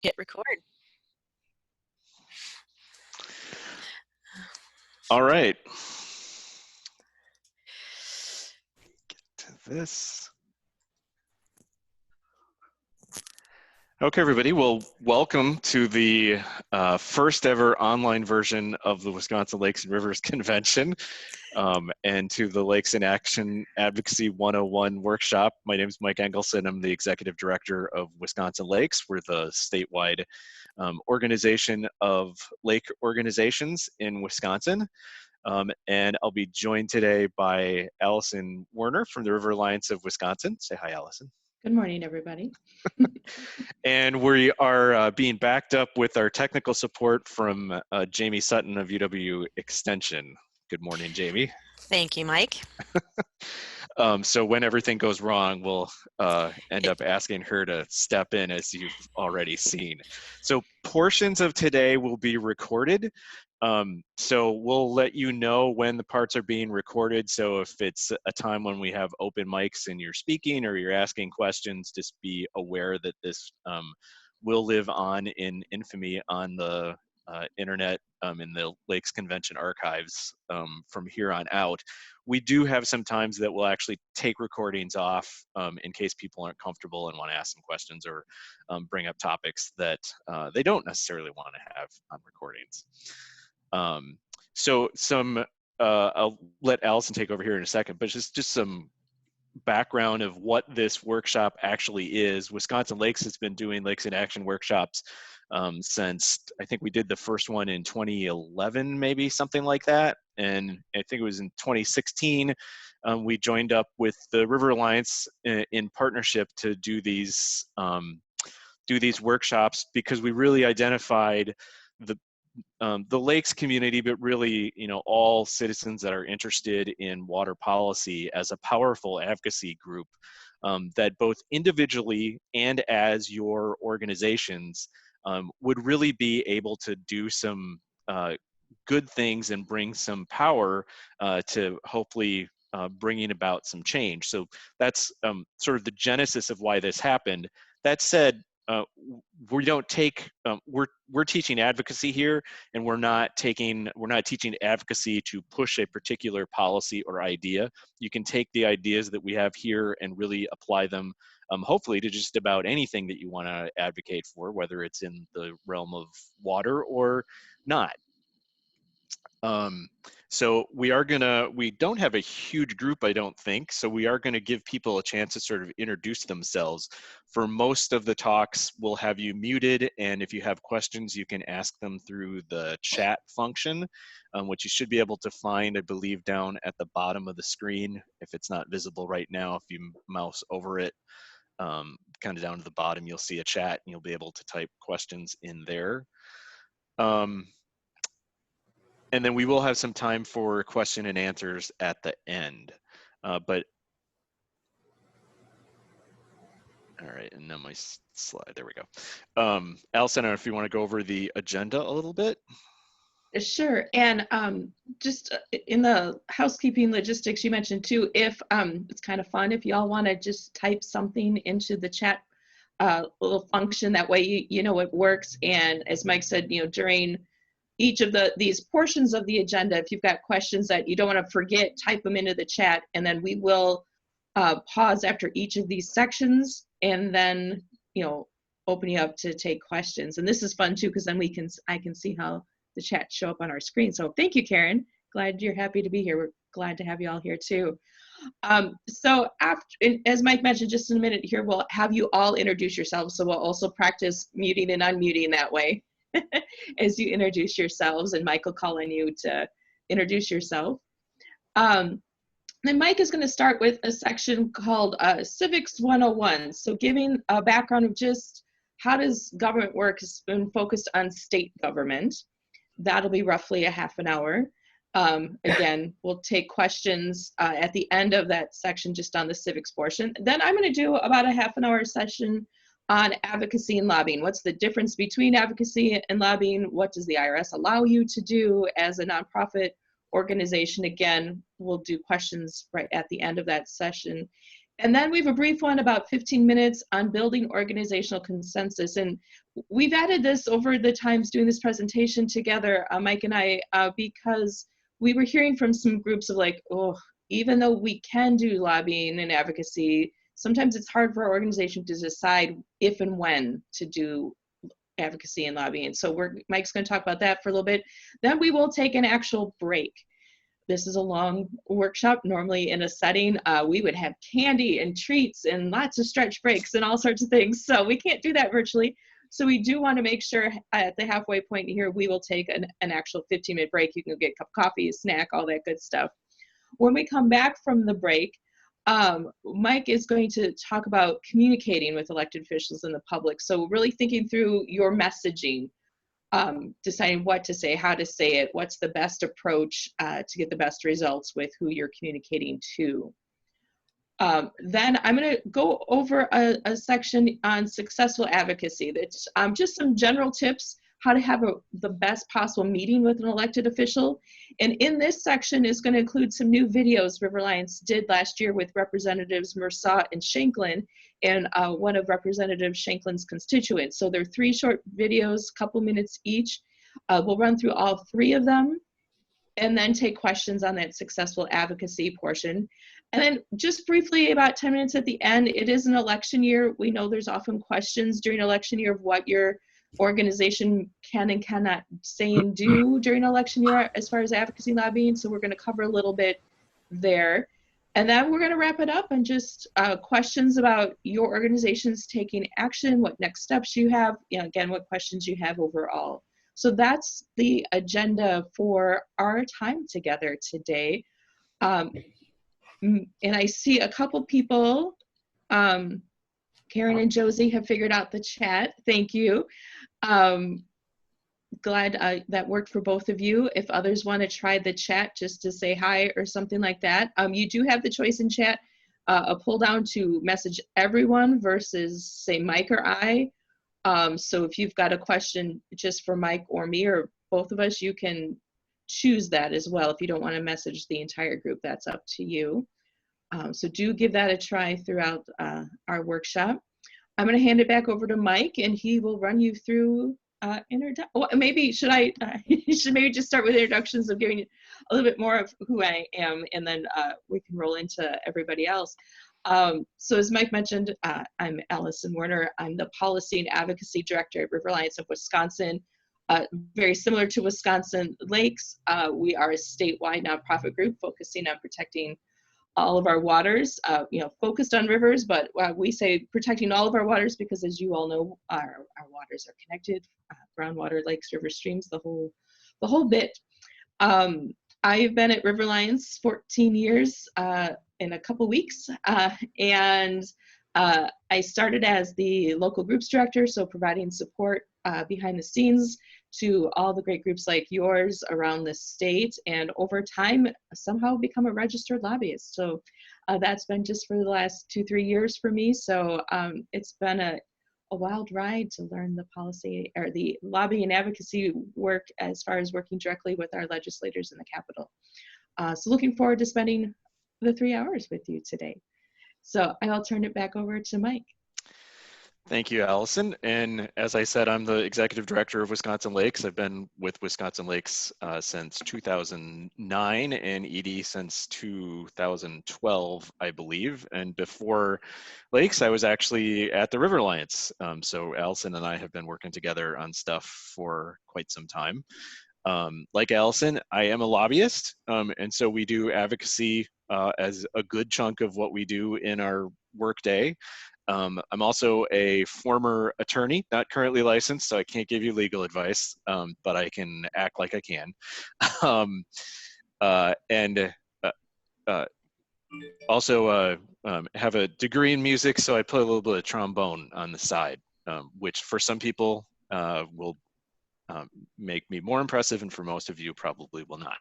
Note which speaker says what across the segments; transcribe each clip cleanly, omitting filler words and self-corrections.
Speaker 1: Hit record.
Speaker 2: All right. Get to this. Okay, everybody. Well, welcome to the first ever online version of the Wisconsin Lakes and Rivers Convention and to the Lakes in Action Advocacy 101 workshop. My name is Mike Engleson. I'm the Executive Director of Wisconsin Lakes. We're the statewide organization of lake organizations in Wisconsin. And I'll be joined today by Allison Werner from the River Alliance of Wisconsin. Say hi, Allison.
Speaker 3: Good morning, everybody.
Speaker 2: And we are being backed up with our technical support from Jamie Sutton of UW Extension. Good morning, Jamie.
Speaker 1: Thank you, Mike.
Speaker 2: So when everything goes wrong, we'll end up asking her to step in, as you've already seen. So portions of today will be recorded. So we'll let you know when the parts are being recorded. So if it's a time when we have open mics and you're speaking or you're asking questions, just be aware that this will live on in infamy on the internet in the Lakes Convention archives from here on out. We do have some times that we'll actually take recordings off in case people aren't comfortable and want to ask some questions or bring up topics that they don't necessarily want to have on recordings. I'll let Allison take over here in a second, but just some background of what this workshop actually is. Wisconsin Lakes has been doing Lakes in Action workshops since, I think we did the first one in 2011, maybe something like that. And I think it was in 2016, we joined up with the River Alliance in partnership to do these workshops because we really identified the lakes community, but really, all citizens that are interested in water policy as a powerful advocacy group that both individually and as your organizations would really be able to do some good things and bring some power to hopefully bringing about some change. So that's sort of the genesis of why this happened. That said, we don't take we're teaching advocacy here, and we're not teaching advocacy to push a particular policy or idea. You can take the ideas that we have here and really apply them hopefully to just about anything that you want to advocate for, whether it's in the realm of water or not. So we don't have a huge group, I don't think, so we are gonna give people a chance to sort of introduce themselves. For most of the talks, we'll have you muted, and if you have questions, you can ask them through the chat function, which you should be able to find, I believe, down at the bottom of the screen. If it's not visible right now, if you mouse over it, kind of down to the bottom, you'll see a chat, and you'll be able to type questions in there. And then we will have some time for question and answers at the end. All right, and now my slide, there we go. Allison, I don't know if you want to go over the agenda a little bit.
Speaker 3: Sure, and just in the housekeeping logistics you mentioned too, if it's kind of fun if y'all want to just type something into the chat little function, that way you know it works. And as Mike said, during each of these portions of the agenda, if you've got questions that you don't want to forget, type them into the chat, and then we will pause after each of these sections, and then open you up to take questions. And this is fun too, because then I can see how the chat show up on our screen. So thank you, Karen. Glad you're happy to be here. We're glad to have you all here too. So as Mike mentioned, just in a minute here, we'll have you all introduce yourselves. So we'll also practice muting and unmuting that way as you introduce yourselves, and Mike will call on you to introduce yourself. Then Mike is going to start with a section called Civics 101. So giving a background of just how does government work has been focused on state government. That'll be roughly a half an hour. Again, we'll take questions at the end of that section just on the civics portion. Then I'm going to do about a half an hour session on advocacy and lobbying. What's the difference between advocacy and lobbying? What does the IRS allow you to do as a nonprofit organization? Again, we'll do questions right at the end of that session. And then we have a brief one about 15 minutes on building organizational consensus. And we've added this over the times doing this presentation together, Mike and I, because we were hearing from some groups of like, oh, even though we can do lobbying and advocacy, sometimes it's hard for our organization to decide if and when to do advocacy and lobbying. So Mike's going to talk about that for a little bit. Then we will take an actual break. This is a long workshop. Normally in a setting, we would have candy and treats and lots of stretch breaks and all sorts of things. So we can't do that virtually. So we do want to make sure at the halfway point here, we will take an actual 15-minute break. You can get a cup of coffee, a snack, all that good stuff. When we come back from the break, Mike is going to talk about communicating with elected officials and the public. So really thinking through your messaging, deciding what to say, how to say it, what's the best approach to get the best results with who you're communicating to. Then I'm going to go over a section on successful advocacy. That's just some general tips how to have the best possible meeting with an elected official. And in this section is going to include some new videos River Alliance did last year with Representatives Mersault and Shanklin and one of Representative Shanklin's constituents. So they're 3 short videos, couple minutes each. We'll run through all 3 of them and then take questions on that successful advocacy portion. And then just briefly, about 10 minutes at the end, it is an election year. We know there's often questions during election year of what your organization can and cannot say and do during election year as far as advocacy lobbying. So we're going to cover a little bit there. And then we're going to wrap it up and just questions about your organization's taking action, what next steps you have, again, what questions you have overall. So that's the agenda for our time together today. And I see a couple people, Karen and Josie have figured out the chat. Thank you. Glad that worked for both of you. If others want to try the chat just to say hi or something like that, you do have the choice in chat, a pull down to message everyone versus say Mike or I. So if you've got a question just for Mike or me or both of us, you can choose that as well. If you don't want to message the entire group, that's up to you. So do give that a try throughout our workshop. I'm going to hand it back over to Mike, and he will run you through well, maybe should I should maybe just start with introductions of giving you a little bit more of who I am, and then we can roll into everybody else. So as Mike mentioned, I'm Allison Werner. I'm the Policy and Advocacy Director at River Alliance of Wisconsin. Very similar to Wisconsin Lakes, we are a statewide nonprofit group focusing on protecting all of our waters, focused on rivers, but we say protecting all of our waters because, as you all know, our waters are connected, groundwater, lakes, rivers, streams, the whole bit. I've been at River Alliance 14 years in a couple weeks, and I started as the local groups director, so providing support behind the scenes to all the great groups like yours around the state, and over time somehow become a registered lobbyist. So that's been just for the last 2-3 years for me. So it's been a wild ride to learn the policy or the lobby and advocacy work as far as working directly with our legislators in the Capitol. So looking forward to spending the 3 hours with you today. So I'll turn it back over to Mike.
Speaker 2: Thank you, Allison. And as I said, I'm the executive director of Wisconsin Lakes. I've been with Wisconsin Lakes since 2009 and ED since 2012, I believe. And before Lakes, I was actually at the River Alliance. So Allison and I have been working together on stuff for quite some time. Like Allison, I am a lobbyist. And so we do advocacy as a good chunk of what we do in our workday. I'm also a former attorney, not currently licensed, so I can't give you legal advice, but I can act like I can. Also have a degree in music, so I play a little bit of trombone on the side, which for some people will make me more impressive, and for most of you probably will not.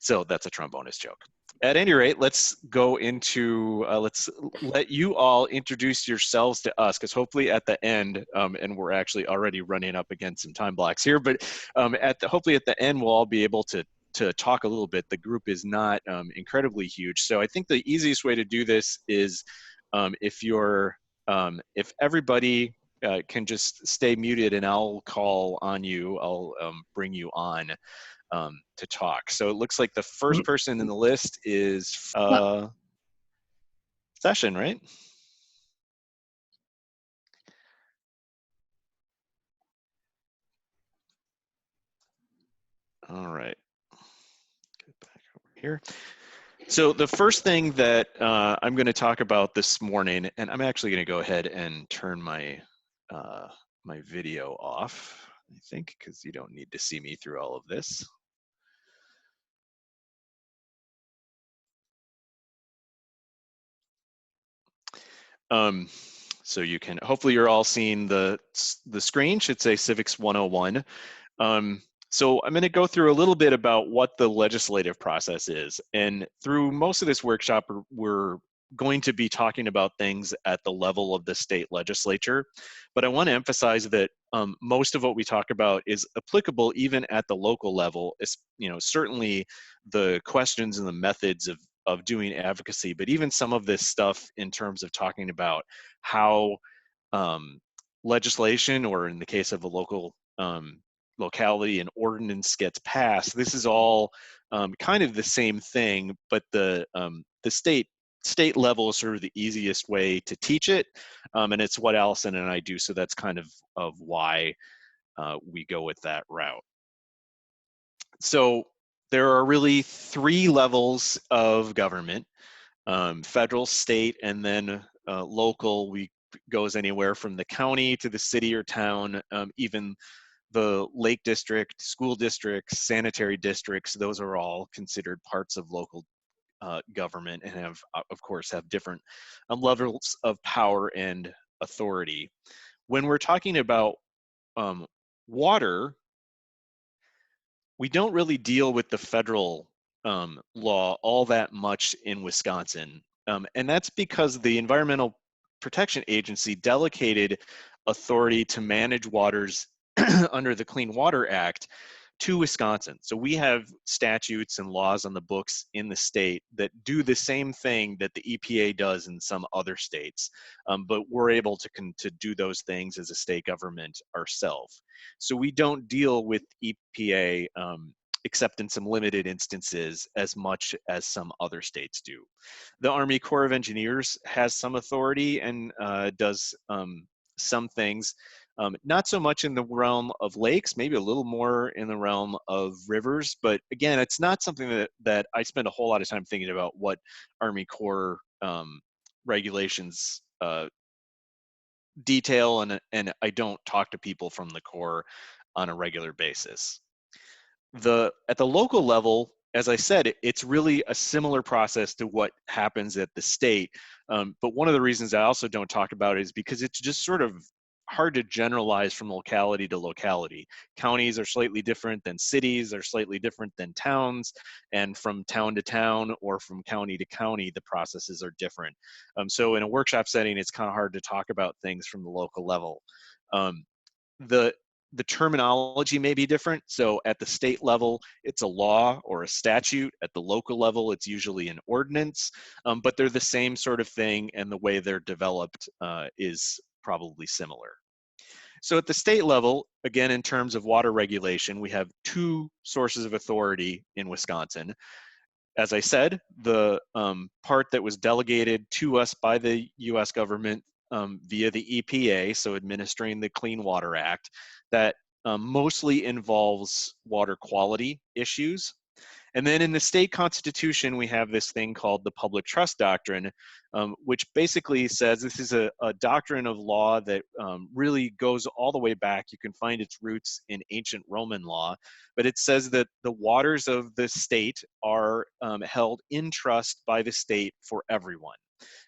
Speaker 2: So that's a trombonist joke. At any rate, let's go into, let's let you all introduce yourselves to us, because hopefully at the end, and we're actually already running up against some time blocks here, but hopefully at the end, we'll all be able to to talk a little bit. The group is not incredibly huge. So I think the easiest way to do this is if everybody can just stay muted, and I'll call on you, I'll bring you on to talk. So it looks like the first person in the list is Session, right? All right, get back over here. So the first thing that I'm going to talk about this morning, and I'm actually going to go ahead and turn my my video off, I think, because you don't need to see me through all of this. So you can, hopefully you're all seeing the screen, should say Civics 101. So I'm going to go through a little bit about what the legislative process is. And through most of this workshop, we're going to be talking about things at the level of the state legislature. But I want to emphasize that most of what we talk about is applicable even at the local level. It's, certainly the questions and the methods of doing advocacy, but even some of this stuff in terms of talking about how legislation, or in the case of a local locality, an ordinance gets passed. This is all kind of the same thing, but the state level is sort of the easiest way to teach it, and it's what Allison and I do. So that's kind of why we go with that route. So there are really 3 levels of government: federal, state, and then local. We goes anywhere from the county to the city or town, even the lake district, school districts, sanitary districts. Those are all considered parts of local government, and have, of course, have different levels of power and authority. When we're talking about water, we don't really deal with the federal law all that much in Wisconsin. And that's because the Environmental Protection Agency delegated authority to manage waters under the Clean Water Act to Wisconsin. So we have statutes and laws on the books in the state that do the same thing that the EPA does in some other states, but we're able to do those things as a state government ourselves. So we don't deal with EPA except in some limited instances as much as some other states do. The Army Corps of Engineers has some authority and does some things. Not so much in the realm of lakes, maybe a little more in the realm of rivers. But again, it's not something that I spend a whole lot of time thinking about what Army Corps regulations detail, and I don't talk to people from the Corps on a regular basis. At the local level, as I said, it's really a similar process to what happens at the state. But one of the reasons I also don't talk about it is because it's just sort of hard to generalize from locality to locality. Counties are slightly different than cities, are slightly different than towns, and from town to town or from county to county, the processes are different. So in a workshop setting, it's kind of hard to talk about things from the local level. The terminology may be different. So at the state level, it's a law or a statute. At the local level, it's usually an ordinance, but they're the same sort of thing, and the way they're developed is probably similar. So at the state level, again, in terms of water regulation, we have 2 sources of authority in Wisconsin. As I said, the part that was delegated to us by the US government via the EPA, so administering the Clean Water Act, that mostly involves water quality issues. And then in the state constitution, we have this thing called the public trust doctrine, which basically says this is a doctrine of law that really goes all the way back. You can find its roots in ancient Roman law, but it says that the waters of the state are held in trust by the state for everyone.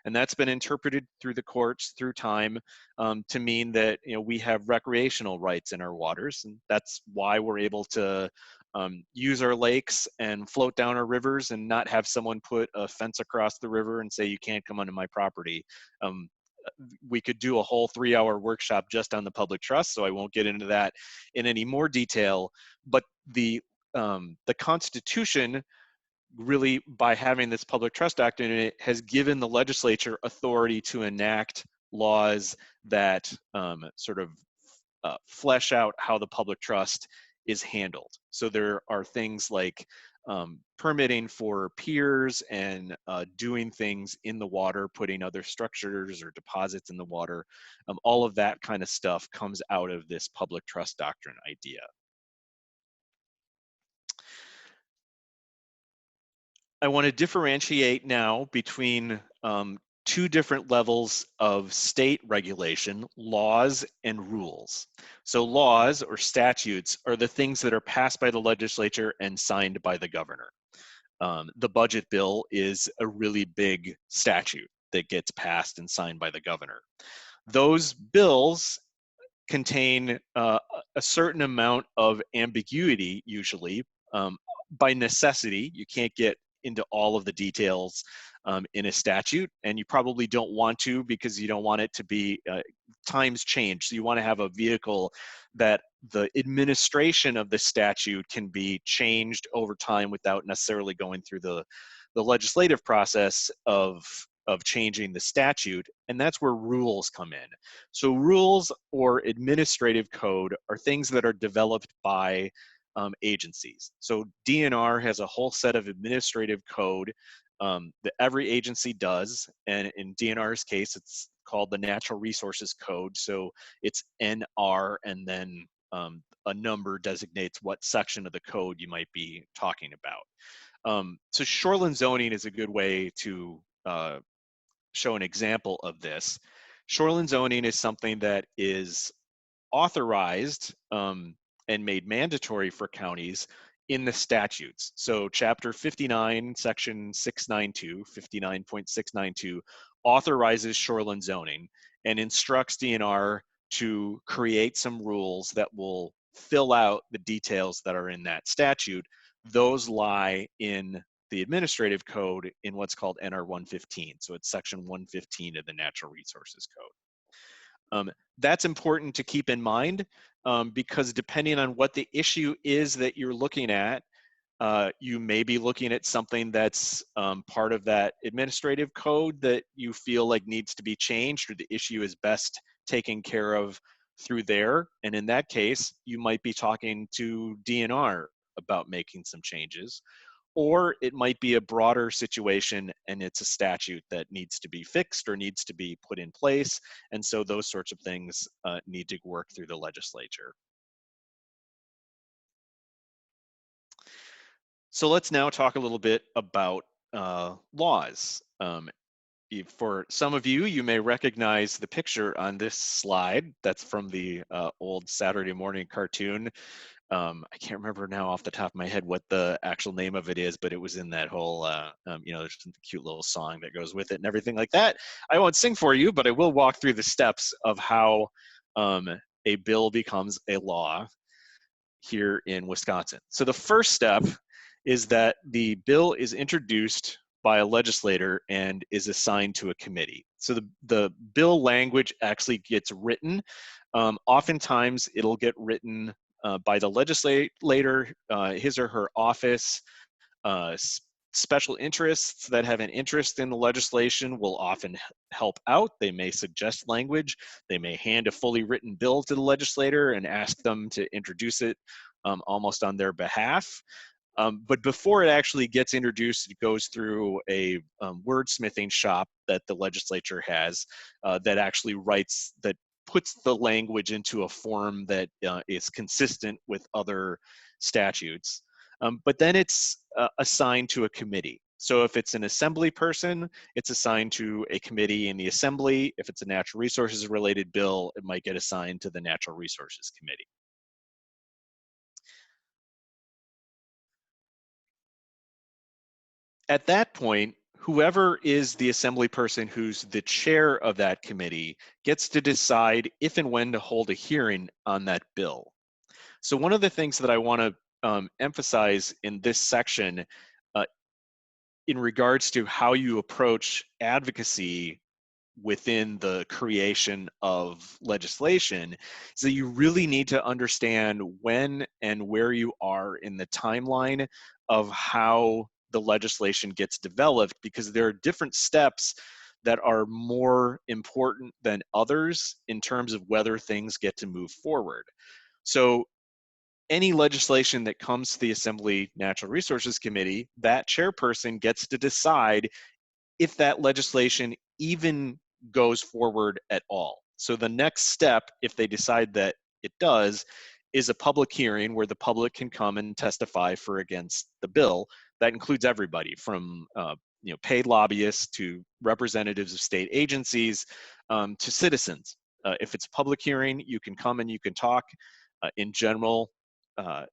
Speaker 2: And that's been interpreted through the courts through time to mean that we have recreational rights in our waters, and that's why we're able to use our lakes and float down our rivers and not have someone put a fence across the river and say you can't come onto my property. We could do a whole 3-hour workshop just on the public trust, so I won't get into that in any more detail. But the the Constitution, really, by having this public trust doctrine in it, has given the legislature authority to enact laws that sort of flesh out how the public trust is handled. So there are things like permitting for piers and doing things in the water, putting other structures or deposits in the water. All of that kind of stuff comes out of this public trust doctrine idea. I want to differentiate now between two different levels of state regulation: laws and rules. So laws or statutes are the things that are passed by the legislature and signed by the governor. The budget bill is a really big statute that gets passed and signed by the governor. Those bills contain a certain amount of ambiguity, usually. By necessity, you can't get into all of the details in a statute, and you probably don't want to, because you don't want it to be, times change. So you want to have a vehicle that the administration of the statute can be changed over time without necessarily going through the legislative process of changing the statute, and that's where rules come in. So rules or administrative code are things that are developed by agencies. So DNR has a whole set of administrative code that every agency does, and in DNR's case, it's called the Natural Resources Code. So it's NR, and then a number designates what section of the code you might be talking about. So shoreline zoning is a good way to show an example of this. Shoreline zoning is something that is authorized and made mandatory for counties in the statutes. So chapter 59, section 692, 59.692, authorizes shoreline zoning and instructs DNR to create some rules that will fill out the details that are in that statute. Those lie in the administrative code in what's called NR 115. So it's section 115 of the Natural Resources Code. That's important to keep in mind because depending on what the issue is that you're looking at, you may be looking at something that's part of that administrative code that you feel like needs to be changed, or the issue is best taken care of through there. And in that case, you might be talking to DNR about making some changes. Or it might be a broader situation and it's a statute that needs to be fixed or needs to be put in place. And so those sorts of things need to work through the legislature. So let's now talk a little bit about laws. For some of you, you may recognize the picture on this slide. That's from the old Saturday morning cartoon. I can't remember now off the top of my head what the actual name of it is, but it was in that whole, there's a cute little song that goes with it and everything like that. I won't sing for you, but I will walk through the steps of how a bill becomes a law here in Wisconsin. So the first step is that the bill is introduced by a legislator and is assigned to a committee. So the bill language actually gets written. Oftentimes it'll get written by the legislator, his or her office. Special interests that have an interest in the legislation will often help out. They may suggest language. They may hand a fully written bill to the legislator and ask them to introduce it almost on their behalf. But before it actually gets introduced, it goes through a wordsmithing shop that the legislature has that actually puts the language into a form that is consistent with other statutes. But then it's assigned to a committee. So if it's an assembly person, it's assigned to a committee in the assembly. If it's a natural resources related bill, it might get assigned to the Natural Resources Committee. At that point, whoever is the assembly person who's the chair of that committee gets to decide if and when to hold a hearing on that bill. So one of the things that I want to emphasize in this section in regards to how you approach advocacy within the creation of legislation is that you really need to understand when and where you are in the timeline of how the legislation gets developed, because there are different steps that are more important than others in terms of whether things get to move forward. So any legislation that comes to the Assembly Natural Resources Committee, that chairperson gets to decide if that legislation even goes forward at all. So the next step, if they decide that it does, is a public hearing where the public can come and testify for or against the bill. That includes everybody from paid lobbyists to representatives of state agencies to citizens. If it's a public hearing, you can come and you can talk. In general, uh,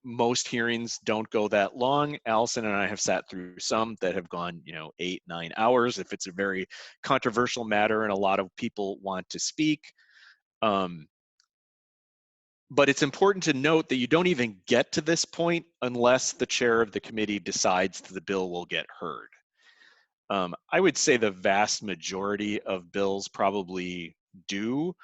Speaker 2: most hearings don't go that long. Allison and I have sat through some that have gone, 8, 9 hours if it's a very controversial matter and a lot of people want to speak. But it's important to note that you don't even get to this point unless the chair of the committee decides that the bill will get heard. I would say the vast majority of bills probably do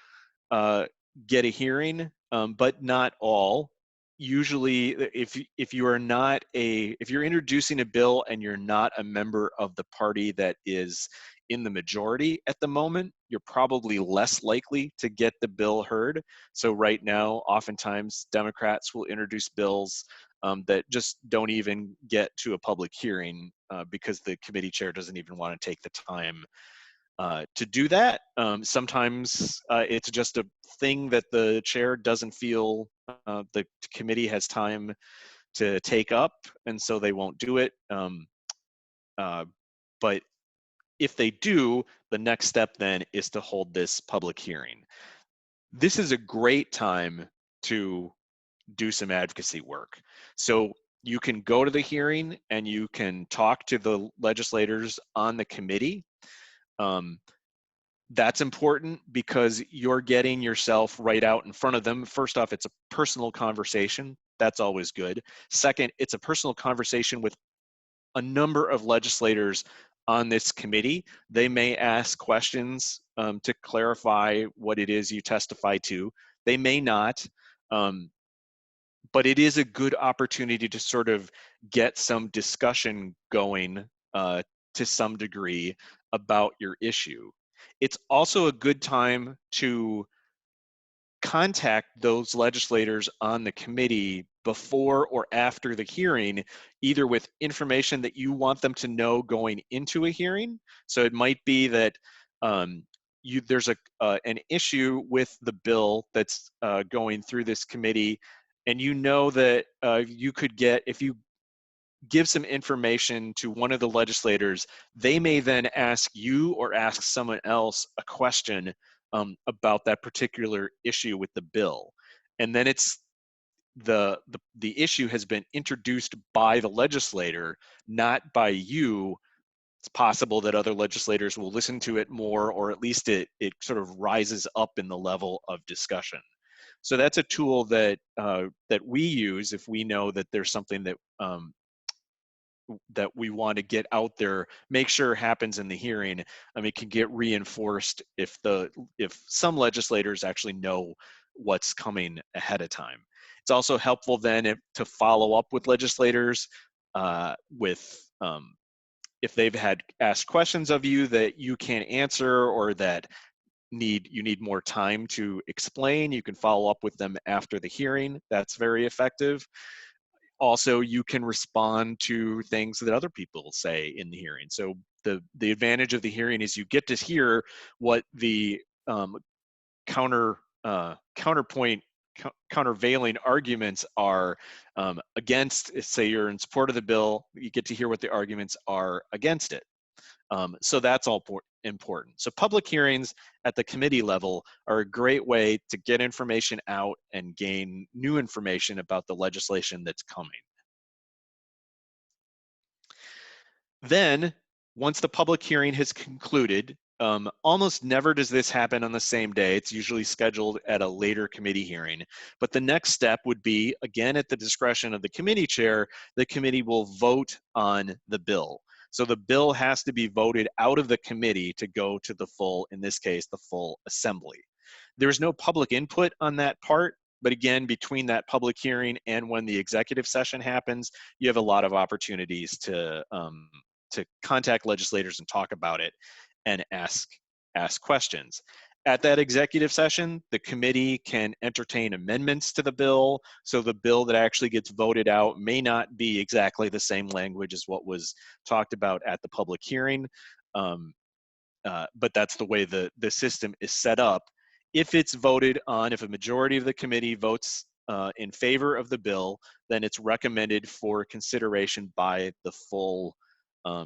Speaker 2: get a hearing, but not all. Usually, if you are not if you're introducing a bill and you're not a member of the party that is in the majority at the moment, you're probably less likely to get the bill heard. So right now, oftentimes Democrats will introduce bills that just don't even get to a public hearing because the committee chair doesn't even want to take the time to do that. Sometimes it's just a thing that the chair doesn't feel the committee has time to take up, and so they won't do it. But if they do, the next step then is to hold this public hearing. This is a great time to do some advocacy work. So you can go to the hearing and you can talk to the legislators on the committee. That's important because you're getting yourself right out in front of them. First off, it's a personal conversation. That's always good. Second, it's a personal conversation with a number of legislators on this committee. They may ask questions to clarify what it is you testify to. They may not, but it is a good opportunity to sort of get some discussion going to some degree about your issue. It's also a good time to contact those legislators on the committee before or after the hearing, either with information that you want them to know going into a hearing. So it might be that there's an issue with the bill that's going through this committee, and you know that you could get, if you give some information to one of the legislators, they may then ask you or ask someone else a question about that particular issue with the bill. And then it's the issue has been introduced by the legislator, not by you. It's possible that other legislators will listen to it more, or at least it sort of rises up in the level of discussion. So that's a tool that that we use if we know that there's something that we want to get out there, make sure happens in the hearing. It can get reinforced if some legislators actually know what's coming ahead of time. It's also helpful then to follow up with legislators if they've had asked questions of you that you can't answer or that you need more time to explain. You can follow up with them after the hearing. That's very effective. Also, you can respond to things that other people say in the hearing. So the advantage of the hearing is you get to hear what the counterpoint countervailing arguments are against. Say you're in support of the bill, you get to hear what the arguments are against it. So that's all important. So public hearings at the committee level are a great way to get information out and gain new information about the legislation that's coming. Then, once the public hearing has concluded, almost never does this happen on the same day. It's usually scheduled at a later committee hearing. But the next step would be, again, at the discretion of the committee chair, the committee will vote on the bill. So the bill has to be voted out of the committee to go to the full, in this case, the full assembly. There's no public input on that part, but again, between that public hearing and when the executive session happens, you have a lot of opportunities to contact legislators and talk about it and ask questions. At that executive session, the committee can entertain amendments to the bill, so the bill that actually gets voted out may not be exactly the same language as what was talked about at the public hearing, but that's the way the system is set up. If it's voted on, if a majority of the committee votes in favor of the bill, then it's recommended for consideration by the full,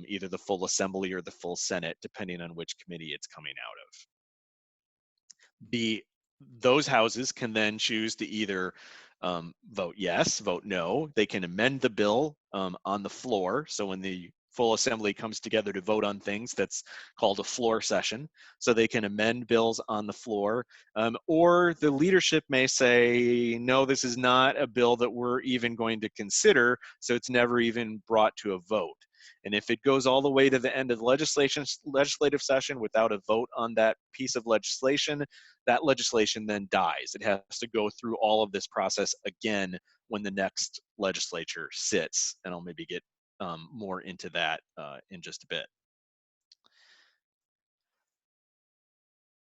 Speaker 2: either the full assembly or the full Senate, depending on which committee it's coming out of. Those houses can then choose to either vote yes, vote no. They can amend the bill on the floor. So when the full assembly comes together to vote on things, that's called a floor session. So they can amend bills on the floor. Or the leadership may say, no, this is not a bill that we're even going to consider, so it's never even brought to a vote. And if it goes all the way to the end of the legislative session without a vote on that piece of legislation, that legislation then dies. It has to go through all of this process again when the next legislature sits. And I'll maybe get more into that in just a bit.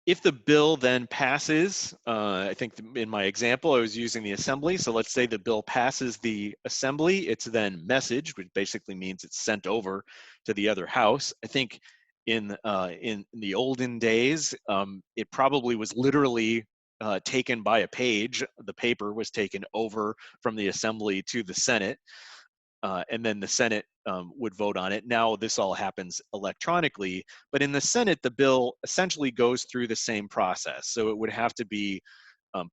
Speaker 2: If the bill then passes, I think in my example, I was using the assembly. So let's say the bill passes the assembly, it's then messaged, which basically means it's sent over to the other house. I think in the olden days, it probably was literally taken by a page. The paper was taken over from the assembly to the Senate. And then the Senate would vote on it. Now this all happens electronically, but in the Senate, the bill essentially goes through the same process. So it would have to be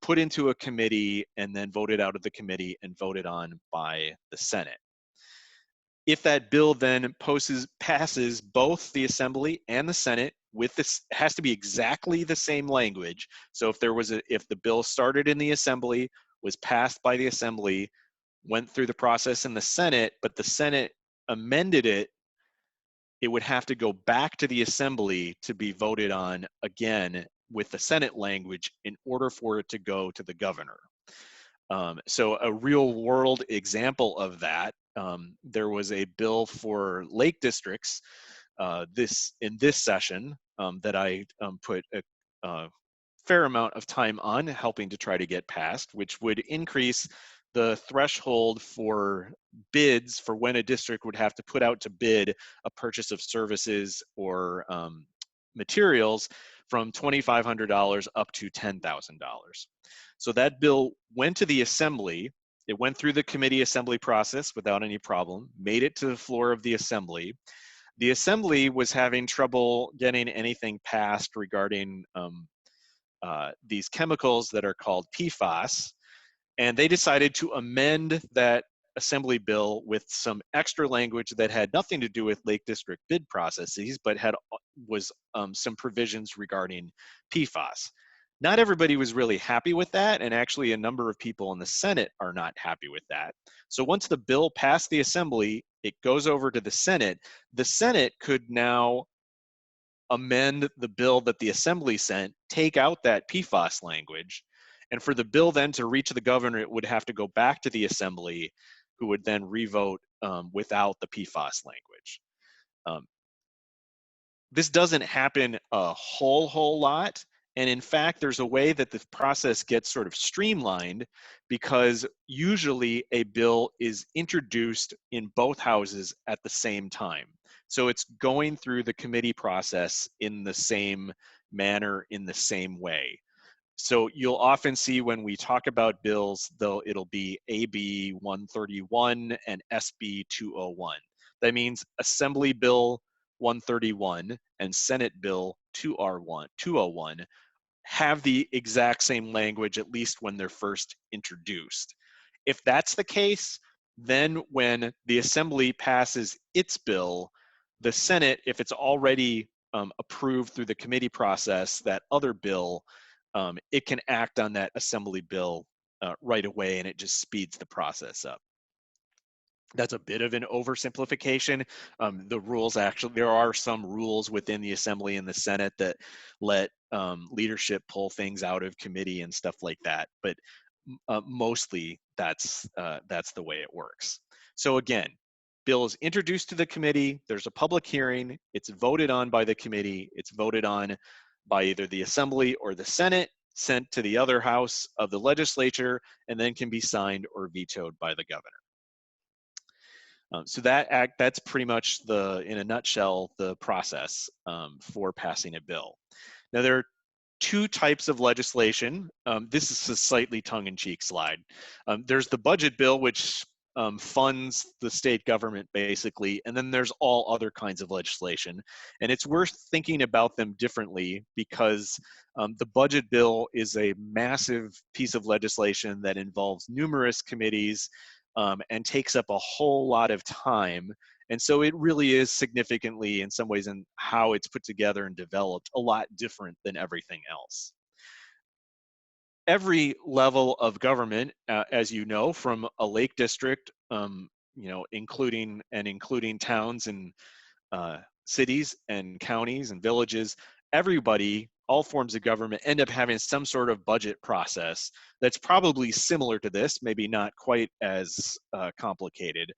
Speaker 2: put into a committee and then voted out of the committee and voted on by the Senate. If that bill then passes both the Assembly and the Senate with this, has to be exactly the same language. So if the bill started in the Assembly, was passed by the Assembly, went through the process in the Senate, but the Senate amended it, it would have to go back to the Assembly to be voted on again with the Senate language in order for it to go to the governor. So a real world example of that, there was a bill for lake districts in this session that I put a fair amount of time on helping to try to get passed, which would increase the threshold for bids for when a district would have to put out to bid a purchase of services or materials from $2,500 up to $10,000. So that bill went to the Assembly. It went through the committee assembly process without any problem, made it to the floor of the Assembly. The Assembly was having trouble getting anything passed regarding these chemicals that are called PFAS, and they decided to amend that assembly bill with some extra language that had nothing to do with Lake District bid processes, but was some provisions regarding PFAS. Not everybody was really happy with that, and actually a number of people in the Senate are not happy with that. So once the bill passed the Assembly, it goes over to the Senate. The Senate could now amend the bill that the Assembly sent, take out that PFAS language, and for the bill then to reach the governor, it would have to go back to the Assembly, who would then revote without the PFAS language. This doesn't happen a whole lot. And in fact, there's a way that the process gets sort of streamlined because usually a bill is introduced in both houses at the same time. So it's going through the committee process in the same manner, in the same way. So you'll often see when we talk about bills, though, it'll be AB 131 and SB 201. That means Assembly Bill 131 and Senate Bill 201 have the exact same language, at least when they're first introduced. If that's the case, then when the Assembly passes its bill, the Senate, if it's already approved through the committee process, that other bill, it can act on that Assembly bill right away, and it just speeds the process up. That's a bit of an oversimplification. The rules actually, there are some rules within the Assembly and the Senate that let leadership pull things out of committee and stuff like that. But mostly that's the way it works. So again, bill is introduced to the committee. There's a public hearing. It's voted on by the committee. It's voted on by either the Assembly or the Senate, sent to the other house of the legislature, and then can be signed or vetoed by the governor. So that's pretty much in a nutshell, the process for passing a bill. Now there are two types of legislation. This is a slightly tongue-in-cheek slide. There's the budget bill, which funds the state government basically, and then there's all other kinds of legislation. And it's worth thinking about them differently because the budget bill is a massive piece of legislation that involves numerous committees and takes up a whole lot of time. And so it really is significantly, in some ways, in how it's put together and developed, a lot different than everything else. Every level of government, as you know, from a lake district, including towns and cities and counties and villages, everybody, all forms of government end up having some sort of budget process that's probably similar to this, maybe not quite as complicated.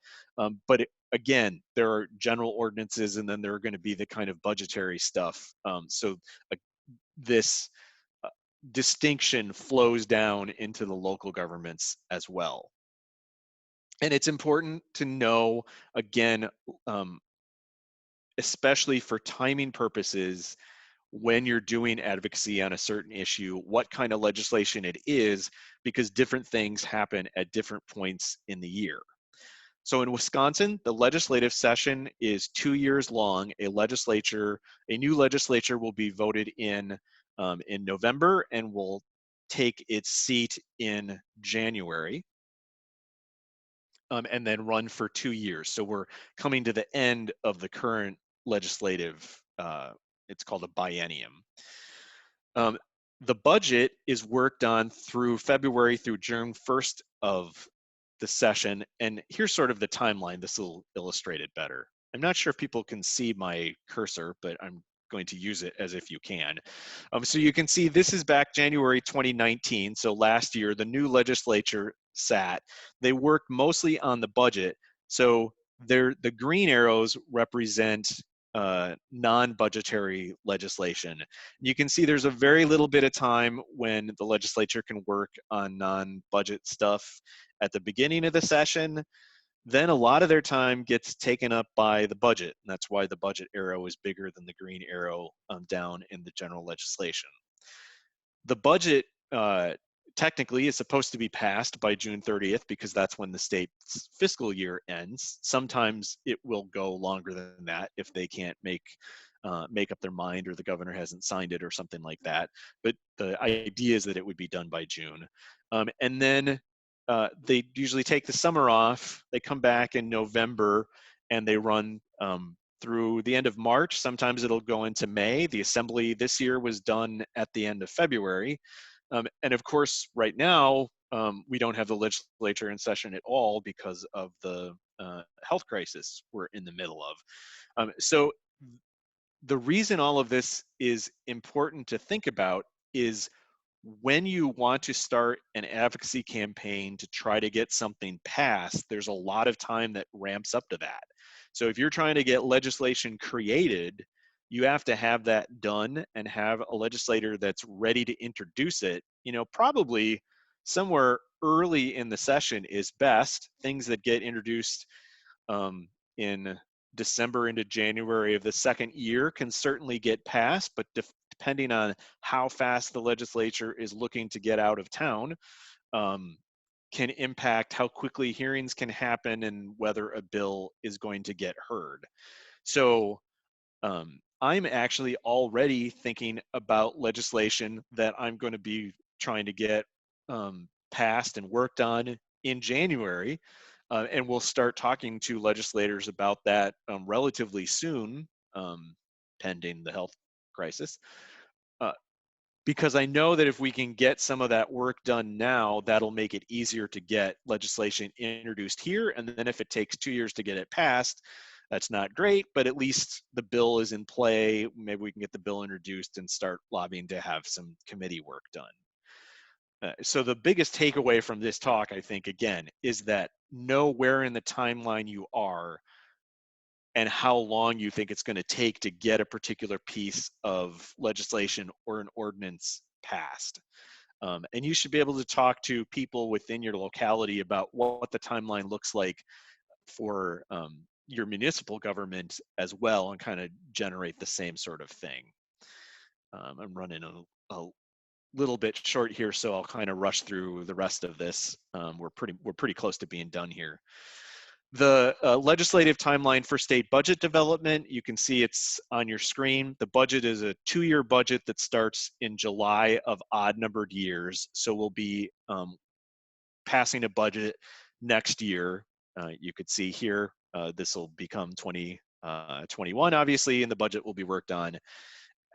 Speaker 2: Again, there are general ordinances and then there are going to be the kind of budgetary stuff. So this distinction flows down into the local governments as well. And it's important to know, again, especially for timing purposes, when you're doing advocacy on a certain issue, what kind of legislation it is, because different things happen at different points in the year. So in Wisconsin, the legislative session is 2 years long. A new legislature will be voted in November and will take its seat in January. And then run for 2 years. So we're coming to the end of the current legislative, it's called a biennium. The budget is worked on through February through June 1st of the session. And here's sort of the timeline. This will illustrate it better. I'm not sure if people can see my cursor, but I'm going to use it as if you can. So you can see this is back January 2019. So last year, the new legislature sat. They worked mostly on the budget. So the green arrows represent non-budgetary legislation. You can see there's a very little bit of time when the legislature can work on non-budget stuff at the beginning of the session. Then a lot of their time gets taken up by the budget, and that's why the budget arrow is bigger than the green arrow down in the general legislation. The budget technically is supposed to be passed by June 30th because that's when the state's fiscal year ends. Sometimes it will go longer than that if they can't make up their mind or the governor hasn't signed it or something like that. But the idea is that it would be done by June. And then they usually take the summer off. They come back in November and they run through the end of March. Sometimes it'll go into May. The assembly this year was done at the end of February. And of course, right now, we don't have the legislature in session at all because of the health crisis we're in the middle of. So the reason all of this is important to think about is when you want to start an advocacy campaign to try to get something passed, there's a lot of time that ramps up to that. So if you're trying to get legislation created, you have to have that done and have a legislator that's ready to introduce it, probably somewhere early in the session is best. Things that get introduced in December into January of the second year can certainly get passed, but depending on how fast the legislature is looking to get out of town, can impact how quickly hearings can happen and whether a bill is going to get heard. So I'm actually already thinking about legislation that I'm going to be trying to get passed and worked on in January. And we'll start talking to legislators about that relatively soon, pending the health crisis. because I know that if we can get some of that work done now, that'll make it easier to get legislation introduced here. And then if it takes 2 years to get it passed, that's not great, but at least the bill is in play. Maybe we can get the bill introduced and start lobbying to have some committee work done. So the biggest takeaway from this talk, I think, again, is that know where in the timeline you are and how long you think it's going to take to get a particular piece of legislation or an ordinance passed. And you should be able to talk to people within your locality about what the timeline looks like for your municipal government as well, and kind of generate the same sort of thing. I'm running a little bit short here, so I'll kind of rush through the rest of this. We're pretty close to being done here. The legislative timeline for state budget development, you can see it's on your screen. The budget is a 2-year budget that starts in July of odd numbered years. So we'll be passing a budget next year. You could see here, this will become 2021, obviously, and the budget will be worked on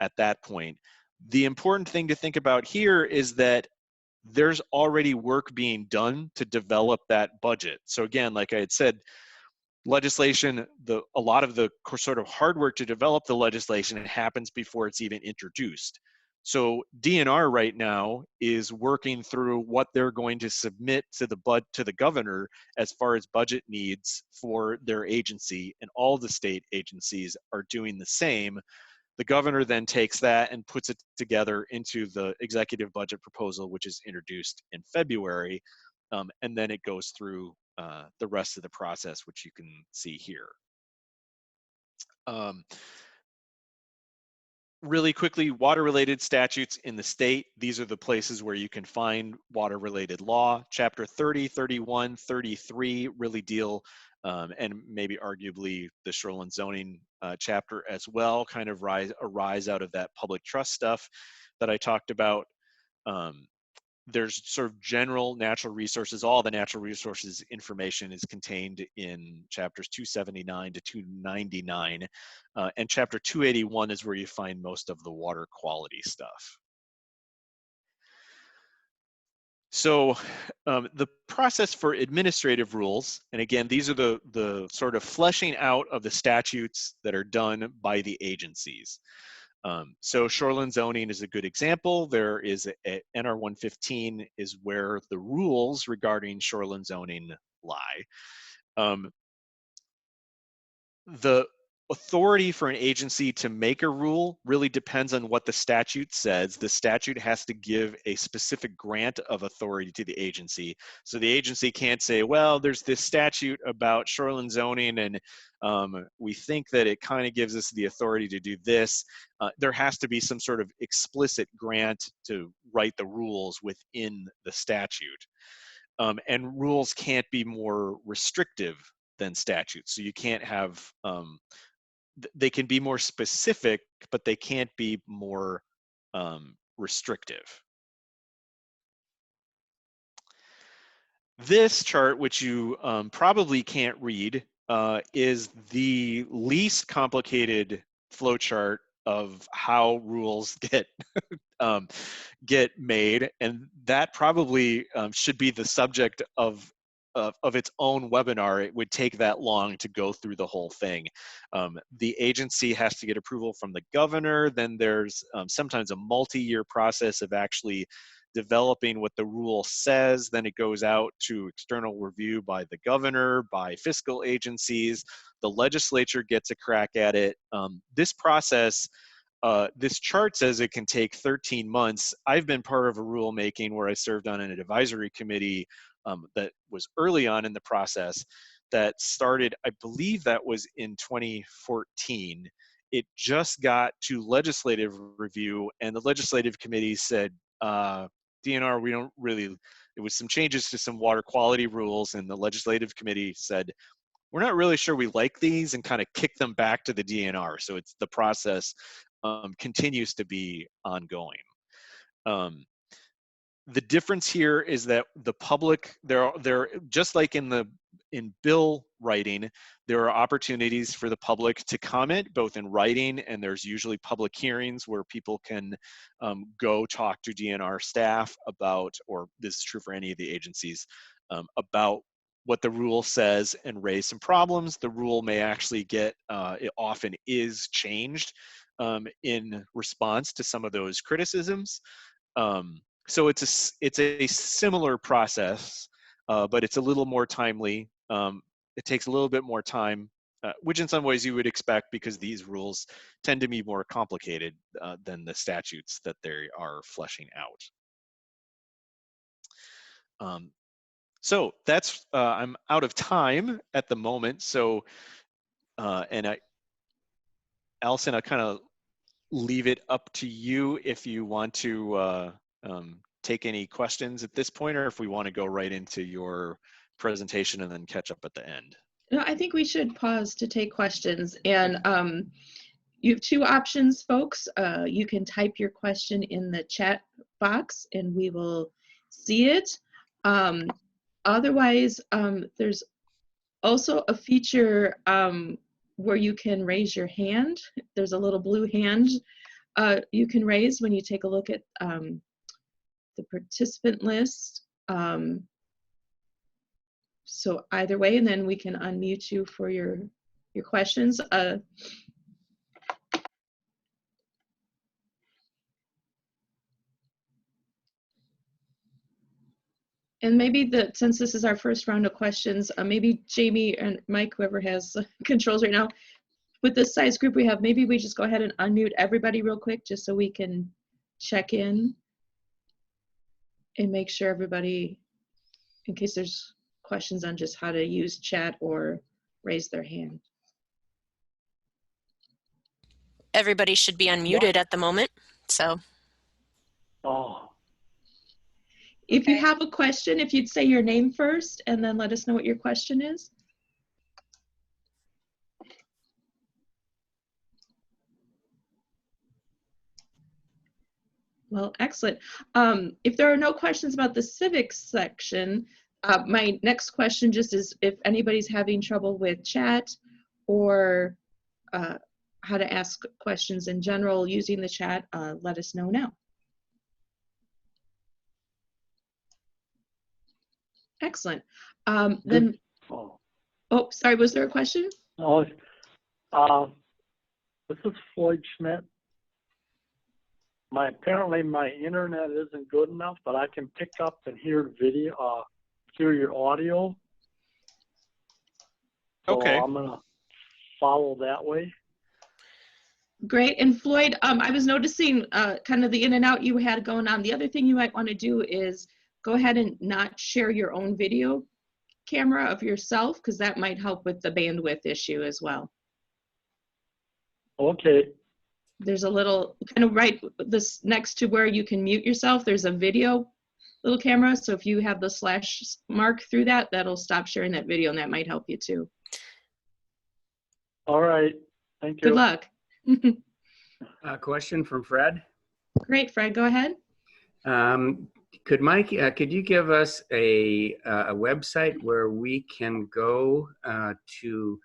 Speaker 2: at that point. The important thing to think about here is that there's already work being done to develop that budget. So again, like I had said, legislation, a lot of the sort of hard work to develop the legislation happens before it's even introduced. So DNR right now is working through what they're going to submit to the governor as far as budget needs for their agency, and all the state agencies are doing the same. The governor then takes that and puts it together into the executive budget proposal, which is introduced in February, and then it goes through the rest of the process, which you can see here. Really quickly, water-related statutes in the state. These are the places where you can find water-related law. Chapter 30, 31, 33 really deal, and maybe arguably the shoreline zoning chapter as well, kind of arise out of that public trust stuff that I talked about. There's sort of general natural resources. All the natural resources information is contained in chapters 279 to 299. And chapter 281 is where you find most of the water quality stuff. So the process for administrative rules, and again, these are the sort of fleshing out of the statutes that are done by the agencies. So shoreline zoning is a good example. There is NR 115 is where the rules regarding shoreline zoning lie. The authority for an agency to make a rule really depends on what the statute says. The statute has to give a specific grant of authority to the agency. So the agency can't say, well, there's this statute about shoreline zoning and we think that it kind of gives us the authority to do this. There has to be some sort of explicit grant to write the rules within the statute. And rules can't be more restrictive than statutes. So you can't have, they can be more specific, but they can't be more restrictive. This chart, which you probably can't read, is the least complicated flow chart of how rules get made, and that probably should be the subject of its own webinar. It would take that long to go through the whole thing. The agency has to get approval from the governor. Then there's sometimes a multi-year process of actually developing what the rule says. Then it goes out to external review by the governor, by fiscal agencies. The legislature gets a crack at it. This process, this chart says it can take 13 months. I've been part of a rulemaking where I served on an advisory committee that was early on in the process that started, I believe that was in 2014. It just got to legislative review, and the legislative committee said, DNR, we don't really, it was some changes to some water quality rules, and the legislative committee said, we're not really sure we like these, and kind of kicked them back to the DNR. So it's the process continues to be ongoing. The difference here is that the public, they're just like in the in bill writing, there are opportunities for the public to comment both in writing, and there's usually public hearings where people can go talk to DNR staff about, or this is true for any of the agencies, about what the rule says and raise some problems. The rule may actually get, it often is changed in response to some of those criticisms. So it's a similar process, but it's a little more timely. It takes a little bit more time, which in some ways you would expect because these rules tend to be more complicated than the statutes that they are fleshing out. So that's, I'm out of time at the moment. So, Allison, I'll kind of leave it up to you if you want to take any questions at this point, or if we want to go right into your presentation and then catch up at the end.
Speaker 3: No, I think we should pause to take questions. And you have two options, folks. You can type your question in the chat box and we will see it. Otherwise, there's also a feature where you can raise your hand. There's a little blue hand you can raise when you take a look at the participant list. So either way, and then we can unmute you for your questions. And maybe since this is our first round of questions, maybe Jamie and Mike, whoever has controls right now, with this size group we have, maybe we just go ahead and unmute everybody real quick just so we can check in and make sure everybody, in case there's questions on just how to use chat or raise their hand.
Speaker 1: Everybody should be unmuted at the moment, so.
Speaker 4: Oh.
Speaker 3: If you have a question, if you'd say your name first and then let us know what your question is. Well, excellent. If there are no questions about the civics section, my next question just is if anybody's having trouble with chat or how to ask questions in general using the chat, let us know now. Excellent. Then, oh, sorry, was there a question?
Speaker 4: Oh, this is Floyd Schmidt. Apparently my internet isn't good enough, but I can pick up and hear video, hear your audio. So
Speaker 2: okay.
Speaker 4: I'm gonna follow that way.
Speaker 3: Great. And Floyd, I was noticing kind of the in and out you had going on. The other thing you might want to do is go ahead and not share your own video camera of yourself, because that might help with the bandwidth issue as well.
Speaker 4: Okay.
Speaker 3: There's a little kind of right this next to where you can mute yourself, there's a video little camera. So if you have the slash mark through that, that'll stop sharing that video and that might help you too.
Speaker 4: All right. Thank you.
Speaker 3: Good luck.
Speaker 5: A question from Fred.
Speaker 3: Great, Fred, go ahead.
Speaker 5: Could Mike, could you give us a website where we can go to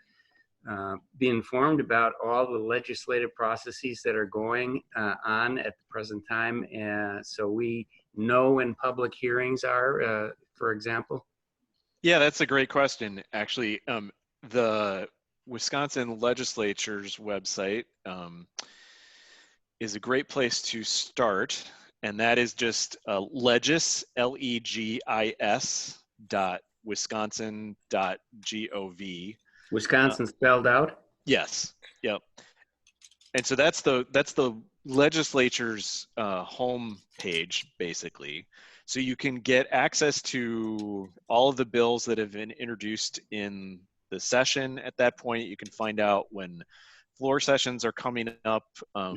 Speaker 5: be informed about all the legislative processes that are going on at the present time, so we know when public hearings are, for example?
Speaker 2: Yeah, that's a great question. Actually, the Wisconsin legislature's website is a great place to start, and that is just legis, legis.wisconsin.gov.
Speaker 5: Wisconsin spelled out?
Speaker 2: Yes. Yep. And so that's the legislature's home page, basically. So you can get access to all of the bills that have been introduced in the session. At that point, you can find out when floor sessions are coming up,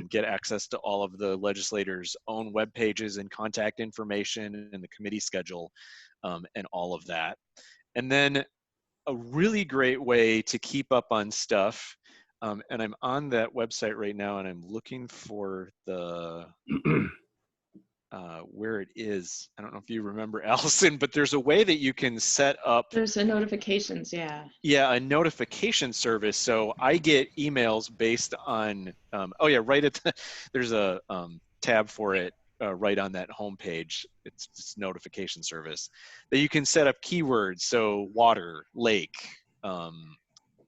Speaker 2: get access to all of the legislators' own web pages and contact information and the committee schedule and all of that. And then a really great way to keep up on stuff, and I'm on that website right now and I'm looking for the where it is. I don't know if you remember, Allison, but there's a way that you can set up,
Speaker 3: There's a notifications, yeah.
Speaker 2: yeah, a notification service. So I get emails based on, oh yeah, right at the, there's a tab for it right on that homepage. It's notification service that you can set up keywords. So water, lake,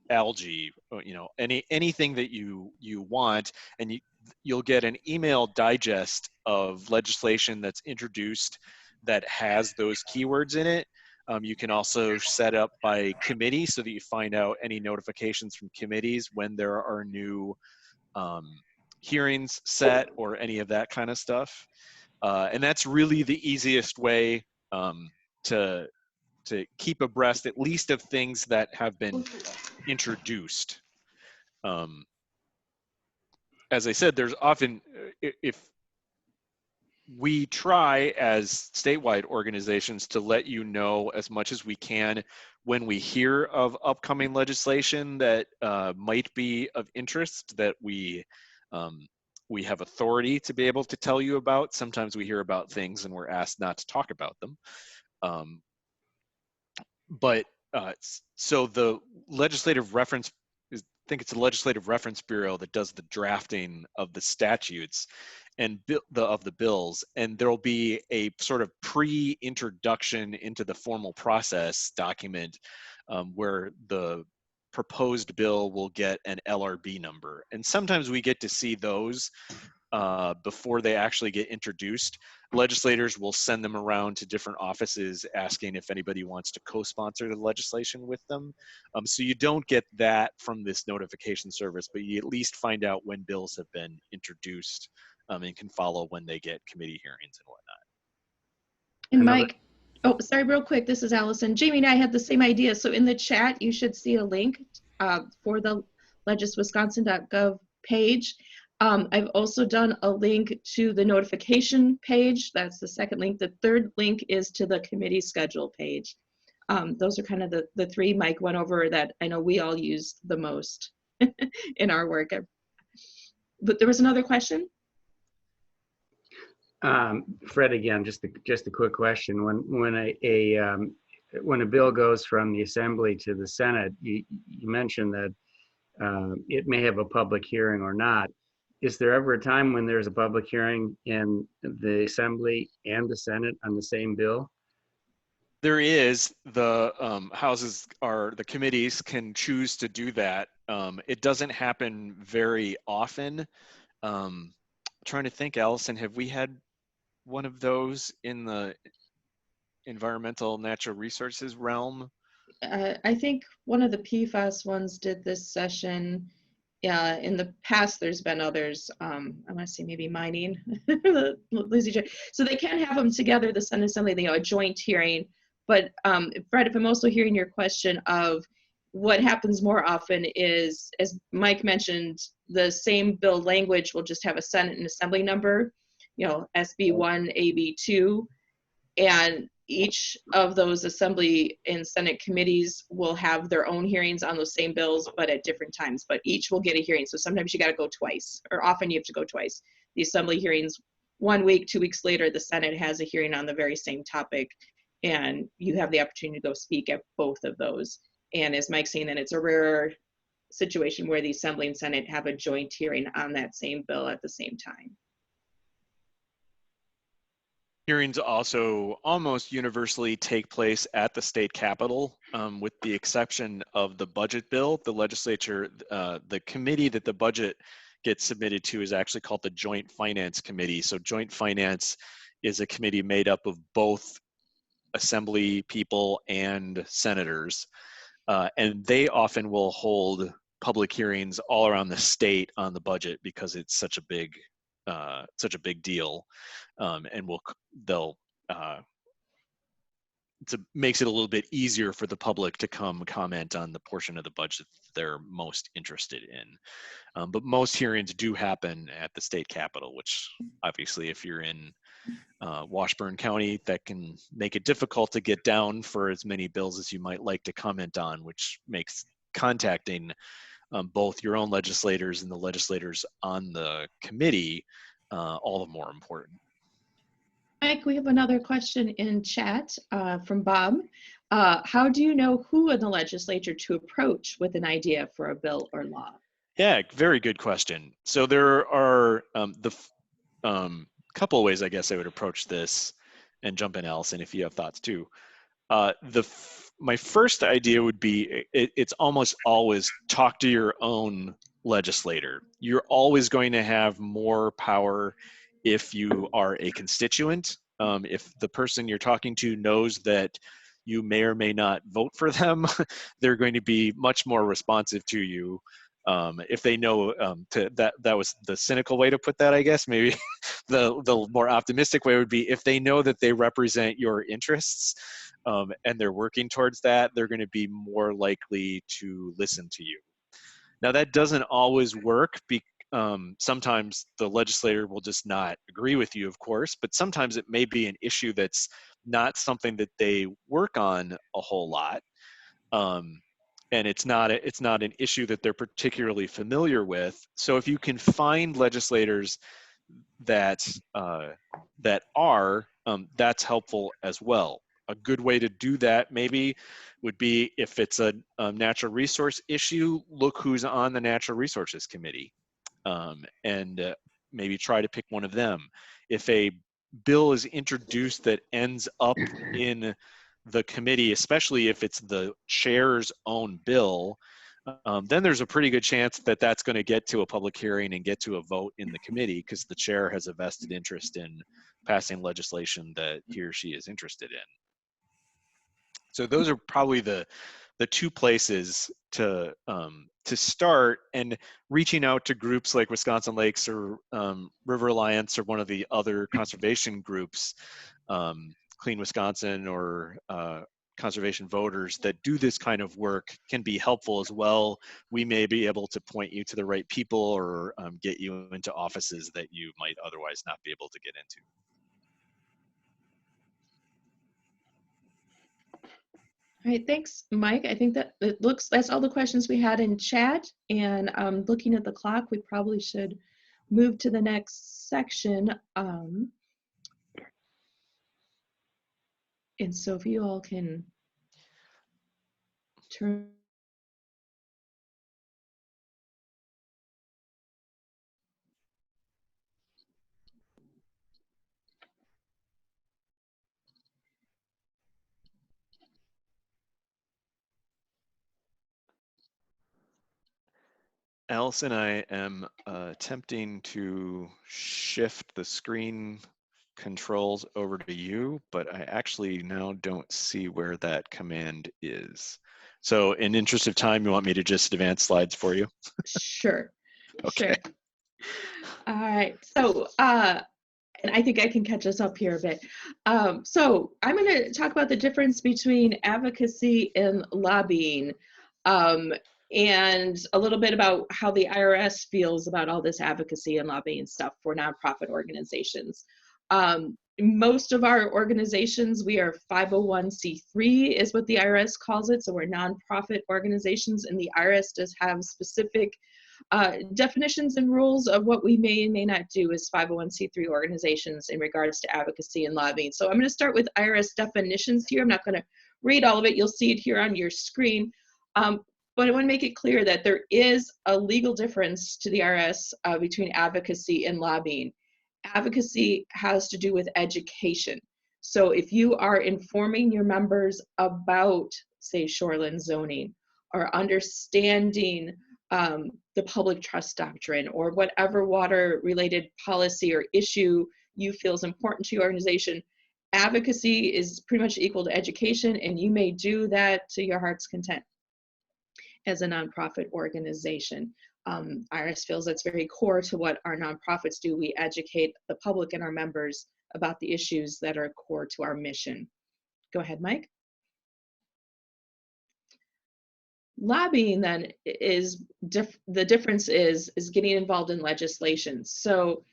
Speaker 2: algae, you know, anything that you want, and you'll get an email digest of legislation that's introduced that has those keywords in it. You can also set up by committee so that you find out any notifications from committees when there are new hearings set or any of that kind of stuff. And that's really the easiest way to keep abreast, at least of things that have been introduced. As I said, there's often, if we try as statewide organizations to let you know as much as we can when we hear of upcoming legislation that might be of interest, that we have authority to be able to tell you about. Sometimes we hear about things and we're asked not to talk about them. So the legislative reference, I think it's the Legislative Reference Bureau that does the drafting of the statutes and of the bills, and there'll be a sort of pre-introduction into the formal process document where the proposed bill will get an LRB number. And sometimes we get to see those before they actually get introduced. Legislators will send them around to different offices asking if anybody wants to co-sponsor the legislation with them. So you don't get that from this notification service, but you at least find out when bills have been introduced and can follow when they get committee hearings and whatnot.
Speaker 3: And Mike, oh, sorry, real quick, this is Allison. Jamie and I had the same idea. So in the chat, you should see a link for the legiswisconsin.gov page. I've also done a link to the notification page. That's the second link. The third link is to the committee schedule page. Those are kind of the three Mike went over that I know we all use the most in our work. But there was another question?
Speaker 5: Fred, again, just a quick question. When a bill goes from the Assembly to the Senate, you mentioned that it may have a public hearing or not. Is there ever a time when there's a public hearing in the Assembly and the Senate on the same bill?
Speaker 2: There is. The the committees can choose to do that. It doesn't happen very often. Trying to think, Allison, have we had one of those in the environmental natural resources realm?
Speaker 3: I think one of the PFAS ones did this session. Yeah, in the past, there's been others. I want to say maybe mining. So they can have them together, the Senate Assembly, they a joint hearing. But Fred, if I'm also hearing your question of what happens more often is, as Mike mentioned, the same bill language will just have a Senate and Assembly number, you know, SB1, AB2, and each of those Assembly and Senate committees will have their own hearings on those same bills, but at different times. But each will get a hearing. So sometimes you got to go twice, or often you have to go twice. The Assembly hearings 1 week, 2 weeks later, the Senate has a hearing on the very same topic, and you have the opportunity to go speak at both of those. And as Mike's saying, then it's a rare situation where the Assembly and Senate have a joint hearing on that same bill at the same time.
Speaker 2: Hearings also almost universally take place at the state capitol, with the exception of the budget bill. The legislature, the committee that the budget gets submitted to is actually called the Joint Finance Committee. So Joint Finance is a committee made up of both Assembly people and senators. And they often will hold public hearings all around the state on the budget because it's such a big deal, and it makes it a little bit easier for the public to come comment on the portion of the budget they're most interested in. But most hearings do happen at the state capitol, which obviously if you're in Washburn County, that can make it difficult to get down for as many bills as you might like to comment on, which makes contacting both your own legislators and the legislators on the committee all the more important.
Speaker 3: Mike, we have another question in chat from Bob. How do you know who in the legislature to approach with an idea for a bill or law?
Speaker 2: Yeah, very good question. So there are couple of ways I guess I would approach this, and jump in, Allison, if you have thoughts too. My first idea would be it's almost always talk to your own legislator. You're always going to have more power if you are a constituent. If the person you're talking to knows that you may or may not vote for them, they're going to be much more responsive to you. If they know that was the cynical way to put that, I guess. Maybe the more optimistic way would be if they know that they represent your interests, and they're working towards that, they're going to be more likely to listen to you. Now, that doesn't always work. Sometimes the legislator will just not agree with you, of course, but sometimes it may be an issue that's not something that they work on a whole lot. And it's not an issue that they're particularly familiar with. So if you can find legislators that are, that's helpful as well. A good way to do that maybe would be if it's a natural resource issue, look who's on the Natural Resources Committee, and maybe try to pick one of them. If a bill is introduced that ends up in the committee, especially if it's the chair's own bill, then there's a pretty good chance that that's going to get to a public hearing and get to a vote in the committee, because the chair has a vested interest in passing legislation that he or she is interested in. So those are probably the two places to start, and reaching out to groups like Wisconsin Lakes or River Alliance or one of the other conservation groups, Clean Wisconsin or Conservation Voters, that do this kind of work can be helpful as well. We may be able to point you to the right people, or get you into offices that you might otherwise not be able to get into.
Speaker 3: All right, thanks, Mike. I think that that's all the questions we had in chat. And looking at the clock, we probably should move to the next section. And so if you all can turn.
Speaker 2: Allison, I am attempting to shift the screen controls over to you, but I actually now don't see where that command is. So in interest of time, you want me to just advance slides for you?
Speaker 3: Sure.
Speaker 2: Okay.
Speaker 3: Sure. All right. So, and I think I can catch us up here a bit. So I'm going to talk about the difference between advocacy and lobbying, and a little bit about how the IRS feels about all this advocacy and lobbying stuff for nonprofit organizations. Most of our organizations, we are 501c3 is what the IRS calls it. So we're nonprofit organizations, and the IRS does have specific definitions and rules of what we may and may not do as 501c3 organizations in regards to advocacy and lobbying. So I'm going to start with IRS definitions here. I'm not going to read all of it. You'll see it here on your screen. But I want to make it clear that there is a legal difference to the IRS between advocacy and lobbying. Advocacy has to do with education. So if you are informing your members about, say, shoreline zoning, or understanding the public trust doctrine, or whatever water related policy or issue you feel is important to your organization, advocacy is pretty much equal to education, and you may do that to your heart's content as a nonprofit organization. IRS feels that's very core to what our nonprofits do. We educate the public and our members about the issues that are core to our mission. Go ahead, Mike. Lobbying then is the difference is getting involved in legislation. So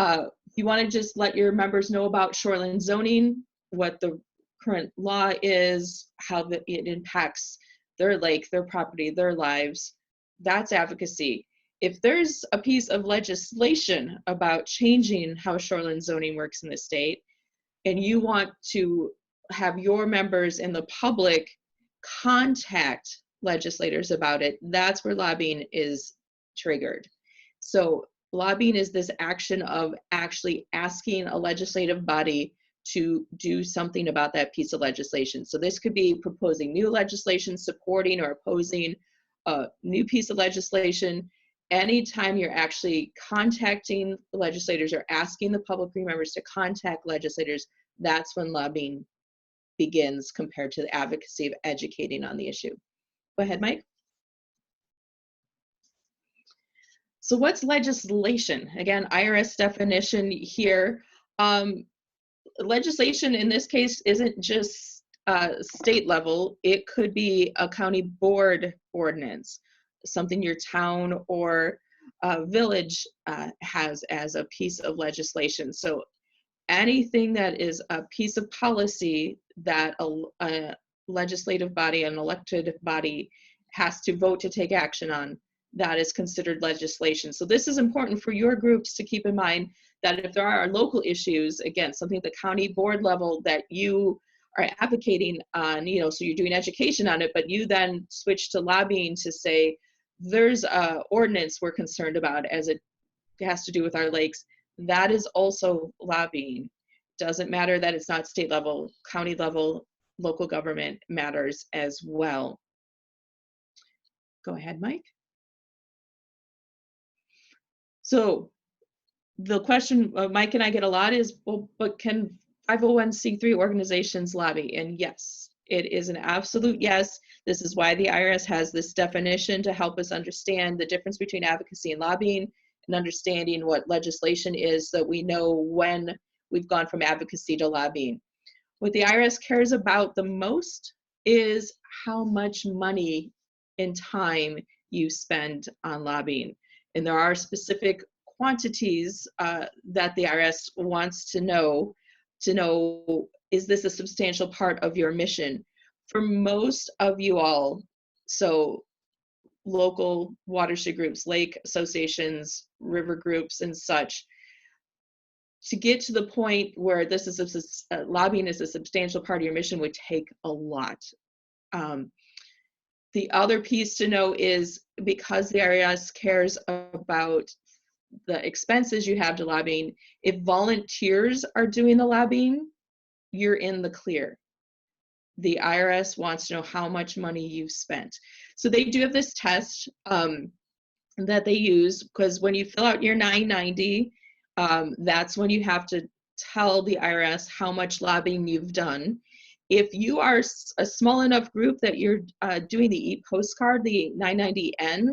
Speaker 3: if you want to just let your members know about shoreline zoning, what the current law is, how it impacts their lake, their property, their lives, that's advocacy. If there's a piece of legislation about changing how shoreline zoning works in the state, and you want to have your members and the public contact legislators about it, that's where lobbying is triggered. So lobbying is this action of actually asking a legislative body to do something about that piece of legislation. So this could be proposing new legislation, supporting or opposing a new piece of legislation. Anytime you're actually contacting legislators or asking the public members to contact legislators, that's when lobbying begins compared to the advocacy of educating on the issue. Go ahead, Mike. So what's legislation? Again, IRS definition here. Legislation in this case isn't just state level. It could be a county board ordinance, something your town or village has as a piece of legislation. So anything that is a piece of policy that a legislative body, an elected body, has to vote to take action on, that is considered legislation. So this is important for your groups to keep in mind, that if there are local issues, again, something at the county board level that you are advocating on, you know, so you're doing education on it, but you then switch to lobbying to say, there's a ordinance we're concerned about as it has to do with our lakes, that is also lobbying. Doesn't matter that it's not state level, county level, local government matters as well. Go ahead, Mike. So the question Mike and I get a lot is, well, but can 501c3 organizations lobby? And yes, it is an absolute yes. This is why the IRS has this definition to help us understand the difference between advocacy and lobbying, and understanding what legislation is, so that we know when we've gone from advocacy to lobbying. What the IRS cares about the most is how much money and time you spend on lobbying. And there are specific quantities that the IRS wants to know, is this a substantial part of your mission? For most of you all, so local watershed groups, lake associations, river groups, and such, to get to the point where this is lobbying is a substantial part of your mission would take a lot. The other piece to know is, because the IRS cares about the expenses you have to lobbying, if volunteers are doing the lobbying, you're in the clear. The IRS wants to know how much money you've spent. So they do have this test that they use, because when you fill out your 990, that's when you have to tell the IRS how much lobbying you've done. If you are a small enough group that you're doing the e-postcard, the 990N,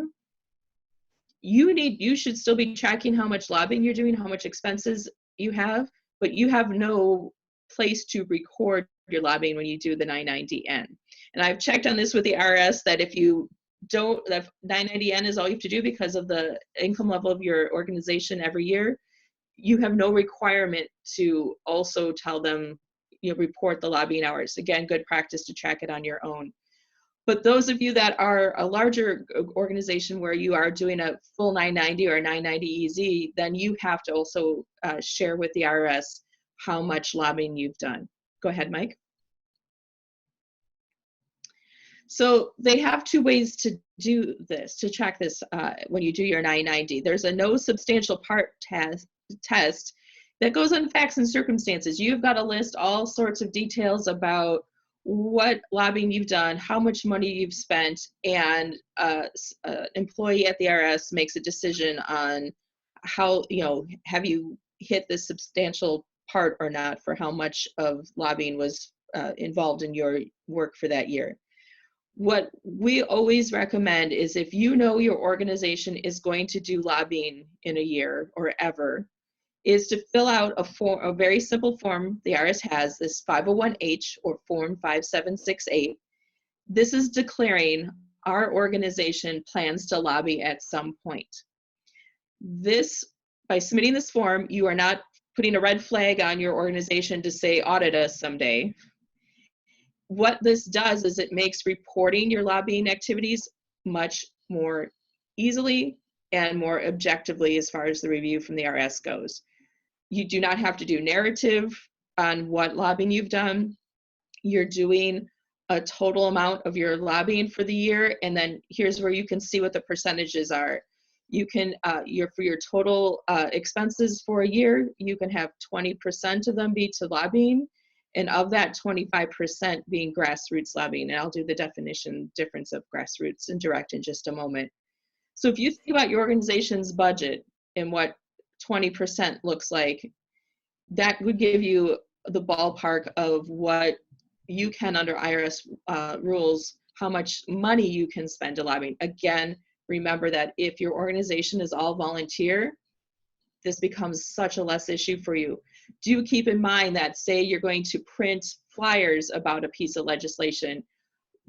Speaker 3: you should still be tracking how much lobbying you're doing, how much expenses you have, but you have no place to record your lobbying when you do the 990N. And I've checked on this with the IRS, that if you don't, that 990N is all you have to do because of the income level of your organization every year. You have no requirement to also tell them, you know, report the lobbying hours. Again, good practice to track it on your own. But those of you that are a larger organization where you are doing a full 990 or 990 EZ, then you have to also share with the IRS how much lobbying you've done. Go ahead, Mike. So they have two ways to do this, to track this when you do your 990. There's a no substantial part test that goes on facts and circumstances. You've got to list all sorts of details about what lobbying you've done, how much money you've spent, and an employee at the IRS makes a decision on how, you know, have you hit this substantial part or not for how much of lobbying was involved in your work for that year. What we always recommend is, if you know your organization is going to do lobbying in a year or ever, is to fill out a very simple form the IRS has, this 501H or Form 5768. This is declaring our organization plans to lobby at some point. This, by submitting this form, you are not putting a red flag on your organization to say audit us someday. What this does is it makes reporting your lobbying activities much more easily and more objectively as far as the review from the IRS goes. You do not have to do narrative on what lobbying you've done. You're doing a total amount of your lobbying for the year, and then here's where you can see what the percentages are. You can, for your total expenses for a year, you can have 20% of them be to lobbying, and of that 25% being grassroots lobbying. And I'll do the difference of grassroots and direct in just a moment. So if you think about your organization's budget and what 20% looks like, that would give you the ballpark of what you can, under IRS rules, how much money you can spend to lobbying. Again, remember that if your organization is all volunteer, this becomes such a less issue for you. Do keep in mind that, say you're going to print flyers about a piece of legislation,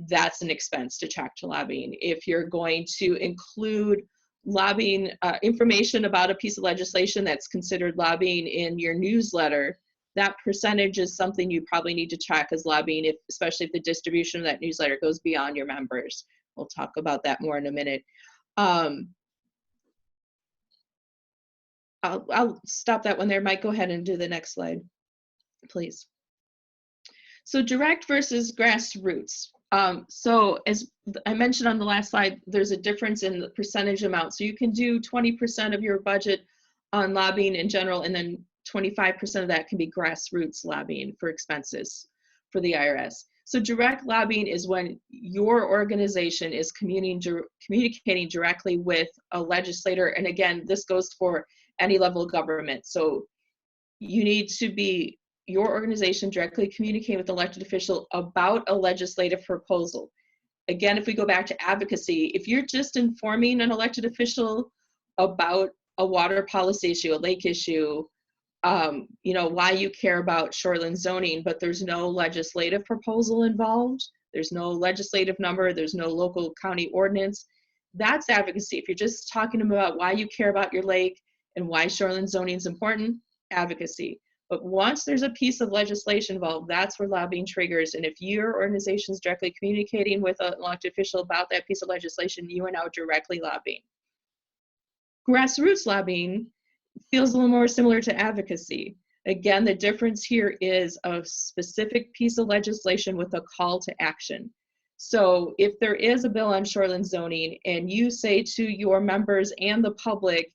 Speaker 3: that's an expense to track to lobbying. If you're going to include lobbying information about a piece of legislation that's considered lobbying in your newsletter, that percentage is something you probably need to track as lobbying, especially if the distribution of that newsletter goes beyond your members. We'll talk about that more in a minute. I'll stop that one there. Mike, go ahead and do the next slide, please. So direct versus grassroots. So as I mentioned on the last slide, there's a difference in the percentage amount. So you can do 20% of your budget on lobbying in general, and then 25% of that can be grassroots lobbying for expenses for the IRS. So direct lobbying is when your organization is communicating directly with a legislator. And again, this goes for any level of government. So you need to be, your organization directly communicating with the elected official about a legislative proposal. Again, if we go back to advocacy, if you're just informing an elected official about a water policy issue, a lake issue, why you care about shoreline zoning, but there's no legislative proposal involved, there's no legislative number, there's no local county ordinance, that's advocacy. If you're just talking about why you care about your lake and why shoreline zoning is important, advocacy. But once there's a piece of legislation involved, that's where lobbying triggers. And if your organization is directly communicating with an elected official about that piece of legislation, you are now directly lobbying. Grassroots lobbying feels a little more similar to advocacy. Again, the difference here is a specific piece of legislation with a call to action. So if there is a bill on shoreline zoning and you say to your members and the public,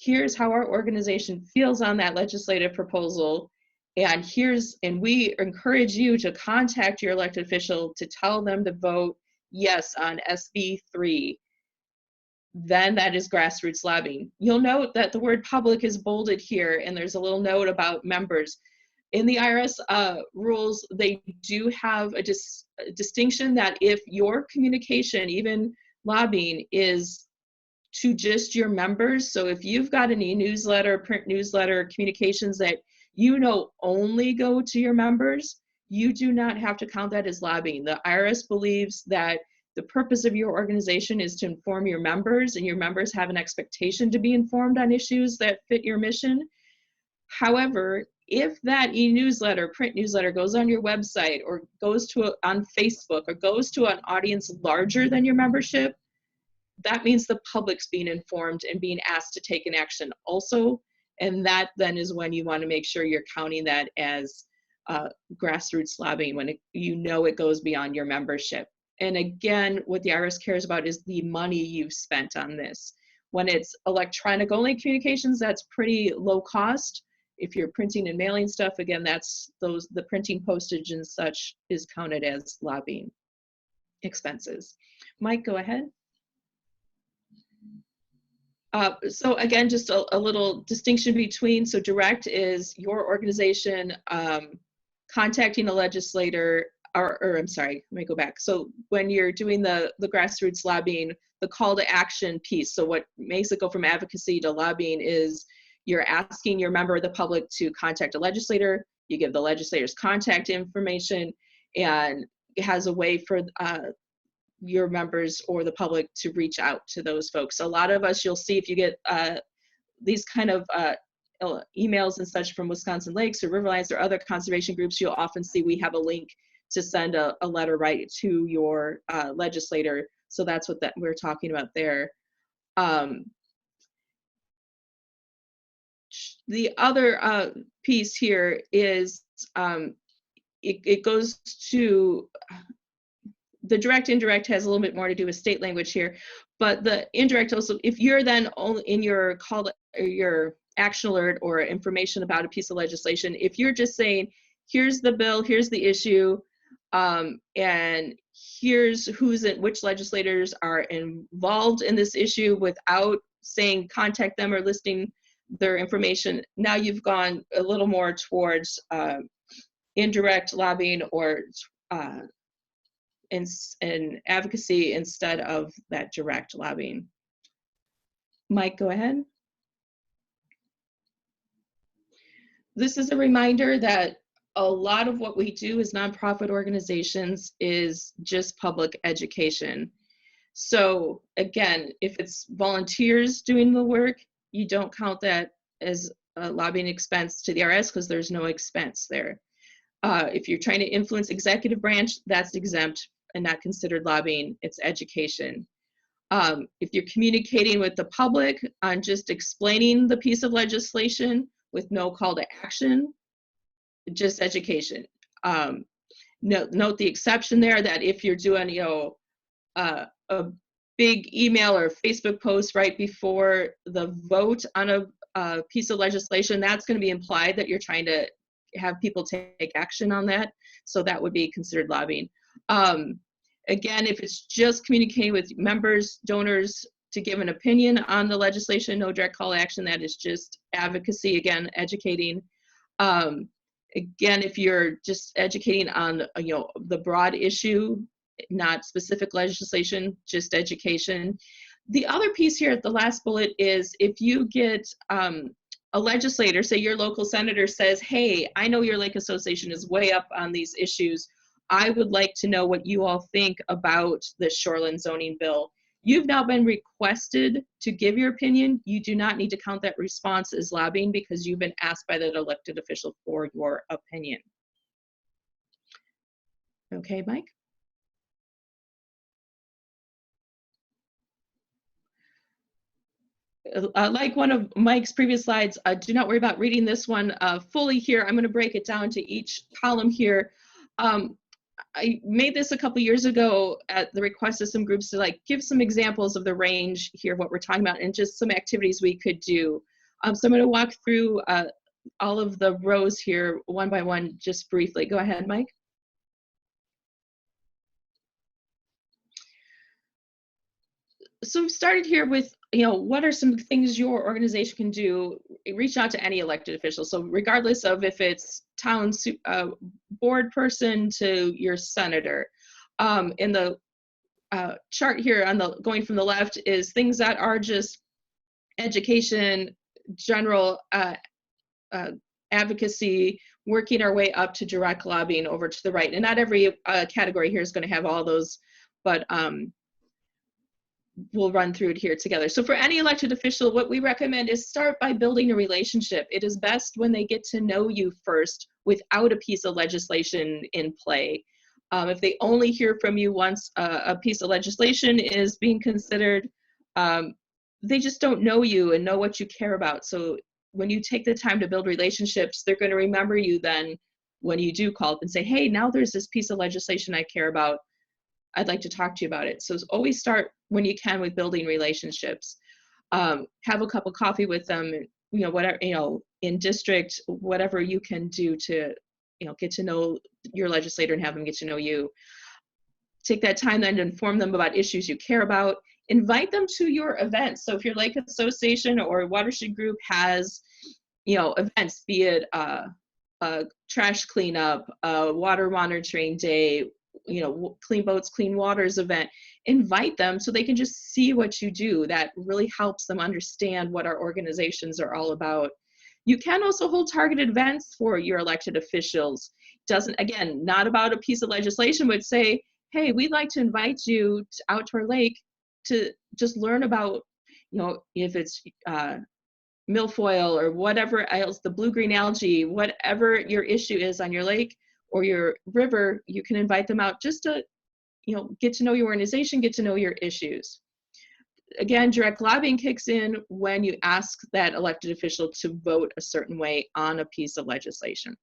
Speaker 3: here's how our organization feels on that legislative proposal, and we encourage you to contact your elected official to tell them to vote yes on SB 3, then that is grassroots lobbying. You'll note that the word public is bolded here, and there's a little note about members. In the IRS rules, they do have a distinction that if your communication, even lobbying, is to just your members, so if you've got an e-newsletter, print newsletter, communications that only go to your members, you do not have to count that as lobbying. The IRS believes that the purpose of your organization is to inform your members, and your members have an expectation to be informed on issues that fit your mission. However, if that e-newsletter, print newsletter goes on your website or goes on Facebook or goes to an audience larger than your membership, that means the public's being informed and being asked to take an action also. And that then is when you want to make sure you're counting that as grassroots lobbying, when it goes beyond your membership. And again, what the IRS cares about is the money you've spent on this. When it's electronic only communications, that's pretty low cost. If you're printing and mailing stuff, again, the printing, postage and such is counted as lobbying expenses. Mike, go ahead. So again, just a little distinction between, so direct is your organization contacting a legislator, or I'm sorry, let me go back. So when you're doing the grassroots lobbying, the call to action piece, so what makes it go from advocacy to lobbying is you're asking your member of the public to contact a legislator, you give the legislator's contact information, and it has a way for your members or the public to reach out to those folks. A lot of us, you'll see if you get these kind of emails and such from Wisconsin Lakes or Riverlands or other conservation groups, you'll often see we have a link to send a letter right to your legislator. So that's what we're talking about there. The other piece here is it goes to the direct indirect has a little bit more to do with state language here, but the indirect also, if you're then only in your call or your action alert or information about a piece of legislation, if you're just saying, here's the bill, here's the issue, and here's which legislators are involved in this issue without saying contact them or listing their information, now you've gone a little more towards indirect lobbying or in advocacy instead of that direct lobbying. Mike, go ahead. This is a reminder that a lot of what we do as nonprofit organizations is just public education. So again, if it's volunteers doing the work, you don't count that as a lobbying expense to the IRS because there's no expense there. If you're trying to influence executive branch, that's exempt and not considered lobbying, it's education. If you're communicating with the public on just explaining the piece of legislation with no call to action, just education. Note the exception there that if you're doing, a big email or Facebook post right before the vote on a piece of legislation, that's going to be implied that you're trying to have people take action on that. So that would be considered lobbying. Again, if it's just communicating with members, donors to give an opinion on the legislation, no direct call to action, that is just advocacy, again, educating. Again, if you're just educating on, the broad issue, not specific legislation, just education. The other piece here at the last bullet is if you get a legislator, say your local senator says, hey, I know your lake association is way up on these issues. I would like to know what you all think about the shoreline zoning bill. You've now been requested to give your opinion. You do not need to count that response as lobbying because you've been asked by that elected official for your opinion. Okay, Mike? Like one of Mike's previous slides, do not worry about reading this one fully here. I'm going to break it down to each column here. I made this a couple years ago at the request of some groups to give some examples of the range here, what we're talking about, and just some activities we could do. So I'm going to walk through all of the rows here one by one, just briefly. Go ahead, Mike. So we started here with, what are some things your organization can do? Reach out to any elected official. So regardless of if it's town board person to your senator. In the chart here on the going from the left is things that are just education, general advocacy, working our way up to direct lobbying over to the right. And not every category here is going to have all those, but we'll run through it here together. So for any elected official, what we recommend is start by building a relationship. It is best when they get to know you first without a piece of legislation in play. If they only hear from you once a piece of legislation is being considered, they just don't know you and know what you care about. So when you take the time to build relationships, they're going to remember you then when you do call up and say, hey, now there's this piece of legislation I care about. I'd like to talk to you about it. So always start when you can with building relationships. Have a cup of coffee with them, whatever, in district, whatever you can do to, get to know your legislator and have them get to know you. Take that time then to inform them about issues you care about. Invite them to your events. So if your lake association or watershed group has, events, be it a trash cleanup, a water monitoring day, clean boats, clean waters event, invite them so they can just see what you do. That really helps them understand what our organizations are all about. You can also hold targeted events for your elected officials. Again, not about a piece of legislation, but say, hey, we'd like to invite you out to our lake to just learn about, if it's milfoil or whatever else, the blue-green algae, whatever your issue is on your lake or your river, you can invite them out just to, get to know your organization, get to know your issues. Again, direct lobbying kicks in when you ask that elected official to vote a certain way on a piece of legislation.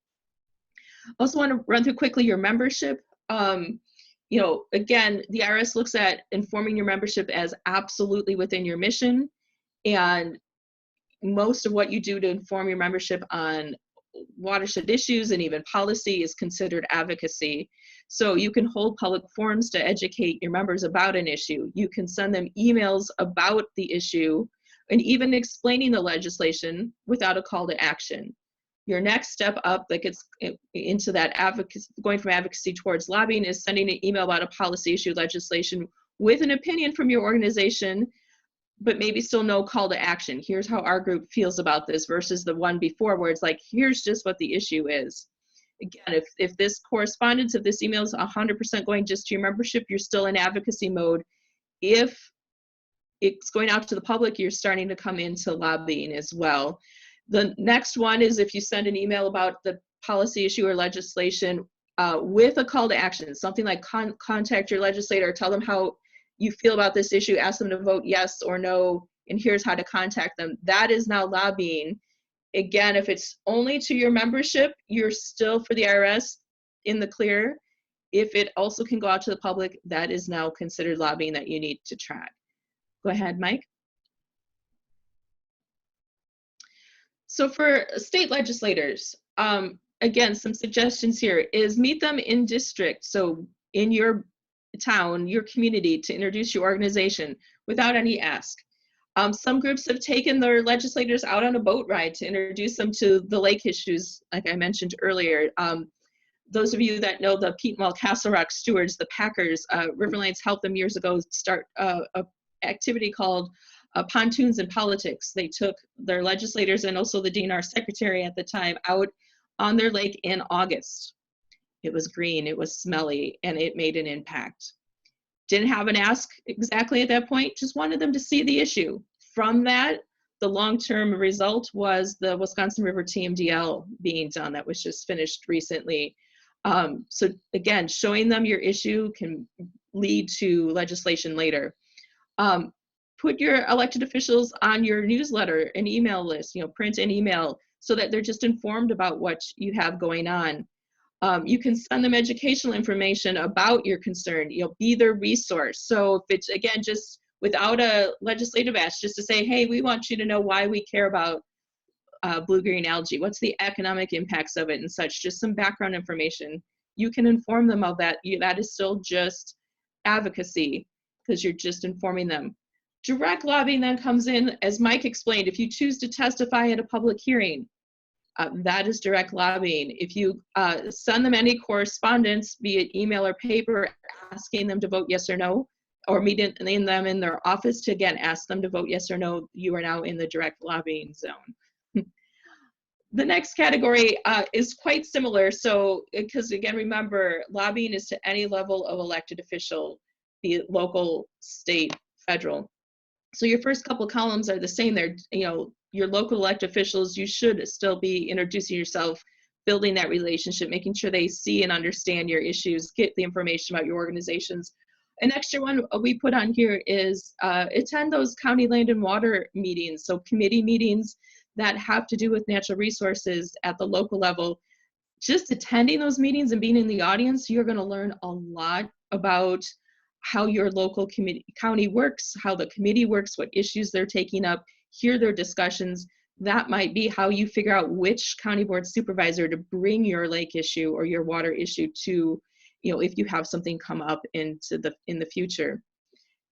Speaker 3: Also want to run through quickly your membership. You know, again, the IRS looks at informing your membership as absolutely within your mission, and most of what you do to inform your membership on watershed issues and even policy is considered advocacy. So you can hold public forums to educate your members about an issue. You can send them emails about the issue and even explaining the legislation without a call to action. Your next step up that gets into that advocacy, going from advocacy towards lobbying, is sending an email about a policy issue legislation with an opinion from your organization, but maybe still no call to action. Here's how our group feels about this, versus the one before where it's like, here's just what the issue is. Again, if this correspondence, if this email is 100% going just to your membership, you're still in advocacy mode. If it's going out to the public, you're starting to come into lobbying as well. The next one is if you send an email about the policy issue or legislation with a call to action, something like contact your legislator, tell them how you feel about this issue, ask them to vote yes or no, and here's how to contact them. That is now lobbying. Again, if it's only to your membership, you're still, for the IRS, in the clear. If it also can go out to the public, that is now considered lobbying that you need to track. Go ahead, Mike. So for state legislators, again, some suggestions here is meet them in district. So in your town, your community, to introduce your organization without any ask. Some groups have taken their legislators out on a boat ride to introduce them to the lake issues, like I mentioned earlier. Those of you that know the Peatwell Castle Rock stewards, the Packers, Riverlands helped them years ago start a activity called Pontoons and Politics. They took their legislators and also the DNR secretary at the time out on their lake in August. It was green, it was smelly, and it made an impact. Didn't have an ask exactly at that point, just wanted them to see the issue. From that, the long-term result was the Wisconsin River TMDL being done that was just finished recently. So again, showing them your issue can lead to legislation later. Put your elected officials on your newsletter and email list, you know, print and email, so that they're just informed about what you have going on. You can send them educational information about your concern, you know, be their resource. So if it's, again, just without a legislative ask, just to say, hey, we want you to know why we care about blue-green algae, what's the economic impacts of it and such, just some background information. You can inform them of that. That is still just advocacy because you're just informing them. Direct lobbying then comes in, as Mike explained, if you choose to testify at a public hearing, that is direct lobbying. If you send them any correspondence, be it email or paper, asking them to vote yes or no, or meeting them in their office to, again, ask them to vote yes or no, you are now in the direct lobbying zone. The next category is quite similar. So, because again, remember, lobbying is to any level of elected official, be it local, state, federal. So your first couple columns are the same. They're, you know, your local elected officials, you should still be introducing yourself, building that relationship, making sure they see and understand your issues, get the information about your organizations. An extra one we put on here is attend those county land and water meetings, so committee meetings that have to do with natural resources at the local level. Just attending those meetings and being in the audience, you're going to learn a lot about how your local county works, how the committee works, what issues they're taking up, hear their discussions. That might be how you figure out which county board supervisor to bring your lake issue or your water issue to, you know, if you have something come up in the future.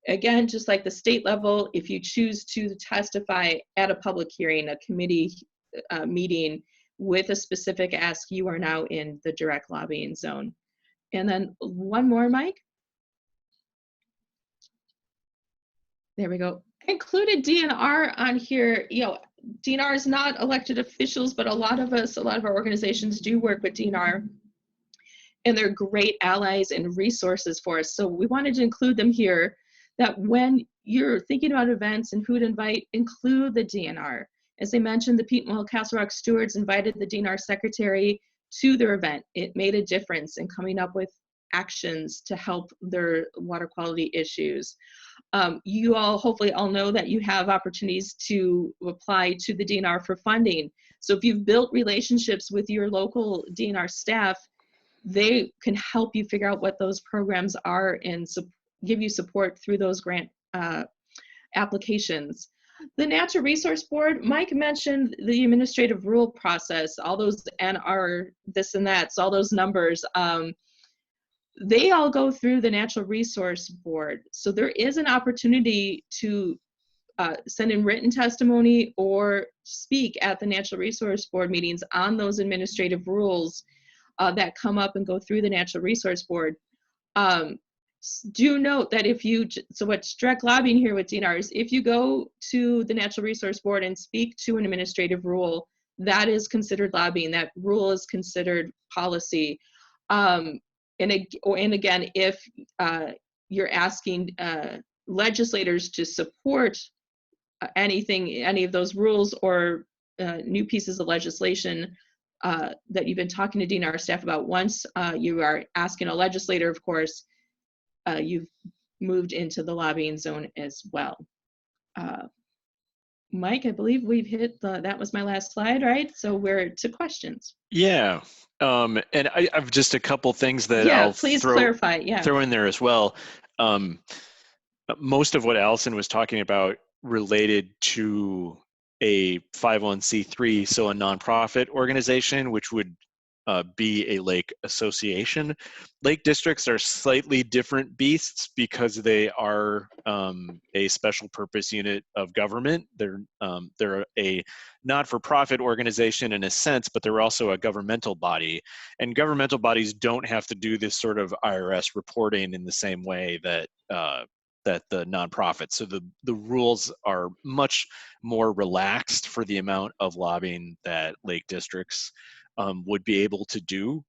Speaker 3: Again, just like the state level, if you choose to testify at a public hearing, a committee meeting with a specific ask, you are now in the direct lobbying zone. And then one more, Mike. There we go. I included DNR on here. You know, DNR is not elected officials, but a lot of our organizations do work with DNR, and they're great allies and resources for us. So we wanted to include them here, that when you're thinking about events and who to invite, include the DNR. As I mentioned, the Peatwell Castle Rock stewards invited the DNR secretary to their event. It made a difference in coming up with actions to help their water quality issues. You all hopefully all know that you have opportunities to apply to the DNR for funding. So if you've built relationships with your local DNR staff, they can help you figure out what those programs are and give you support through those grant applications. The Natural Resource Board, Mike mentioned the administrative rule process, all those NR this and that, so all those numbers. They all go through the Natural Resource Board. So there is an opportunity to send in written testimony or speak at the Natural Resource Board meetings on those administrative rules that come up and go through the Natural Resource Board. Do note that if you, so what's direct lobbying here with DNR is if you go to the Natural Resource Board and speak to an administrative rule, that is considered lobbying. That rule is considered policy. And again, if you're asking legislators to support any of those rules or new pieces of legislation that you've been talking to DNR staff about, once you are asking a legislator, of course, you've moved into the lobbying zone as well. Mike, I believe we've hit that was my last slide, right? So we're to questions.
Speaker 2: Yeah, and I've just a couple things that I'll
Speaker 3: please clarify.
Speaker 2: throw in there as well. Most of what Allison was talking about related to a 501c3, so a nonprofit organization, which would be a lake association. Lake districts are slightly different beasts because they are a special purpose unit of government. They're a not-for-profit organization in a sense, but they're also a governmental body. And governmental bodies don't have to do this sort of IRS reporting in the same way that that the nonprofits. So the rules are much more relaxed for the amount of lobbying that lake districts would be able to do.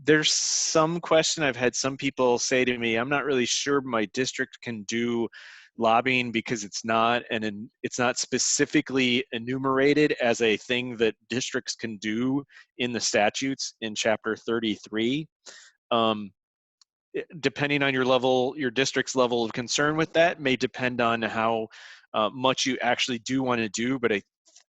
Speaker 2: There's some question, I've had some people say to me, I'm not really sure my district can do lobbying because it's not specifically enumerated as a thing that districts can do in the statutes in Chapter 33. Depending on your district's level of concern with that may depend on how much you actually do want to do, but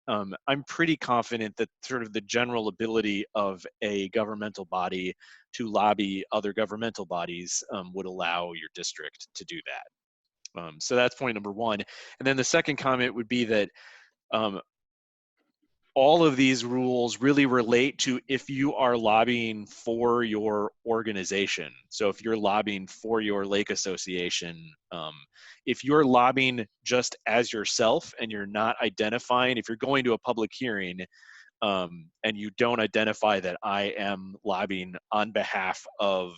Speaker 2: I'm pretty confident that sort of the general ability of a governmental body to lobby other governmental bodies would allow your district to do that. So that's point number one. And then the second comment would be that all of these rules really relate to if you are lobbying for your organization. So if you're lobbying for your lake association, if you're lobbying just as yourself and you're not identifying, if you're going to a public hearing and you don't identify that I am lobbying on behalf of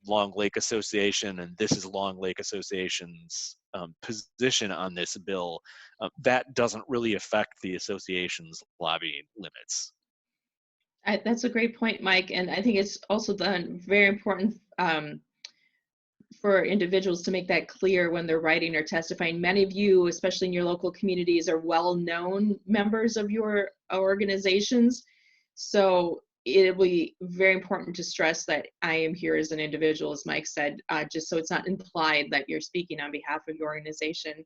Speaker 2: Long Lake Association and this is Long Lake Association's position on this bill, that doesn't really affect the association's lobbying limits.
Speaker 3: That's a great point, Mike. And I think it's also very important for individuals to make that clear when they're writing or testifying. Many of you, especially in your local communities, are well-known members of your organizations. So it'll be very important to stress that I am here as an individual, as Mike said, just so it's not implied that you're speaking on behalf of your organization.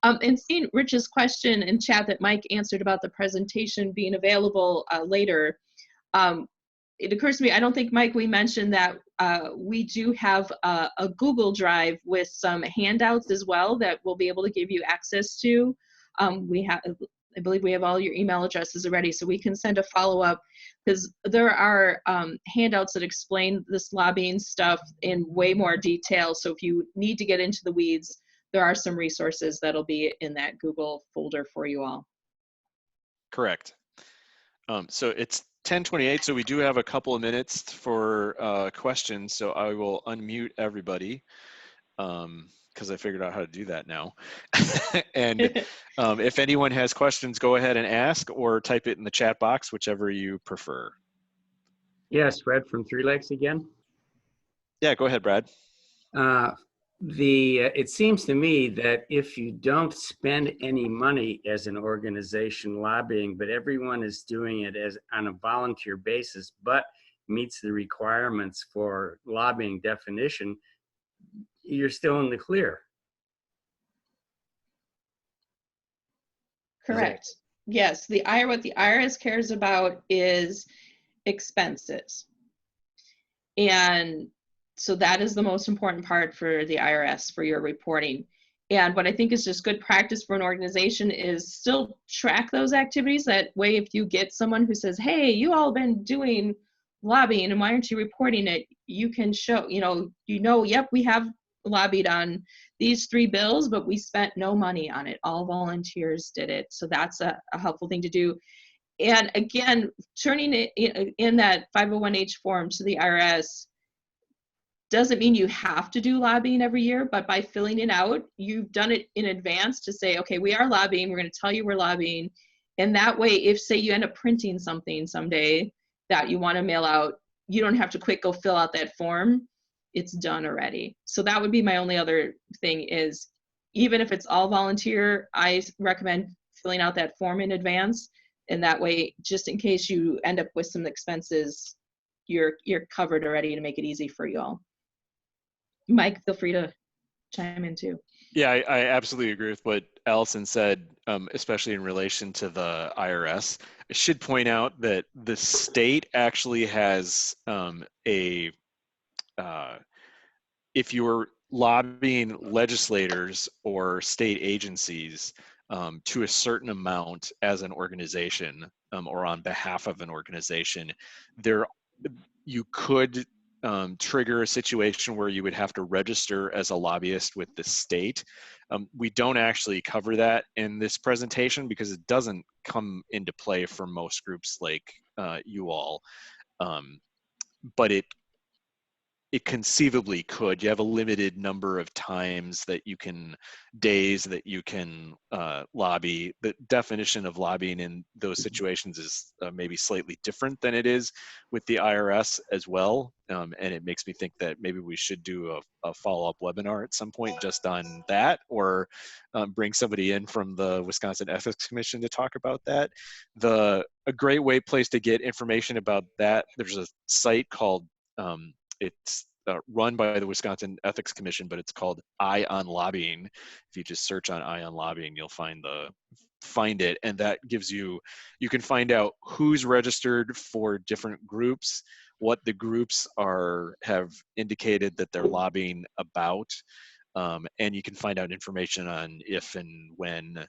Speaker 3: And seeing Rich's question in chat that Mike answered about the presentation being available later, it occurs to me, I don't think, Mike, we mentioned that we do have a Google Drive with some handouts as well that we'll be able to give you access to. I believe we have all your email addresses already, so we can send a follow-up, because there are handouts that explain this lobbying stuff in way more detail. So if you need to get into the weeds, there are some resources that'll be in that Google folder for you all.
Speaker 2: Correct. So it's 10:28, so we do have a couple of minutes for questions. So I will unmute everybody because I figured out how to do that now. And if anyone has questions, go ahead and ask or type it in the chat box, whichever you prefer.
Speaker 5: Yes, Brad from Three Lakes again.
Speaker 2: Yeah, go ahead, Brad.
Speaker 5: It seems to me that if you don't spend any money as an organization lobbying, but everyone is doing it on a volunteer basis, but meets the requirements for lobbying definition, you're still in the clear.
Speaker 3: Correct. Yes, what the IRS cares about is expenses. And so that is the most important part for the IRS for your reporting. And what I think is just good practice for an organization is still track those activities. That way, if you get someone who says, hey, you all been doing lobbying and why aren't you reporting it? You can show, yep, we have lobbied on these 3 bills, but we spent no money on it. All volunteers did it. So that's a helpful thing to do. And again, turning it in that 501H form to the IRS doesn't mean you have to do lobbying every year, but by filling it out, you've done it in advance to say, okay, we are lobbying, we're going to tell you we're lobbying. And that way, if say you end up printing something someday that you want to mail out, you don't have to quick go fill out that form. It's done already. So that would be my only other thing is, even if it's all volunteer, I recommend filling out that form in advance. And that way, just in case you end up with some expenses, you're covered already to make it easy for you all. Mike, feel free to chime in too.
Speaker 2: Yeah, I absolutely agree with what Allison said, especially in relation to the IRS. I should point out that the state actually has if you were lobbying legislators or state agencies to a certain amount as an organization or on behalf of an organization, you could trigger a situation where you would have to register as a lobbyist with the state. We don't actually cover that in this presentation because it doesn't come into play for most groups like you all, but it conceivably could. You have a limited number of times that you can, days that you can lobby. The definition of lobbying in those situations is maybe slightly different than it is with the IRS as well. And it makes me think that maybe we should do a follow-up webinar at some point just on that, or bring somebody in from the Wisconsin Ethics Commission to talk about that. A great place to get information about that, there's a site called it's run by the Wisconsin Ethics Commission, but it's called Eye on Lobbying. If you just search on Eye on Lobbying, you'll find it, and that gives you can find out who's registered for different groups, what the groups have indicated that they're lobbying about, and you can find out information on if and when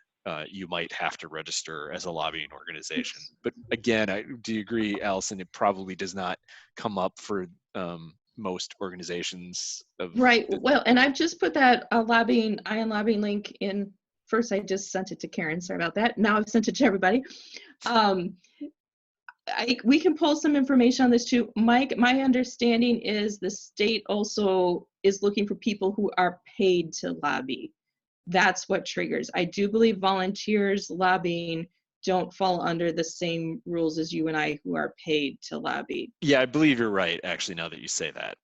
Speaker 2: you might have to register as a lobbying organization. But again, do you agree, Allison? It probably does not come up for most organizations.
Speaker 3: Right. Well, and I've just put that Eye on Lobbying link in. First, I just sent it to Karen. Sorry about that. Now I've sent it to everybody. We can pull some information on this too. Mike, my understanding is the state also is looking for people who are paid to lobby. That's what triggers. I do believe volunteers lobbying don't fall under the same rules as you and I who are paid to lobby.
Speaker 2: Yeah, I believe you're right, actually, now that you say that.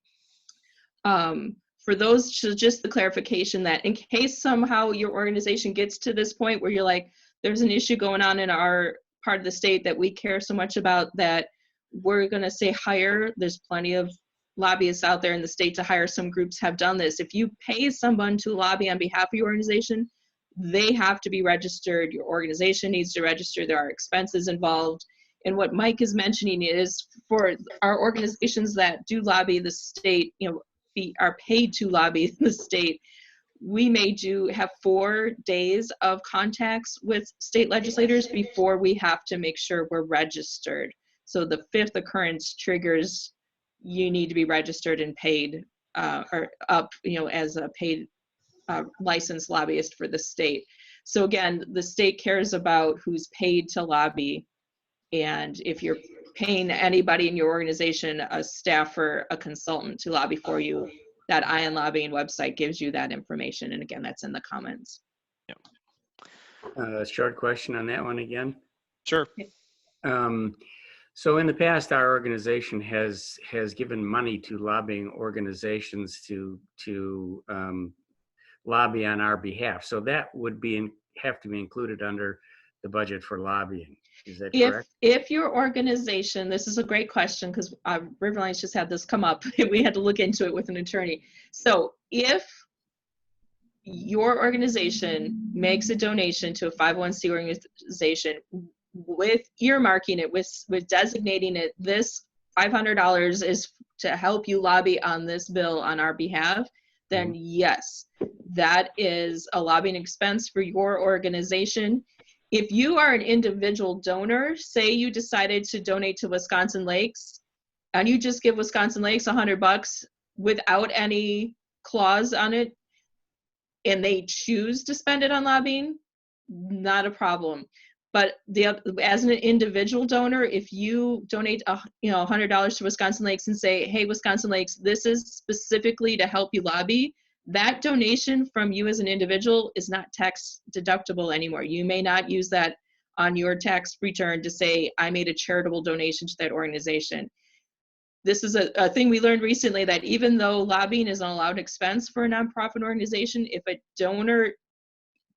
Speaker 3: For those, just the clarification that in case somehow your organization gets to this point where you're like, there's an issue going on in our part of the state that we care so much about that we're going to say hire, there's plenty of lobbyists out there in the state to hire. Some groups have done this. If you pay someone to lobby on behalf of your organization, they have to be registered. Your organization needs to register. There are expenses involved. And what Mike is mentioning is for our organizations that do lobby the state, are paid to lobby the state, we may have 4 days of contacts with state legislators before we have to make sure we're registered. So the 5th occurrence triggers, you need to be registered and paid or up, as a paid licensed lobbyist for the state. So again, the state cares about who's paid to lobby. And if you're paying anybody in your organization, a staffer, a consultant to lobby for you, that Eye on Lobbying website gives you that information. And again, that's in the comments.
Speaker 5: Short question on that one again.
Speaker 2: Sure.
Speaker 5: So in the past, our organization has given money to lobbying organizations to lobby on our behalf. So that would have to be included under the budget for lobbying. Is that correct?
Speaker 3: If your organization, this is a great question because Riverline's just had this come up and we had to look into it with an attorney. So if your organization makes a donation to a 501c organization with earmarking it, with designating it, this $500 is to help you lobby on this bill on our behalf, then yes, that is a lobbying expense for your organization. If you are an individual donor, say you decided to donate to Wisconsin Lakes, and you just give Wisconsin Lakes $100 without any clause on it, and they choose to spend it on lobbying, not a problem. But as an individual donor, if you donate $100 to Wisconsin Lakes and say, hey, Wisconsin Lakes, this is specifically to help you lobby, that donation from you as an individual is not tax deductible anymore. You may not use that on your tax return to say, I made a charitable donation to that organization. This is a thing we learned recently, that even though lobbying is an allowed expense for a nonprofit organization, if a donor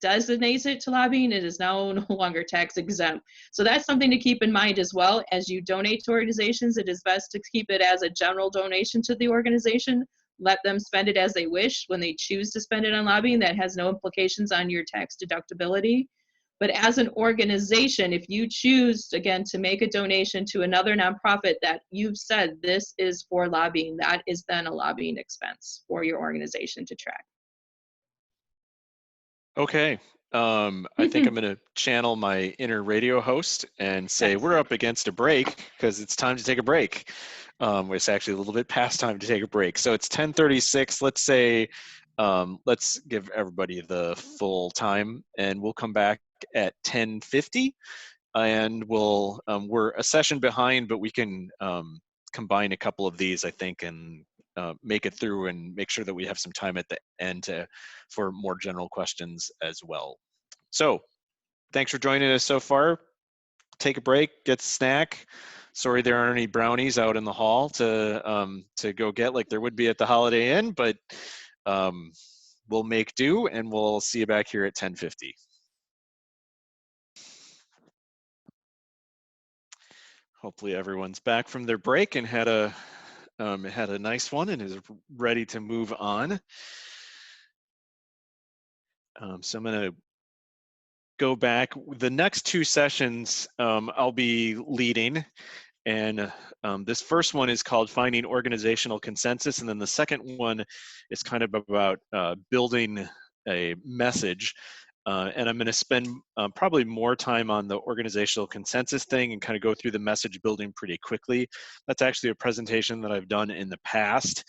Speaker 3: designates it to lobbying, it is now no longer tax exempt. So that's something to keep in mind as well. As you donate to organizations, it is best to keep it as a general donation to the organization. Let them spend it as they wish. When they choose to spend it on lobbying, that has no implications on your tax deductibility. But as an organization, if you choose, again, to make a donation to another nonprofit that you've said this is for lobbying, that is then a lobbying expense for your organization to track.
Speaker 2: Okay. I think I'm going to channel my inner radio host and say we're up against a break because it's time to take a break. It's actually a little bit past time to take a break. So it's 10:36. Let's say, let's give everybody the full time, and we'll come back at 10:50. And we're a session behind, but we can combine a couple of these, I think, and make it through and make sure that we have some time at the end for more general questions as well. So thanks for joining us so far. Take a break, get a snack. Sorry there aren't any brownies out in the hall to go get like there would be at the Holiday Inn, but we'll make do, and we'll see you back here at 10:50. Hopefully everyone's back from their break and had a nice one and is ready to move on. So I'm going to go back. The next two sessions I'll be leading, and this first one is called Finding Organizational Consensus, and then the second one is kind of about building a message. And I'm going to spend probably more time on the organizational consensus thing and kind of go through the message building pretty quickly. That's actually a presentation that I've done in the past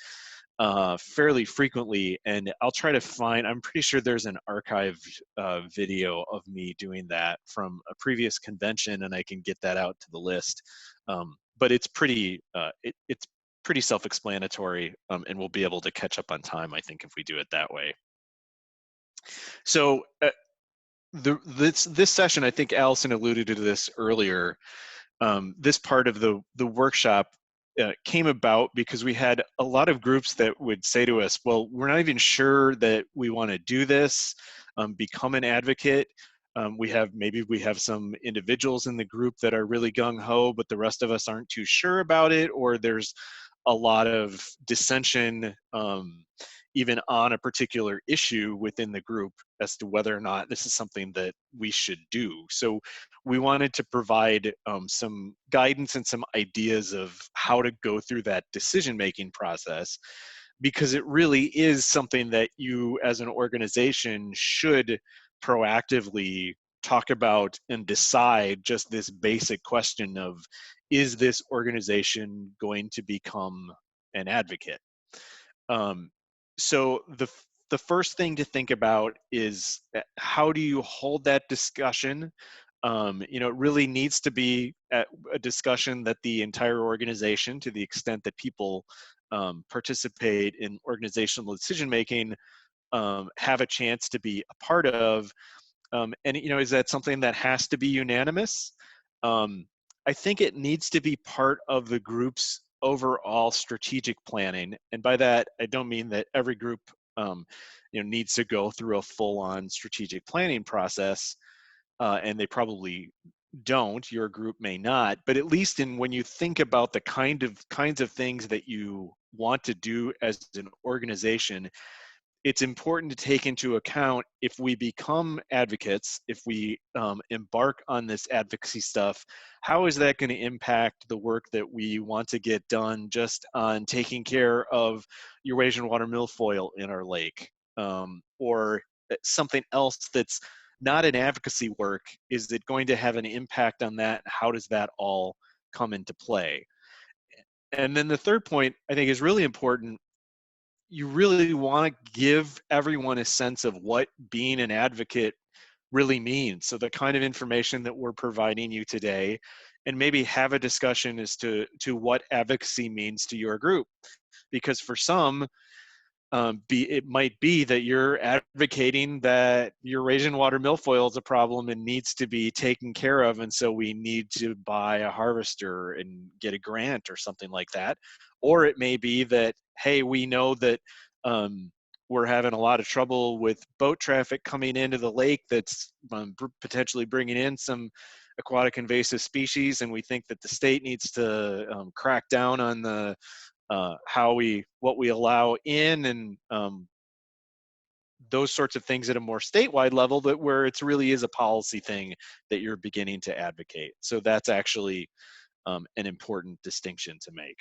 Speaker 2: fairly frequently, and I'll try to find, I'm pretty sure there's an archived video of me doing that from a previous convention, and I can get that out to the list. But it's pretty, it's pretty self-explanatory, and we'll be able to catch up on time, I think, if we do it that way. So this session, I think Allison alluded to this earlier. This part of the workshop came about because we had a lot of groups that would say to us, well, we're not even sure that we want to do this, become an advocate. Maybe we have some individuals in the group that are really gung-ho, but the rest of us aren't too sure about it, or there's a lot of dissension even on a particular issue within the group as to whether or not this is something that we should do. So we wanted to provide some guidance and some ideas of how to go through that decision-making process, because it really is something that you as an organization should proactively talk about and decide. Just this basic question of, is this organization going to become an advocate? So the first thing to think about is, how do you hold that discussion? It really needs to be a discussion that the entire organization, to the extent that people participate in organizational decision making, have a chance to be a part of. And is that something that has to be unanimous? I think it needs to be part of the group's overall strategic planning, and by that I don't mean that every group needs to go through a full-on strategic planning process, and they probably don't. Your group may not, but at least when you think about the kinds of things that you want to do as an organization, it's important to take into account, if we become advocates, if we embark on this advocacy stuff, how is that going to impact the work that we want to get done just on taking care of Eurasian water milfoil in our lake, or something else that's not an advocacy work? Is it going to have an impact on that? How does that all come into play? And then the third point I think is really important. You really want to give everyone a sense of what being an advocate really means. So the kind of information that we're providing you today, and maybe have a discussion as to what advocacy means to your group. Because for some, it might be that you're advocating that Eurasian water milfoil is a problem and needs to be taken care of, and so we need to buy a harvester and get a grant or something like that. Or it may be that, hey, we know that we're having a lot of trouble with boat traffic coming into the lake that's potentially bringing in some aquatic invasive species, and we think that the state needs to crack down on the what we allow in, and those sorts of things at a more statewide level, but where it really is a policy thing that you're beginning to advocate. So that's actually an important distinction to make.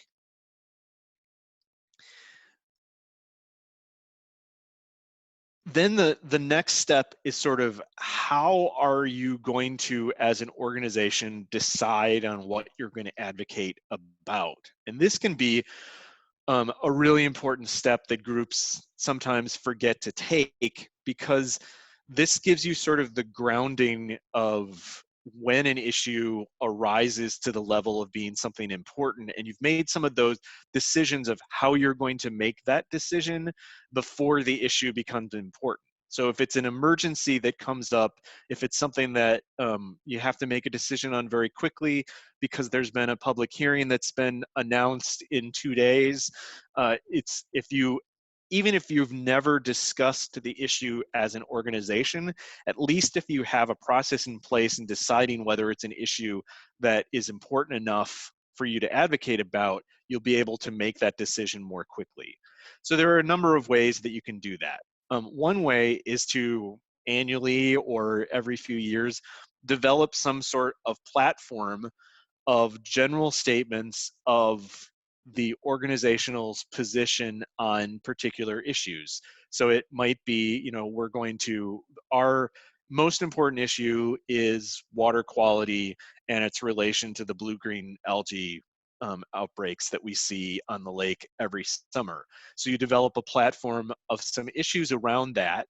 Speaker 2: Then the next step is sort of, how are you going to, as an organization, decide on what you're going to advocate about? And this can be a really important step that groups sometimes forget to take, because this gives you sort of the grounding of when an issue arises to the level of being something important, and you've made some of those decisions of how you're going to make that decision before the issue becomes important. So if it's an emergency that comes up, if it's something that you have to make a decision on very quickly because there's been a public hearing that's been announced in 2 days, even if you've never discussed the issue as an organization, at least if you have a process in place in deciding whether it's an issue that is important enough for you to advocate about, you'll be able to make that decision more quickly. So there are a number of ways that you can do that. One way is to annually or every few years develop some sort of platform of general statements of the organizational's position on particular issues. So it might be, our most important issue is water quality and its relation to the blue-green algae outbreaks that we see on the lake every summer. So you develop a platform of some issues around that,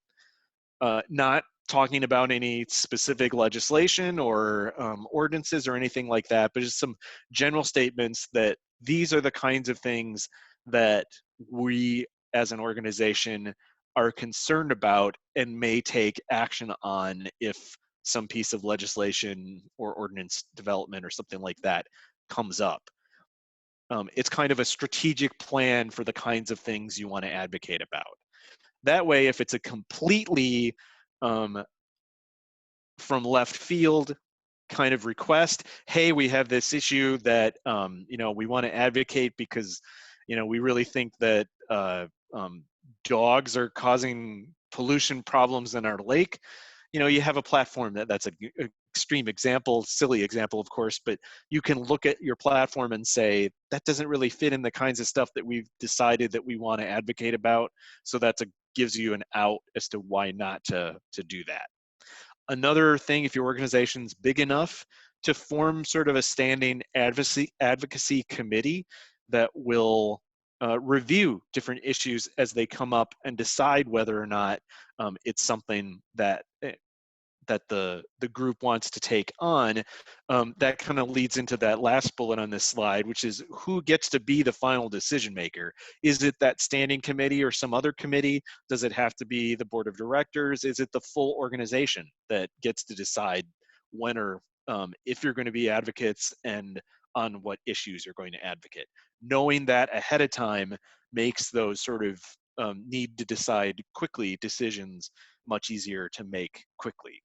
Speaker 2: not talking about any specific legislation or ordinances or anything like that, but just some general statements that these are the kinds of things that we as an organization are concerned about and may take action on if some piece of legislation or ordinance development or something like that comes up. It's kind of a strategic plan for the kinds of things you want to advocate about. That way, if it's a completely from left field kind of request, hey, we have this issue that we want to advocate because we really think that dogs are causing pollution problems in our lake. You have a platform that's an extreme example, silly example, of course, but you can look at your platform and say, that doesn't really fit in the kinds of stuff that we've decided that we want to advocate about. So gives you an out as to why not to do that. Another thing, if your organization's big enough, to form sort of a standing advocacy committee that will review different issues as they come up and decide whether or not it's something that the group wants to take on. That kind of leads into that last bullet on this slide, which is who gets to be the final decision maker. Is it that standing committee or some other committee? Does it have to be the board of directors? Is it the full organization that gets to decide when or if you're going to be advocates and on what issues you're going to advocate? Knowing that ahead of time makes those sort of need to decide quickly decisions much easier to make quickly.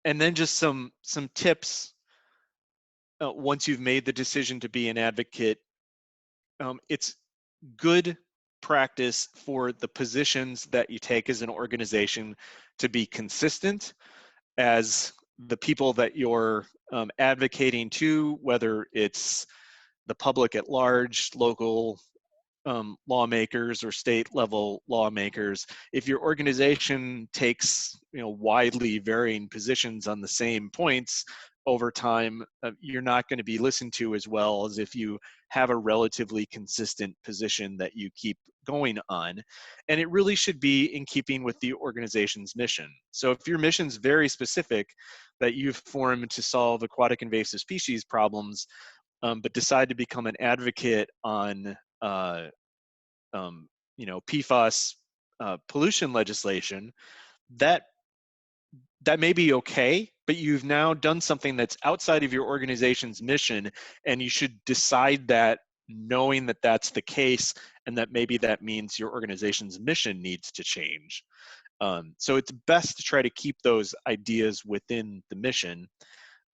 Speaker 2: And then just some tips once you've made the decision to be an advocate. It's good practice for the positions that you take as an organization to be consistent as the people that you're advocating to, whether it's the public at large, local lawmakers or state level lawmakers. If your organization takes widely varying positions on the same points over time, you're not going to be listened to as well as if you have a relatively consistent position that you keep going on. And it really should be in keeping with the organization's mission. So if your mission's very specific, that you've formed to solve aquatic invasive species problems, but decide to become an advocate on PFAS pollution legislation, that may be okay, but you've now done something that's outside of your organization's mission, and you should decide that knowing that that's the case, and that maybe that means your organization's mission needs to change. So it's best to try to keep those ideas within the mission.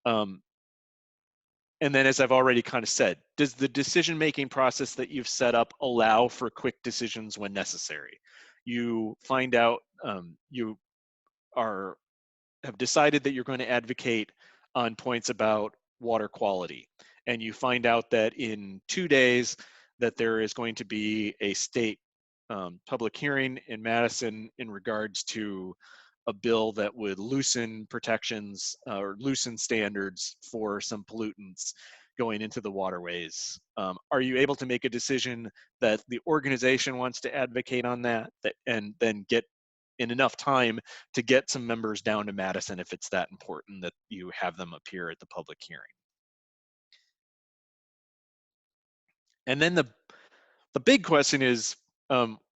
Speaker 2: And then, as I've already kind of said, does the decision-making process that you've set up allow for quick decisions when necessary? You find out you have decided that you're going to advocate on points about water quality, and you find out that in 2 days that there is going to be a state public hearing in Madison in regards to a bill that would loosen protections or loosen standards for some pollutants going into the waterways. Are you able to make a decision that the organization wants to advocate on that, and then get in enough time to get some members down to Madison if it's that important that you have them appear at the public hearing? And then the big question is,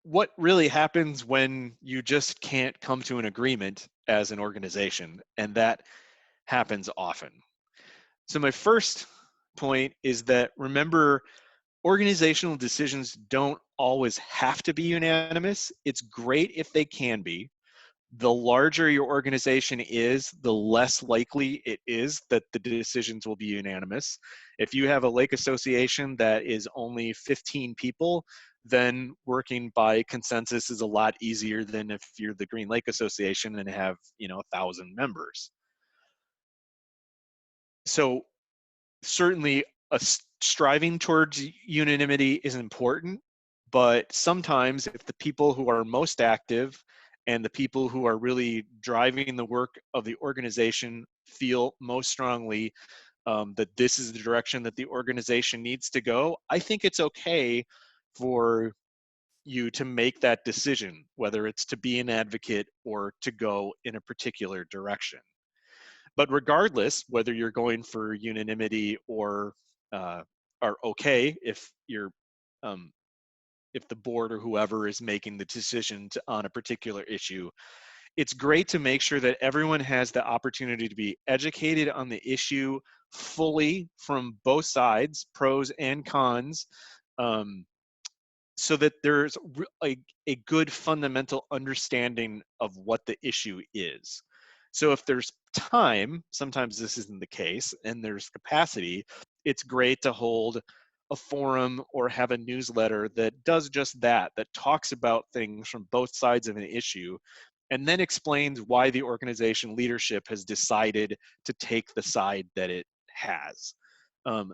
Speaker 2: what really happens when you just can't come to an agreement as an organization? And that happens often. So my first point is that, remember, organizational decisions don't always have to be unanimous. It's great if they can be. The larger your organization is, the less likely it is that the decisions will be unanimous. If you have a lake association that is only 15 people, then working by consensus is a lot easier than if you're the Green Lake Association and have 1,000 members. So certainly striving towards unanimity is important, but sometimes if the people who are most active and the people who are really driving the work of the organization feel most strongly that this is the direction that the organization needs to go, I think it's okay for you to make that decision, whether it's to be an advocate or to go in a particular direction. But regardless, whether you're going for unanimity or are okay if you're if the board or whoever is making the decision on a particular issue, it's great to make sure that everyone has the opportunity to be educated on the issue fully from both sides, pros and cons, so that there's a good fundamental understanding of what the issue is. So if there's time, sometimes this isn't the case, and there's capacity, it's great to hold a forum or have a newsletter that does just that, that talks about things from both sides of an issue, and then explains why the organization leadership has decided to take the side that it has.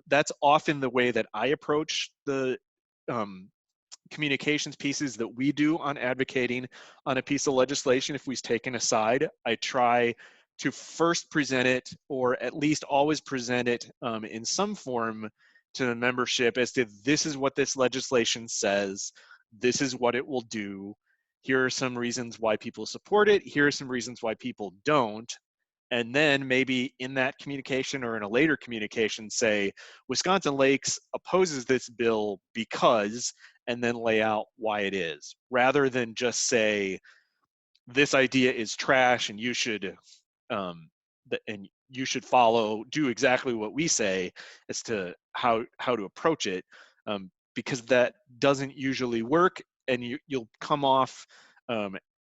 Speaker 2: That's often the way that I approach the communications pieces that we do on advocating on a piece of legislation. If we've taken a side, I try to first present it, or at least always present it in some form to the membership as to, this is what this legislation says, this is what it will do, here are some reasons why people support it, here are some reasons why people don't. And then maybe in that communication or in a later communication say, Wisconsin Lakes opposes this bill because, and then lay out why it is, rather than just say, this idea is trash and you should do exactly what we say as to how to approach it, because that doesn't usually work, and you'll come off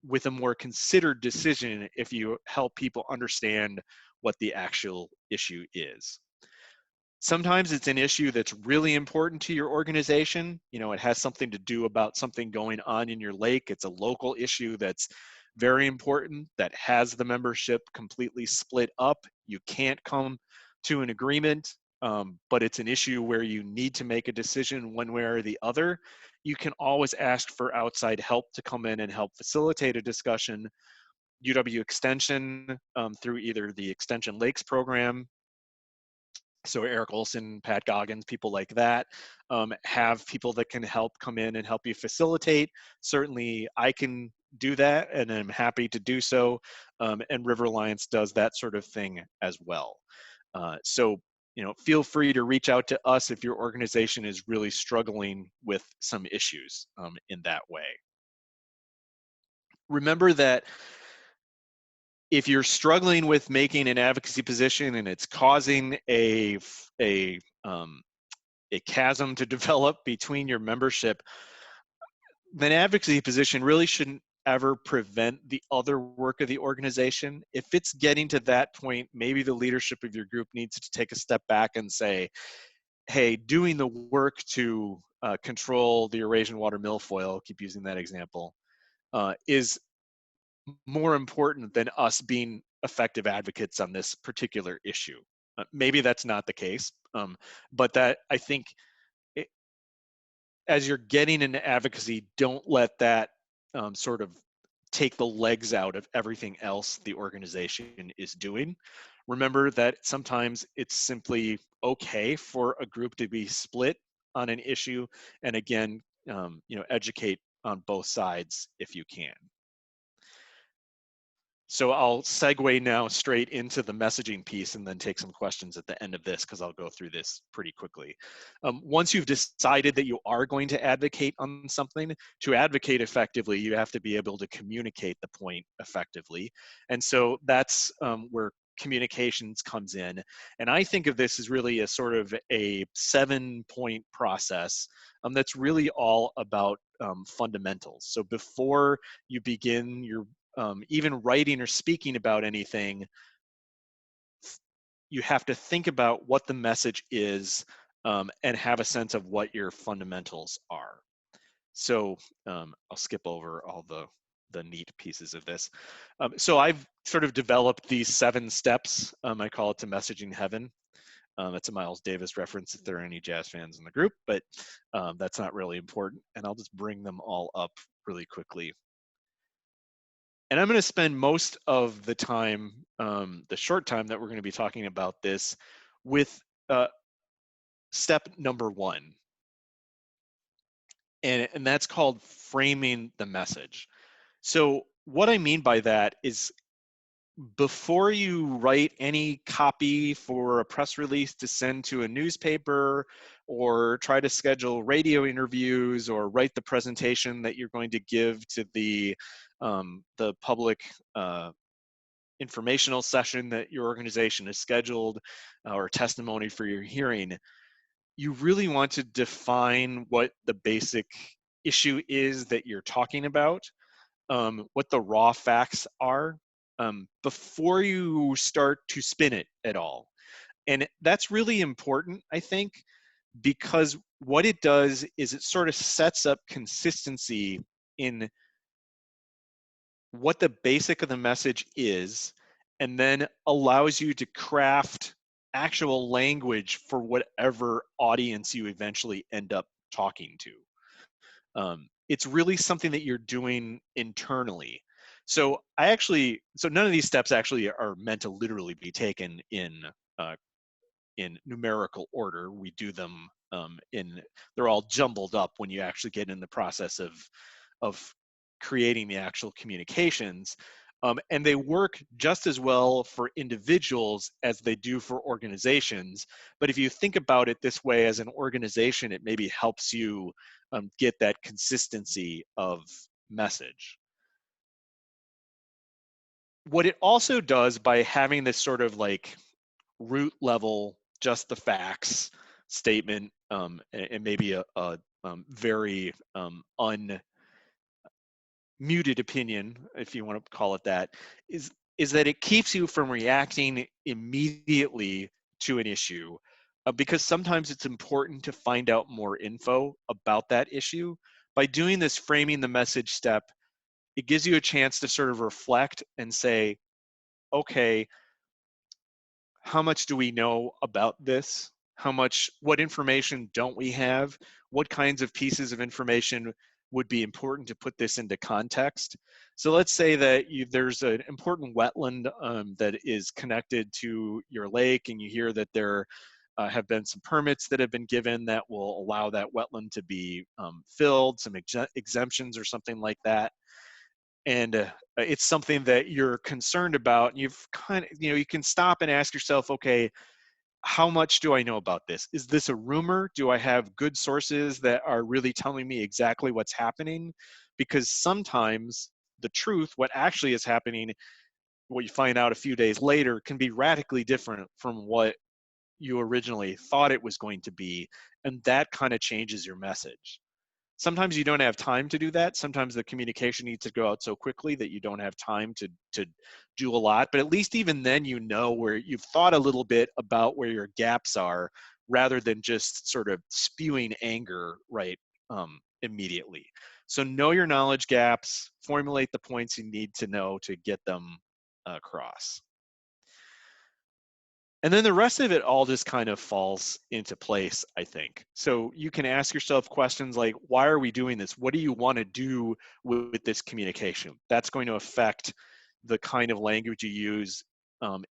Speaker 2: with a more considered decision if you help people understand what the actual issue is. Sometimes it's an issue that's really important to your organization. You know, it has something to do about something going on in your lake. It's a local issue that's very important, that has the membership completely split up. You can't come to an agreement, but it's an issue where you need to make a decision one way or the other. You can always ask for outside help to come in and help facilitate a discussion. UW Extension, through either the Extension Lakes program, so Eric Olson, Pat Goggins, people like that, have people that can help come in and help you facilitate. Certainly I can do that, and I'm happy to do so, and River Alliance does that sort of thing as well. So, you know, feel free to reach out to us if your organization is really struggling with some issues in that way. Remember that if you're struggling with making an advocacy position and it's causing a chasm to develop between your membership, then advocacy position really shouldn't ever prevent the other work of the organization. If it's getting to that point, maybe the leadership of your group needs to take a step back and say, hey, doing the work to control the Eurasian water milfoil, I'll keep using that example, is more important than us being effective advocates on this particular issue. Maybe that's not the case, but that, I think, as you're getting into advocacy, don't let that sort of take the legs out of everything else the organization is doing. Remember that sometimes it's simply okay for a group to be split on an issue, and again, you know, educate on both sides if you can. So I'll segue now straight into the messaging piece and then take some questions at the end of this, because I'll go through this pretty quickly. Once you've decided that you are going to advocate on something, to advocate effectively, you have to be able to communicate the point effectively. And so that's where communications comes in. And I think of this as really a sort of a 7-point process that's really all about fundamentals. So before you begin your even writing or speaking about anything, you have to think about what the message is and have a sense of what your fundamentals are. So I'll skip over all the neat pieces of this. So I've sort of developed these 7 steps. I call it to messaging heaven. It's a Miles Davis reference if there are any jazz fans in the group, but that's not really important. And I'll just bring them all up really quickly. And I'm going to spend most of the time, the short time that we're going to be talking about this, with step number 1. And that's called framing the message. So what I mean by that is, before you write any copy for a press release to send to a newspaper, or try to schedule radio interviews, or write the presentation that you're going to give to the public informational session that your organization has scheduled, or testimony for your hearing, you really want to define what the basic issue is that you're talking about, what the raw facts are, before you start to spin it at all. And that's really important, I think, because what it does is it sort of sets up consistency in what the basic of the message is, and then allows you to craft actual language for whatever audience you eventually end up talking to. It's really something that you're doing internally. So none of these steps actually are meant to literally be taken in numerical order. We do them they're all jumbled up when you actually get in the process of creating the actual communications. And they work just as well for individuals as they do for organizations. But if you think about it this way, as an organization, it maybe helps you get that consistency of message. What it also does, by having this sort of like root level, just the facts statement, and maybe a very unmuted opinion, if you want to call it that, is that it keeps you from reacting immediately to an issue, because sometimes it's important to find out more info about that issue. By doing this framing the message step, it gives you a chance to sort of reflect and say, okay, how much do we know about this? What information don't we have? What kinds of pieces of information would be important to put this into context? So let's say that there's an important wetland that is connected to your lake, and you hear that there have been some permits that have been given that will allow that wetland to be filled, some exemptions or something like that. And it's something that you're concerned about. And you've kind of, you can stop and ask yourself, okay, how much do I know about this? Is this a rumor? Do I have good sources that are really telling me exactly what's happening? Because sometimes the truth, what actually is happening, what you find out a few days later, can be radically different from what you originally thought it was going to be. And that kind of changes your message. Sometimes you don't have time to do that. Sometimes the communication needs to go out so quickly that you don't have time to do a lot. But at least even then, where you've thought a little bit about where your gaps are, rather than just sort of spewing anger right immediately. So know your knowledge gaps, formulate the points you need to know to get them across. And then the rest of it all just kind of falls into place, I think. So you can ask yourself questions like, why are we doing this? What do you want to do with this communication? That's going to affect the kind of language you use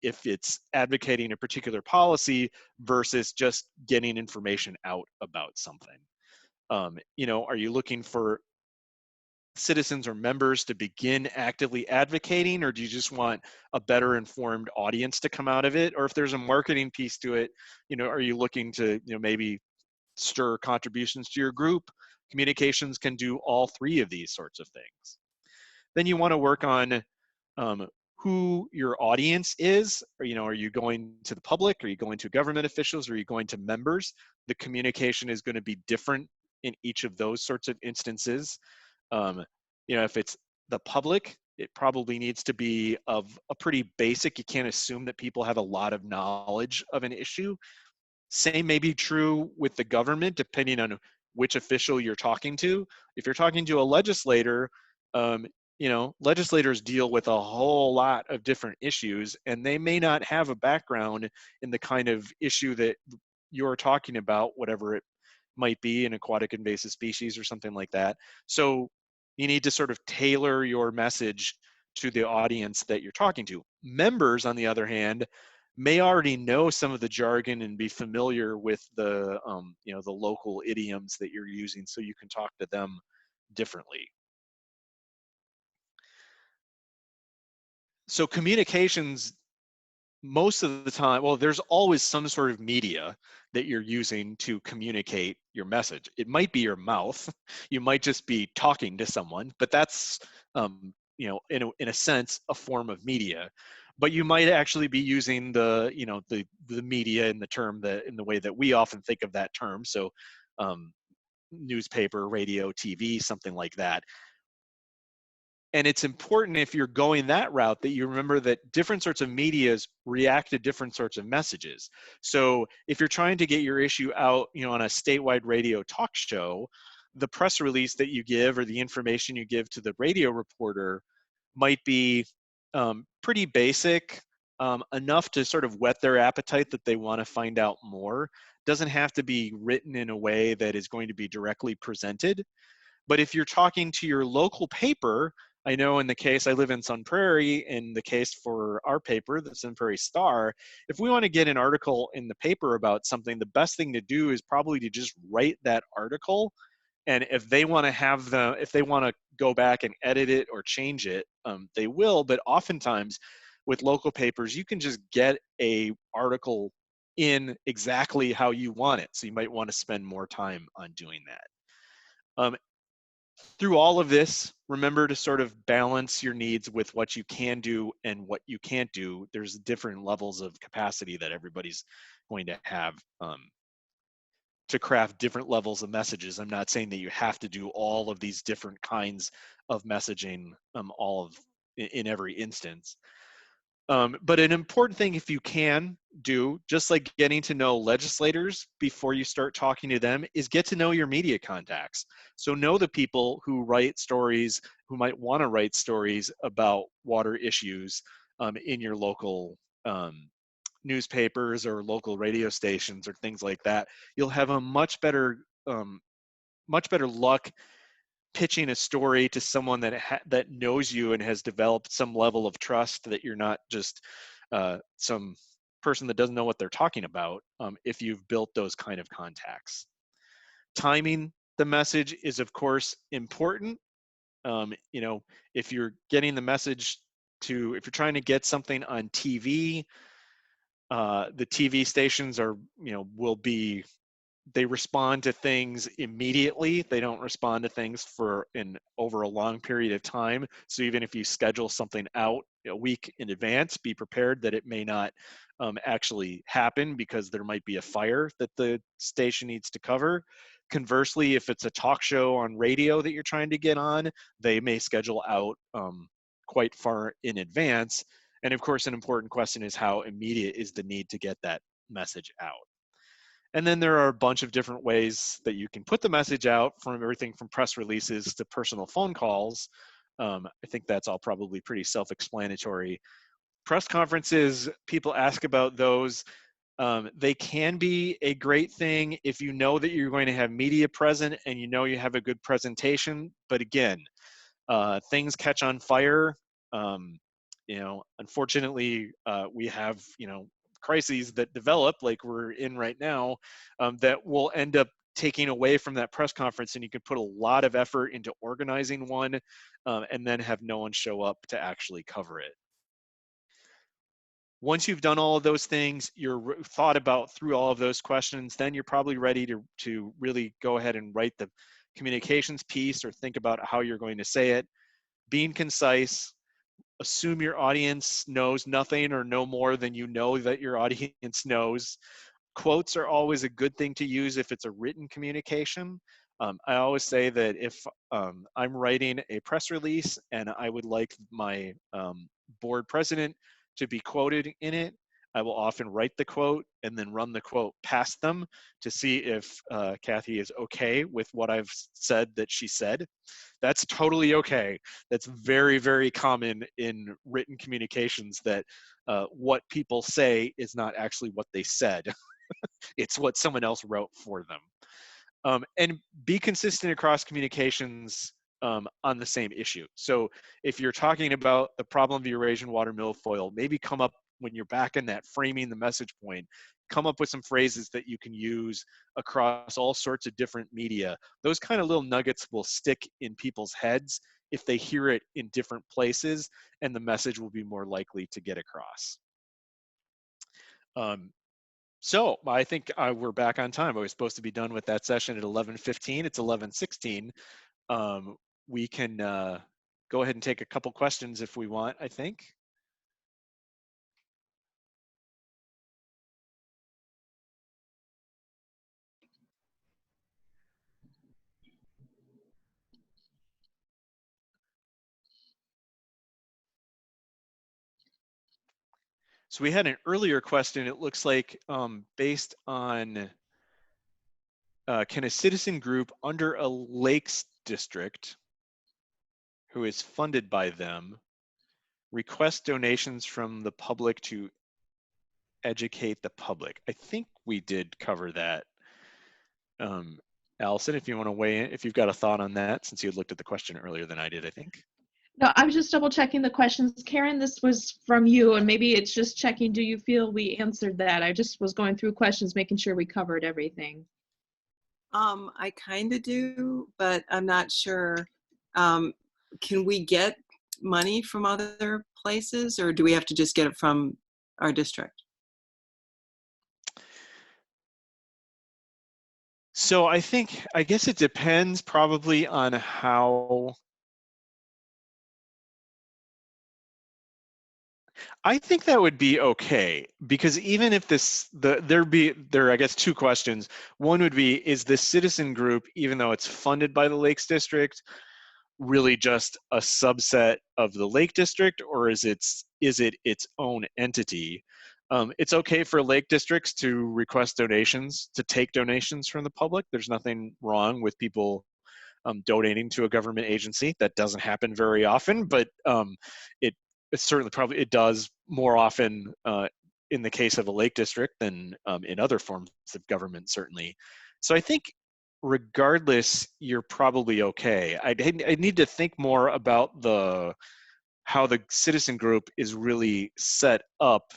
Speaker 2: if it's advocating a particular policy versus just getting information out about something. Are you looking for citizens or members to begin actively advocating, or do you just want a better informed audience to come out of it? Or if there's a marketing piece to it, are you looking to maybe stir contributions to your group? Communications can do all three of these sorts of things. Then you want to work on who your audience is. Or, are you going to the public? Are you going to government officials? Are you going to members? The communication is going to be different in each of those sorts of instances. If it's the public, it probably needs to be of a pretty basic. You can't assume that people have a lot of knowledge of an issue. Same may be true with the government, depending on which official you're talking to. If you're talking to a legislator, legislators deal with a whole lot of different issues, and they may not have a background in the kind of issue that you're talking about, whatever it might be, an aquatic invasive species or something like that. So you need to sort of tailor your message to the audience that you're talking to. Members, on the other hand, may already know some of the jargon and be familiar with the the local idioms that you're using, so you can talk to them differently. So communications, most of the time, well, there's always some sort of media that you're using to communicate your message. It might be your mouth. You might just be talking to someone, but that's, in a sense, a form of media. But you might actually be using the media in the way that we often think of that term. So newspaper, radio, TV, something like that. And it's important, if you're going that route, that you remember that different sorts of medias react to different sorts of messages. So if you're trying to get your issue out, on a statewide radio talk show, the press release that you give or the information you give to the radio reporter might be pretty basic, enough to sort of whet their appetite that they want to find out more. Doesn't have to be written in a way that is going to be directly presented. But if you're talking to your local paper, I know in the case, I live in Sun Prairie, in the case for our paper, the Sun Prairie Star, if we want to get an article in the paper about something, the best thing to do is probably to just write that article. And if they want to go back and edit it or change it, they will. But oftentimes with local papers, you can just get a article in exactly how you want it. So you might want to spend more time on doing that. Through all of this, remember to sort of balance your needs with what you can do and what you can't do. There's different levels of capacity that everybody's going to have to craft different levels of messages. I'm not saying that you have to do all of these different kinds of messaging in every instance. But an important thing, if you can do, just like getting to know legislators before you start talking to them, is get to know your media contacts. So know the people who write stories, who might want to write stories about water issues in your local newspapers or local radio stations or things like that. You'll have a much better luck pitching a story to someone that knows you and has developed some level of trust, that you're not just some person that doesn't know what they're talking about, if you've built those kind of contacts. Timing the message is, of course, important. You know, if you're getting the message if you're trying to get something on TV, the TV stations they respond to things immediately. They don't respond to things over a long period of time. So even if you schedule something out a week in advance, be prepared that it may not actually happen because there might be a fire that the station needs to cover. Conversely, if it's a talk show on radio that you're trying to get on, they may schedule out quite far in advance. And of course, an important question is, how immediate is the need to get that message out? And then there are a bunch of different ways that you can put the message out, from everything from press releases to personal phone calls. I think that's all probably pretty self-explanatory. Press conferences, people ask about those. They can be a great thing if you know that you're going to have media present and you know you have a good presentation. But again, things catch on fire. Unfortunately, we have, crises that develop like we're in right now, that will end up taking away from that press conference, and you can put a lot of effort into organizing one, and then have no one show up to actually cover it. Once you've done all of those things, you're thought about through all of those questions, then you're probably ready to really go ahead and write the communications piece, or think about how you're going to say it. Being concise, assume your audience knows nothing or no more than you know that your audience knows. Quotes are always a good thing to use if it's a written communication. I always say that if I'm writing a press release and I would like my board president to be quoted in it, I will often write the quote and then run the quote past them to see if Kathy is okay with what I've said that she said. That's totally okay. That's very, very common in written communications, that what people say is not actually what they said. It's what someone else wrote for them. And be consistent across communications on the same issue. So if you're talking about the problem of Eurasian water milfoil, maybe come up, when you're back in that framing the message point, come up with some phrases that you can use across all sorts of different media. Those kind of little nuggets will stick in people's heads if they hear it in different places, and the message will be more likely to get across. So I think we're back on time. I was supposed to be done with that session at 11:15. It's 11:16. We can go ahead and take a couple questions if we want, I think. So we had an earlier question, it looks like, based on, can a citizen group under a lakes district who is funded by them request donations from the public to educate the public? I think we did cover that. Allison, if you want to weigh in, if you've got a thought on that, since you had looked at the question earlier than I did, I think.
Speaker 3: No, I was just double checking the questions. Karen, this was from you, and maybe it's just checking, do you feel we answered that? I just was going through questions, making sure we covered everything.
Speaker 6: I kind of do, but I'm not sure. Can we get money from other places, or do we have to just get it from our district?
Speaker 2: So I guess it depends probably on how. I think that would be okay, because even if there are, I guess, two questions. One would be, is the citizen group, even though it's funded by the Lakes District, really just a subset of the Lake District, or is it its own entity? It's okay for lake districts to request donations, to take donations from the public. There's nothing wrong with people donating to a government agency. That doesn't happen very often, but it certainly probably it does more often in the case of a lake district than in other forms of government, certainly. So I think regardless, you're probably okay. I need to think more about how the citizen group is really set up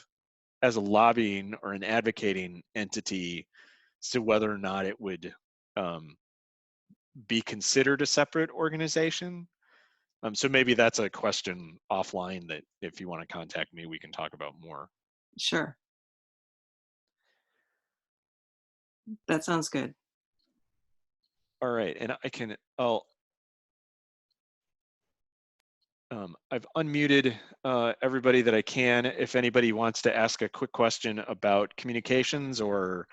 Speaker 2: as a lobbying or an advocating entity, so whether or not it would be considered a separate organization. So maybe that's a question offline that if you want to contact me, we can talk about more.
Speaker 6: Sure. That sounds good.
Speaker 2: All right, and I've unmuted everybody that I can. If anybody wants to ask a quick question about communications or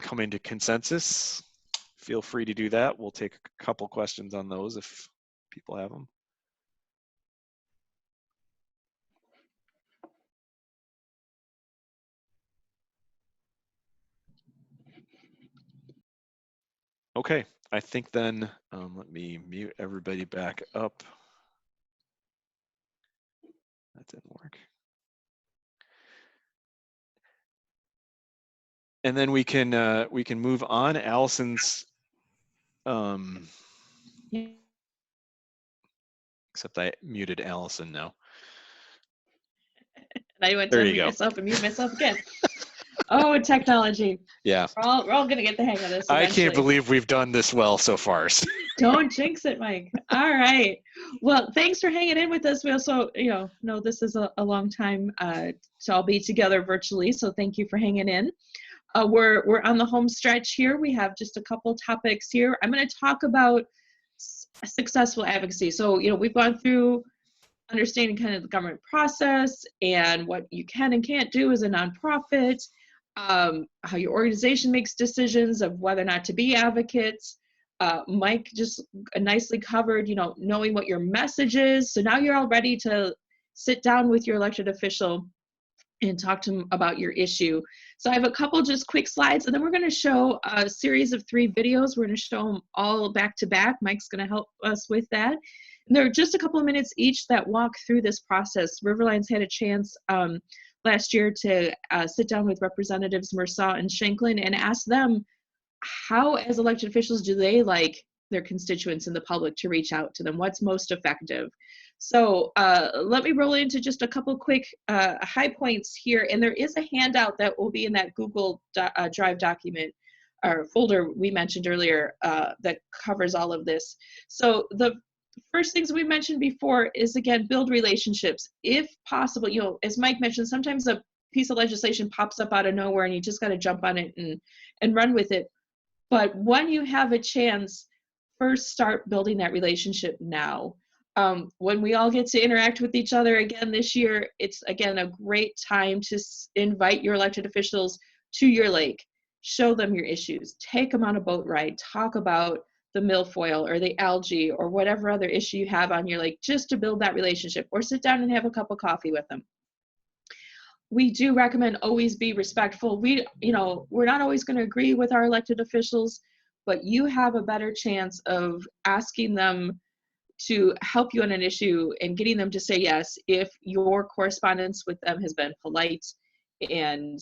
Speaker 2: coming to consensus, feel free to do that. We'll take a couple questions on those if people have them. Okay, I think then, let me mute everybody back up. That didn't work. And then we can move on. Allison's, except I muted Allison now.
Speaker 3: And I went
Speaker 2: There
Speaker 3: to
Speaker 2: you
Speaker 3: unmute
Speaker 2: go.
Speaker 3: myself and mute myself again. Oh, technology.
Speaker 2: Yeah.
Speaker 3: We're all gonna get the hang of this
Speaker 2: I
Speaker 3: eventually.
Speaker 2: can't believe we've done this well so far.
Speaker 3: Don't jinx it, Mike. All right. Well, thanks for hanging in with us. We also, know this is a long time to all be together virtually, so thank you for hanging in. We're on the home stretch here. We have just a couple topics here. I'm going to talk about successful advocacy. So, we've gone through understanding kind of the government process and what you can and can't do as a nonprofit, how your organization makes decisions of whether or not to be advocates. Mike just nicely covered, knowing what your message is. So now you're all ready to sit down with your elected official and talk to them about your issue. So I have a couple just quick slides, and then we're going to show a series of 3 videos. We're going to show them all back to back. Mike's going to help us with that. And there are just a couple of minutes each that walk through this process. Riverline's had a chance last year to sit down with Representatives Mersaw and Shanklin and ask them how, as elected officials, do they like their constituents and the public to reach out to them? What's most effective? So let me roll into just a couple quick high points here. And there is a handout that will be in that Google Drive document or folder we mentioned earlier that covers all of this. So the first things we mentioned before is, again, build relationships. If possible, as Mike mentioned, sometimes a piece of legislation pops up out of nowhere and you just got to jump on it and run with it. But when you have a chance, first start building that relationship now. When we all get to interact with each other again this year, it's, again, a great time to invite your elected officials to your lake. Show them your issues. Take them on a boat ride. Talk about the milfoil or the algae or whatever other issue you have on your lake, just to build that relationship, or sit down and have a cup of coffee with them. We do recommend always be respectful. We're not always going to agree with our elected officials, but you have a better chance of asking them to help you on an issue and getting them to say yes if your correspondence with them has been polite and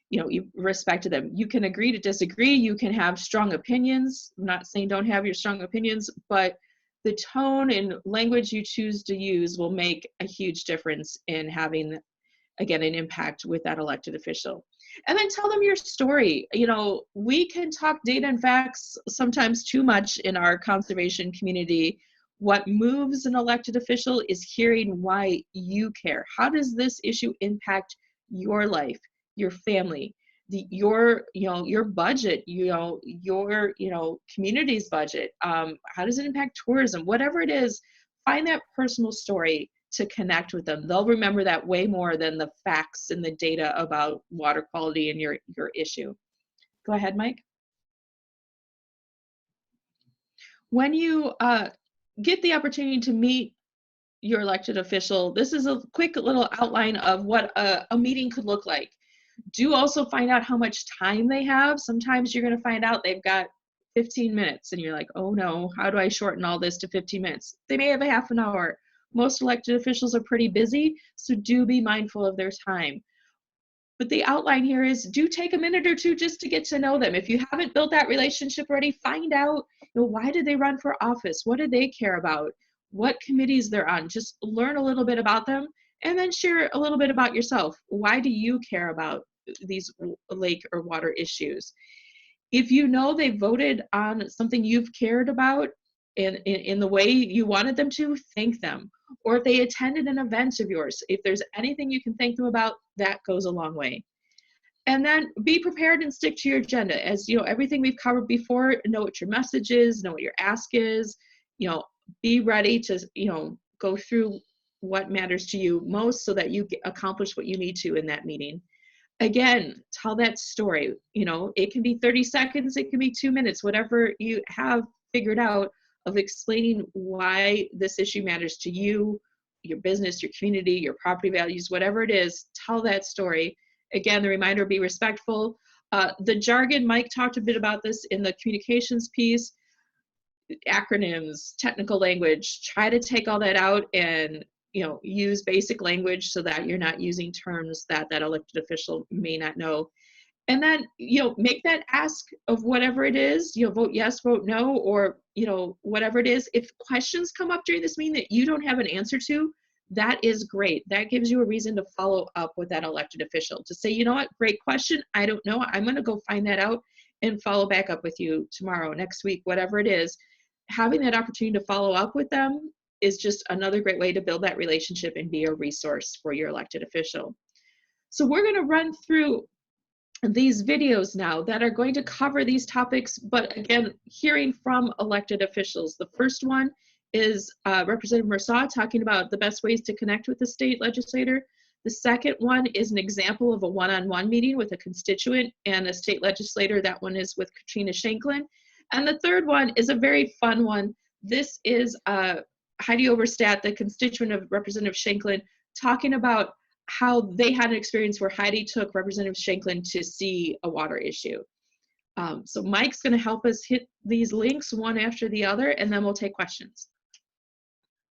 Speaker 3: you respected them. You can agree to disagree. You can have strong opinions. I'm not saying don't have your strong opinions, but the tone and language you choose to use will make a huge difference in having, again, an impact with that elected official. And then tell them your story. We can talk data and facts sometimes too much in our conservation community. What moves an elected official is hearing why you care. How does this issue impact your life, your family, your budget, your community's budget? How does it impact tourism? Whatever it is, find that personal story to connect with them. They'll remember that way more than the facts and the data about water quality and your issue. Go ahead, Mike. When you get the opportunity to meet your elected official. This is a quick little outline of what a meeting could look like. Do also find out how much time they have. Sometimes you're going to find out they've got 15 minutes and you're like, oh no, how do I shorten all this to 15 minutes? They may have a half an hour. Most elected officials are pretty busy, so do be mindful of their time. But the outline here is, do take a minute or two just to get to know them. If you haven't built that relationship already, find out, why did they run for office? What do they care about? What committees they're on? Just learn a little bit about them and then share a little bit about yourself. Why do you care about these lake or water issues? If you know they voted on something you've cared about in the way you wanted them to, thank them. Or if they attended an event of yours, if there's anything you can thank them about, that goes a long way. And then be prepared and stick to your agenda. As you know, everything we've covered before, know what your message is, know what your ask is, be ready to, go through what matters to you most so that you accomplish what you need to in that meeting. Again, tell that story. It can be 30 seconds, it can be 2 minutes, whatever you have figured out of explaining why this issue matters to you, your business, your community, your property values, whatever it is, tell that story. Again, the reminder, be respectful. The jargon, Mike talked a bit about this in the communications piece, acronyms, technical language, try to take all that out and use basic language so that you're not using terms that that elected official may not know. And then, make that ask of whatever it is, vote yes, vote no, or, whatever it is. If questions come up during this meeting that you don't have an answer to, that is great. That gives you a reason to follow up with that elected official to say, you know what, great question. I don't know. I'm going to go find that out and follow back up with you tomorrow, next week, whatever it is. Having that opportunity to follow up with them is just another great way to build that relationship and be a resource for your elected official. So we're going to run through these videos now that are going to cover these topics, but again, hearing from elected officials. The first one is Representative Mersaw talking about the best ways to connect with the state legislator. The second one is an example of a one-on-one meeting with a constituent and a state legislator. That one is with Katrina Shanklin. And the third one is a very fun one. This is Heidi Overstat, the constituent of Representative Shanklin, talking about how they had an experience where Heidi took Representative Shanklin to see a water issue. So Mike's going to help us hit these links one after the other, and then we'll take questions.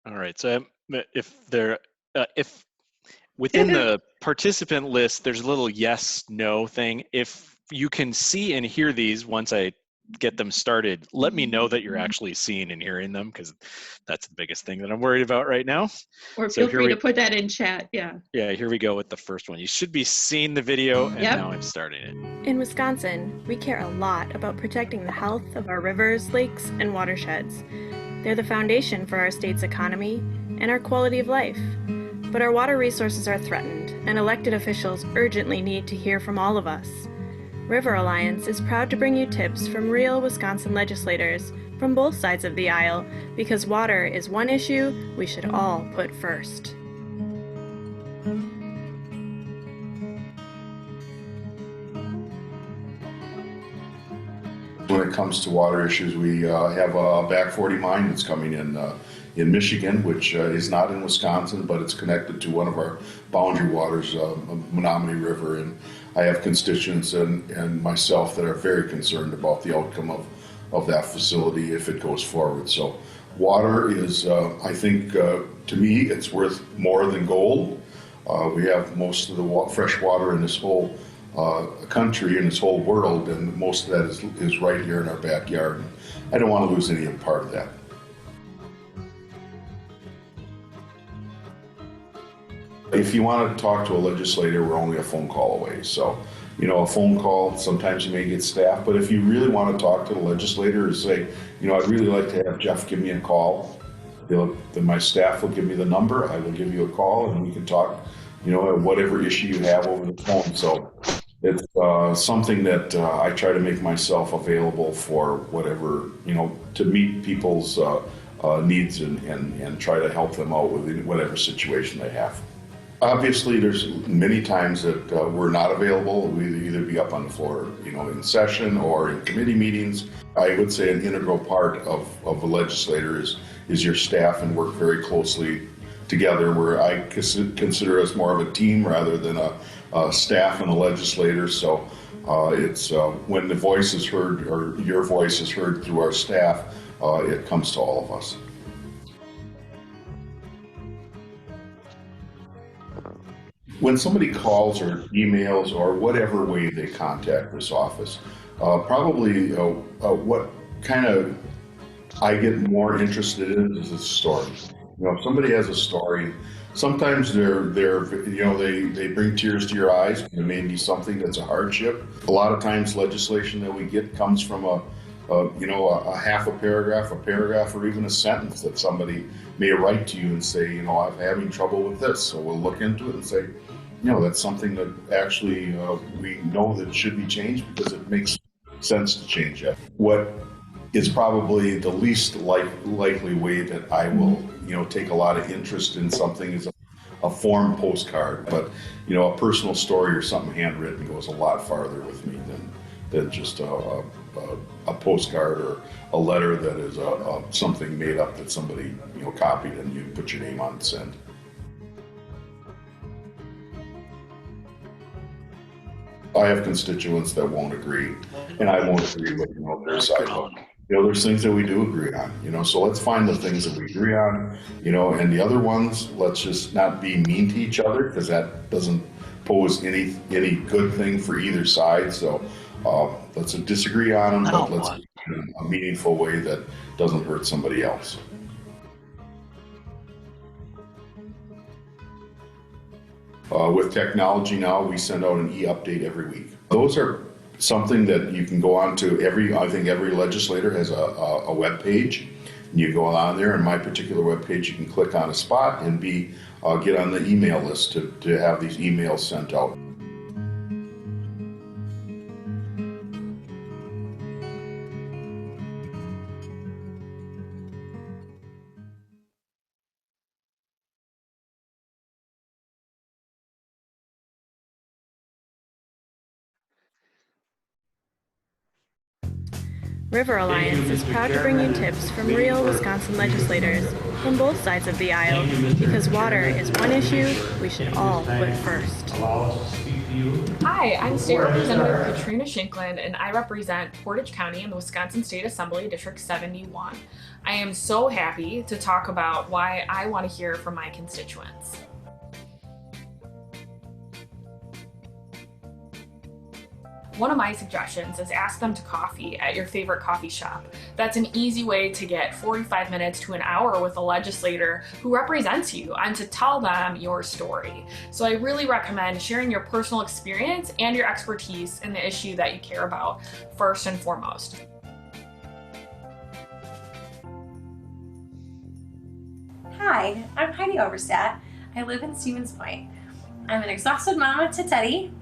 Speaker 2: All right. So if within the participant list, there's a little yes, no thing. If you can see and hear these once I get them started, let me know that you're actually seeing and hearing them, because that's the biggest thing that I'm worried about right now.
Speaker 3: Or feel free to put that in chat. Yeah, here
Speaker 2: we go with the first one. You should be seeing the video, and now I'm starting it.
Speaker 7: In Wisconsin, we care a lot about protecting the health of our rivers, lakes, and watersheds. They're the foundation for our state's economy and our quality of life. But our water resources are threatened, and elected officials urgently need to hear from all of us. River Alliance is proud to bring you tips from real Wisconsin legislators from both sides of the aisle, because water is one issue we should all put first.
Speaker 8: When it comes to water issues, we have a back 40 mine that's coming in Michigan, which is not in Wisconsin, but it's connected to one of our boundary waters, Menominee River. And I have constituents and myself that are very concerned about the outcome of that facility if it goes forward. So water is, I think, to me, it's worth more than gold. We have most of the fresh water in this whole country, in this whole world, and most of that is right here in our backyard. I don't want to lose any part of that. If you want to talk to a legislator, we're only a phone call away. So, a phone call, sometimes you may get staff, but if you really want to talk to the legislator and say, I'd really like to have Jeff give me a call, then my staff will give me the number, I will give you a call, and we can talk, whatever issue you have over the phone. So it's something that I try to make myself available for whatever, to meet people's needs and try to help them out with whatever situation they have. Obviously, there's many times that we're not available. We either be up on the floor, in session or in committee meetings. I would say an integral part of a legislator is your staff, and work very closely together, where I consider us more of a team rather than a staff and a legislator. So it's when the voice is heard, or your voice is heard through our staff, it comes to all of us. When somebody calls or emails or whatever way they contact this office, probably what kind of I get more interested in is a story. If somebody has a story, sometimes they bring tears to your eyes. It may be something that's a hardship. A lot of times, legislation that we get comes from a half a paragraph, or even a sentence that somebody may write to you and say, I'm having trouble with this. So we'll look into it and say, that's something that actually we know that should be changed because it makes sense to change it. What is probably the least likely way that I will, take a lot of interest in something is a form postcard. But, a personal story or something handwritten goes a lot farther with me than just a postcard or a letter that is something made up that somebody, copied and you put your name on and send. I have constituents that won't agree, and I won't agree with their side. But, there's things that we do agree on. So let's find the things that we agree on, and the other ones, let's just not be mean to each other, because that doesn't pose any good thing for either side. So let's disagree on them, but let's do it in a meaningful way that doesn't hurt somebody else. With technology now, we send out an e-update every week. Those are something that you can go on to. I think every legislator has a web page. You go on there, and my particular web page, you can click on a spot and get on the email list to have these emails sent out.
Speaker 7: River Alliance is proud to bring you tips from real Wisconsin legislators from both sides of the aisle, because water is one issue we should all put first.
Speaker 9: Hi, I'm State Representative Katrina Shinkland, and I represent Portage County in the Wisconsin State Assembly, District 71. I am so happy to talk about why I want to hear from my constituents. One of my suggestions is ask them to coffee at your favorite coffee shop. That's an easy way to get 45 minutes to an hour with a legislator who represents you and to tell them your story. So I really recommend sharing your personal experience and your expertise in the issue that you care about first and foremost.
Speaker 10: Hi, I'm Heidi Overstat. I live in Stevens Point. I'm an exhausted mama to Teddy.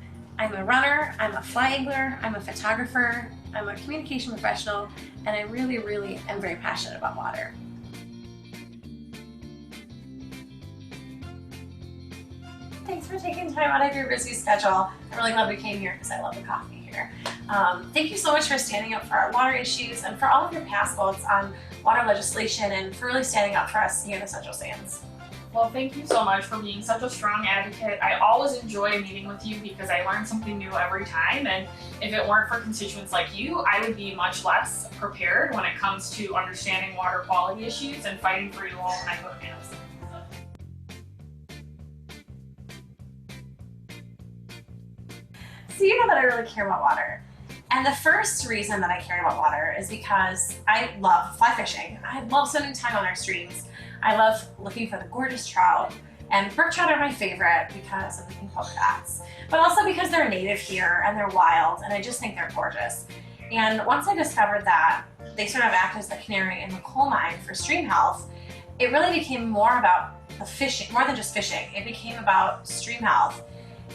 Speaker 10: I'm a runner, I'm a fly angler, I'm a photographer, I'm a communication professional, and I really, really am very passionate about water. Thanks for taking time out of your busy schedule. I'm really glad we came here because I love the coffee here. Thank you so much for standing up for our water issues and for all of your past votes on water legislation and for really standing up for us here in the Central Sands.
Speaker 9: Well, thank you so much for being such a strong advocate. I always enjoy meeting with you because I learn something new every time, and if it weren't for constituents like you, I would be much less prepared when it comes to understanding water quality issues and fighting for you all when I go to Madison.
Speaker 10: So you know that I really care about water. And the first reason that I care about water is because I love fly fishing. I love spending time on our streams. I love looking for the gorgeous trout, and brook trout are my favorite because of the pink polka dots, but also because they're native here and they're wild, and I just think they're gorgeous. And once I discovered that they sort of act as the canary in the coal mine for stream health, it really became more about the fishing, more than just fishing. It became about stream health.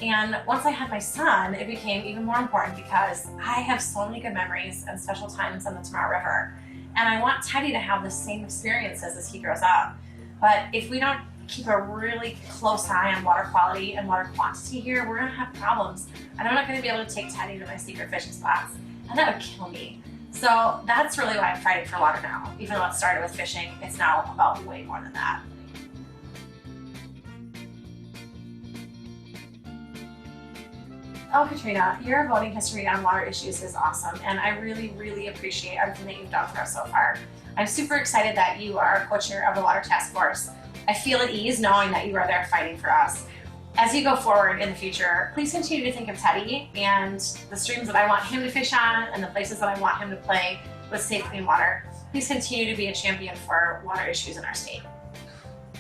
Speaker 10: And once I had my son, it became even more important because I have so many good memories and special times on the Tomorrow River. And I want Teddy to have the same experiences as he grows up. But if we don't keep a really close eye on water quality and water quantity here, we're gonna have problems. And I'm not gonna be able to take Teddy to my secret fishing spots. And that would kill me. So that's really why I'm fighting for water now. Even though it started with fishing, it's now about way more than that. Oh, Katrina, your voting history on water issues is awesome, and I really, really appreciate everything that you've done for us so far. I'm super excited that you are co-chair of the Water Task Force. I feel at ease knowing that you are there fighting for us. As you go forward in the future, please continue to think of Teddy and the streams that I want him to fish on and the places that I want him to play with safe, clean water. Please continue to be a champion for water issues in our state.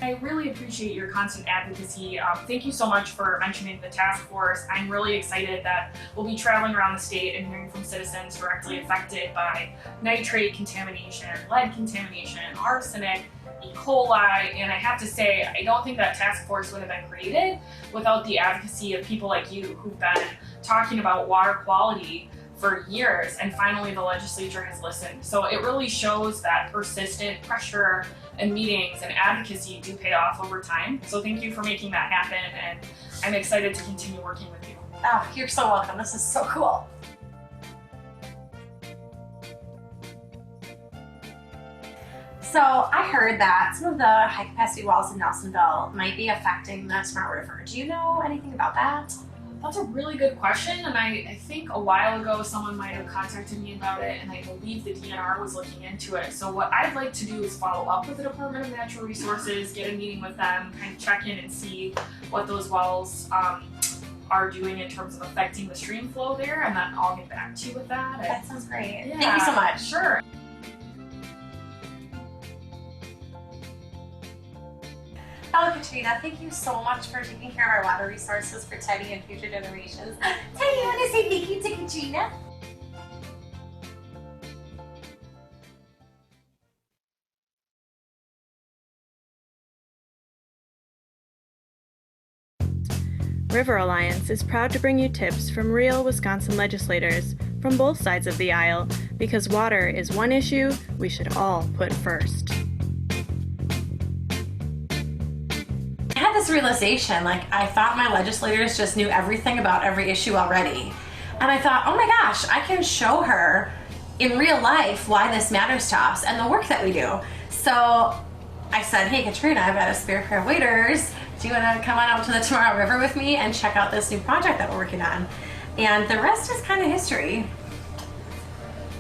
Speaker 9: I really appreciate your constant advocacy. Thank you so much for mentioning the task force. I'm really excited that we'll be traveling around the state and hearing from citizens directly affected by nitrate contamination, lead contamination, arsenic, E. coli, and I have to say, I don't think that task force would have been created without the advocacy of people like you who've been talking about water quality for years, and finally the legislature has listened. So it really shows that persistent pressure and meetings and advocacy do pay off over time. So thank you for making that happen, and I'm excited to continue working with you.
Speaker 10: Oh, you're so welcome. This is so cool. So I heard that some of the high capacity wells in Nelsonville might be affecting the Smart River. Do you know anything about that?
Speaker 9: That's a really good question, and I think a while ago someone might have contacted me about it, and I believe the DNR was looking into it. So what I'd like to do is follow up with the Department of Natural Resources, get a meeting with them, kind of check in and see what those wells are doing in terms of affecting the stream flow there, and then I'll get back to you with that.
Speaker 10: That sounds great.
Speaker 9: Yeah,
Speaker 10: Thank you so much.
Speaker 9: Sure.
Speaker 10: Hello, Katrina. Thank you so much for taking care of our water resources for Teddy and future generations. Teddy, you want to say thank you to Katrina?
Speaker 7: River Alliance is proud to bring you tips from real Wisconsin legislators from both sides of the aisle, because water is one issue we should all put first.
Speaker 10: I had this realization, like I thought my legislators just knew everything about every issue already. And I thought, oh my gosh, I can show her in real life why this matters to us and the work that we do. So I said, hey Katrina, I've got a spare pair of waders. Do you want to come on out to the Tomorrow River with me and check out this new project that we're working on? And the rest is kind of history.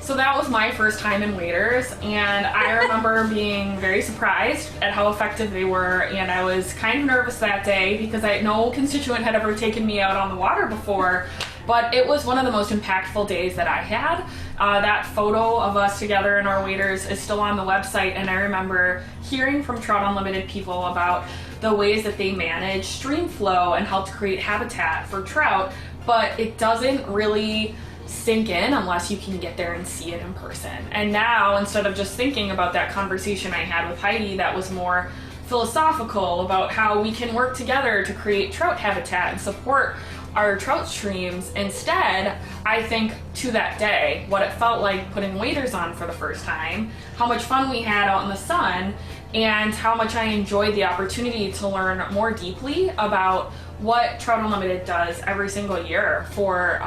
Speaker 9: So that was my first time in waders, and I remember being very surprised at how effective they were, and I was kind of nervous that day because no constituent had ever taken me out on the water before, but it was one of the most impactful days that I had. That photo of us together in our waders is still on the website, and I remember hearing from Trout Unlimited people about the ways that they manage stream flow and help to create habitat for trout, but it doesn't really sink in unless you can get there and see it in person. And now, instead of just thinking about that conversation I had with Heidi that was more philosophical about how we can work together to create trout habitat and support our trout streams, instead, I think to that day, what it felt like putting waders on for the first time, how much fun we had out in the sun, and how much I enjoyed the opportunity to learn more deeply about what Trout Unlimited does every single year for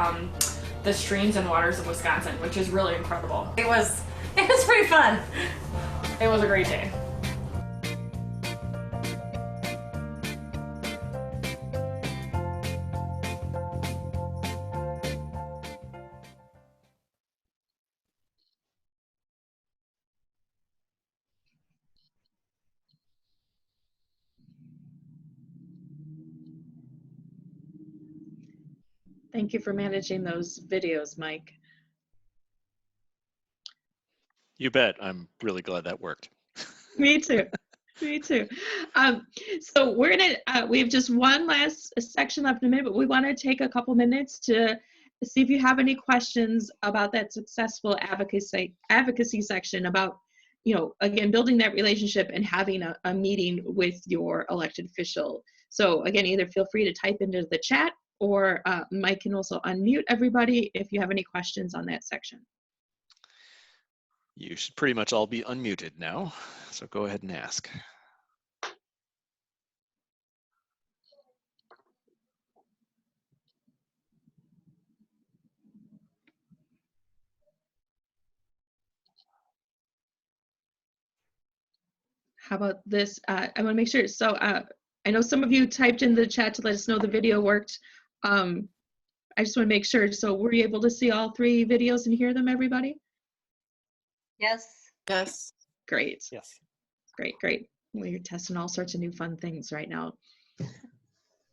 Speaker 9: the streams and waters of Wisconsin, which is really incredible.
Speaker 10: It was pretty fun.
Speaker 9: It was a great day.
Speaker 3: Thank you for managing those videos, Mike.
Speaker 2: You bet. I'm really glad that worked.
Speaker 3: Me too. Me too. So we're gonna, we have just one last section left in a minute, but we want to take a couple minutes to see if you have any questions about that successful advocacy section about, you know, again, building that relationship and having a meeting with your elected official. So again, either feel free to type into the chat, or Mike can also unmute everybody if you have any questions on that section.
Speaker 2: You should pretty much all be unmuted now, so go ahead and ask.
Speaker 3: How about this? I want to make sure. So I know some of you typed in the chat to let us know the video worked. I just want to make sure. So were you able to see all 3 videos and hear them, everybody?
Speaker 10: Yes.
Speaker 6: Yes.
Speaker 3: Great.
Speaker 11: Yes.
Speaker 3: Great. Well, you're testing all sorts of new fun things right now.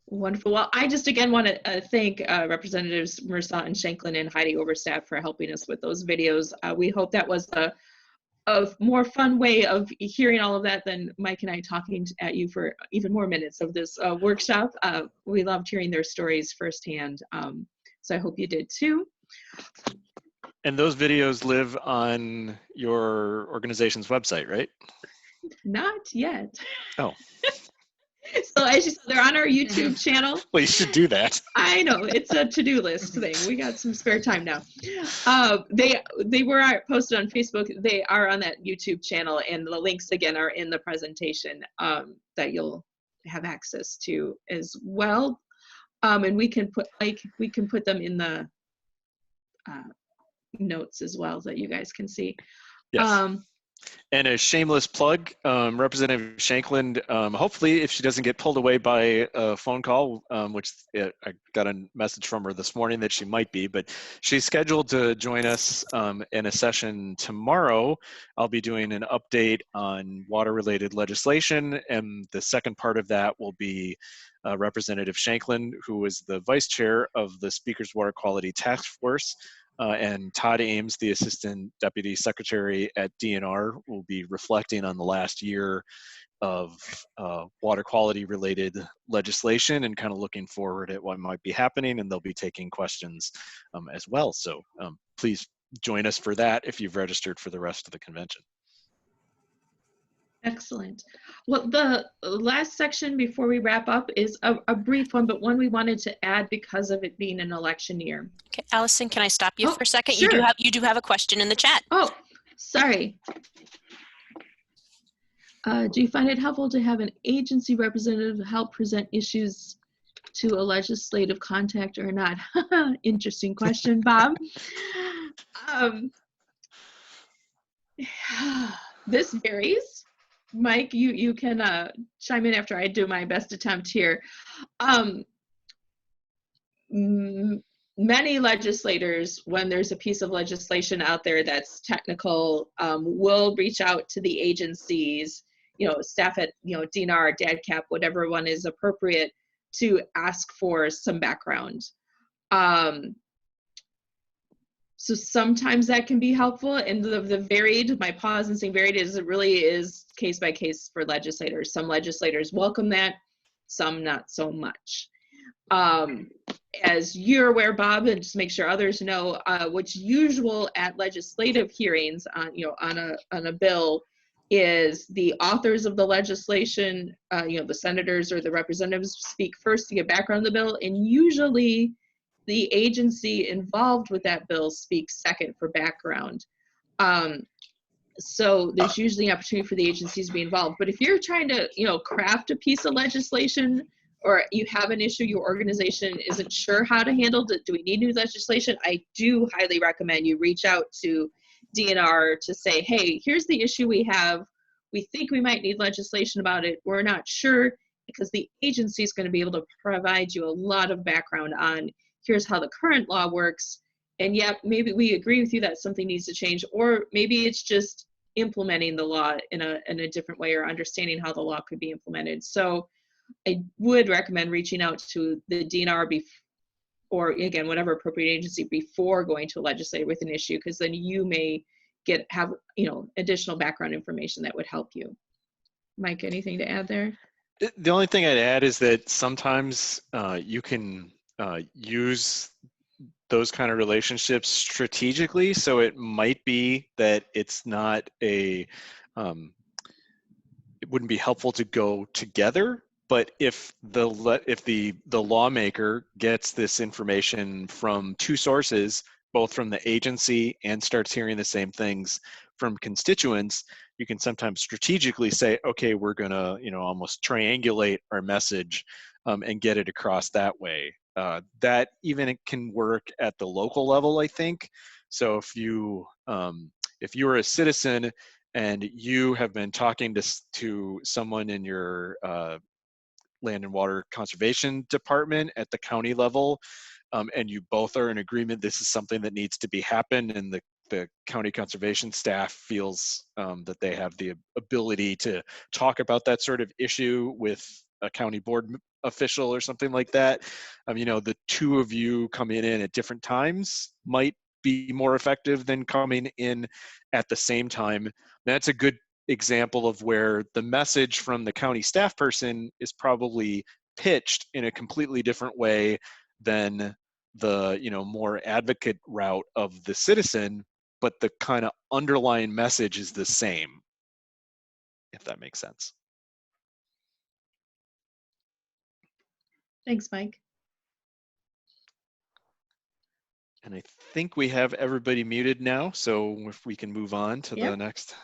Speaker 3: Wonderful. Well, I just again want to thank Representatives Marissa and Shanklin and Heidi Overstaff for helping us with those videos. We hope that was a more fun way of hearing all of that than Mike and I talking at you for even more minutes of this workshop. We loved hearing their stories firsthand. So I hope you did too.
Speaker 2: And those videos live on your organization's website, right?
Speaker 3: Not yet.
Speaker 2: Oh.
Speaker 3: So as you said, they're on our YouTube channel.
Speaker 2: Well, you should do that.
Speaker 3: I know, it's a to-do list thing. We got some spare time now. They were posted on Facebook. They are on that YouTube channel, and the links again are in the presentation that you'll have access to as well. And we can put them in the notes as well so that you guys can see.
Speaker 2: Yes. And a shameless plug, Representative Shanklin, hopefully if she doesn't get pulled away by a phone call, which I got a message from her this morning that she might be, but she's scheduled to join us in a session tomorrow. I'll be doing an update on water-related legislation, and the second part of that will be Representative Shanklin, who is the vice chair of the Speaker's Water Quality Task Force, and Todd Ames, the Assistant Deputy Secretary at DNR, will be reflecting on the last year of water quality related legislation and kind of looking forward at what might be happening, and they'll be taking questions as well. So please join us for that if you've registered for the rest of the convention.
Speaker 3: Excellent. Well, the last section before we wrap up is a brief one, but one we wanted to add because of it being an election year.
Speaker 1: Okay, Allison, can I stop you for a second?
Speaker 3: Sure.
Speaker 1: You do have a question in the chat.
Speaker 3: Oh, sorry. Do you find it helpful to have an agency representative help present issues to a legislative contact or not? Interesting question, Bob. This varies. Mike, you can chime in after I do my best attempt here. Many legislators, when there's a piece of legislation out there that's technical, will reach out to the agencies, staff at, DNR, DADCAP, whatever one is appropriate, to ask for some background. So sometimes that can be helpful, and the varied, my pause in saying varied is it really is case by case for legislators. Some legislators welcome that, some not so much. As you're aware, Bob, and just make sure others know, what's usual at legislative hearings on, on a bill is the authors of the legislation, the senators or the representatives speak first to get background on the bill, and usually the agency involved with that bill speaks second for background. So there's usually an opportunity for the agencies to be involved. But if you're trying to, craft a piece of legislation, or you have an issue your organization isn't sure how to handle, do we need new legislation? I do highly recommend you reach out to DNR to say, hey, here's the issue we have. We think we might need legislation about it. We're not sure, because the agency is going to be able to provide you a lot of background on here's how the current law works, and yet maybe we agree with you that something needs to change, or maybe it's just implementing the law in a different way, or understanding how the law could be implemented. So I would recommend reaching out to the DNR or again, whatever appropriate agency before going to a legislator with an issue, because then you may have additional background information that would help you. Mike, anything to add there?
Speaker 2: The only thing I'd add is that sometimes you can use those kind of relationships strategically. So it might be that it's not it wouldn't be helpful to go together. But if the lawmaker gets this information from two sources, both from the agency and starts hearing the same things from constituents, you can sometimes strategically say, okay, we're gonna almost triangulate our message and get it across that way. That even can work at the local level, I think. So if you are a citizen and you have been talking to someone in your land and water conservation department at the county level, and you both are in agreement this is something that needs to be happen, and the county conservation staff feels that they have the ability to talk about that sort of issue with a county board official or something like that, you know, the two of you coming in at different times might be more effective than coming in at the same time. That's a good example of where the message from the county staff person is probably pitched in a completely different way than the, you know, more advocate route of the citizen, but the kind of underlying message is the same, if that makes sense.
Speaker 3: Thanks, Mike.
Speaker 2: And I think we have everybody muted now, so if we can move on to the next.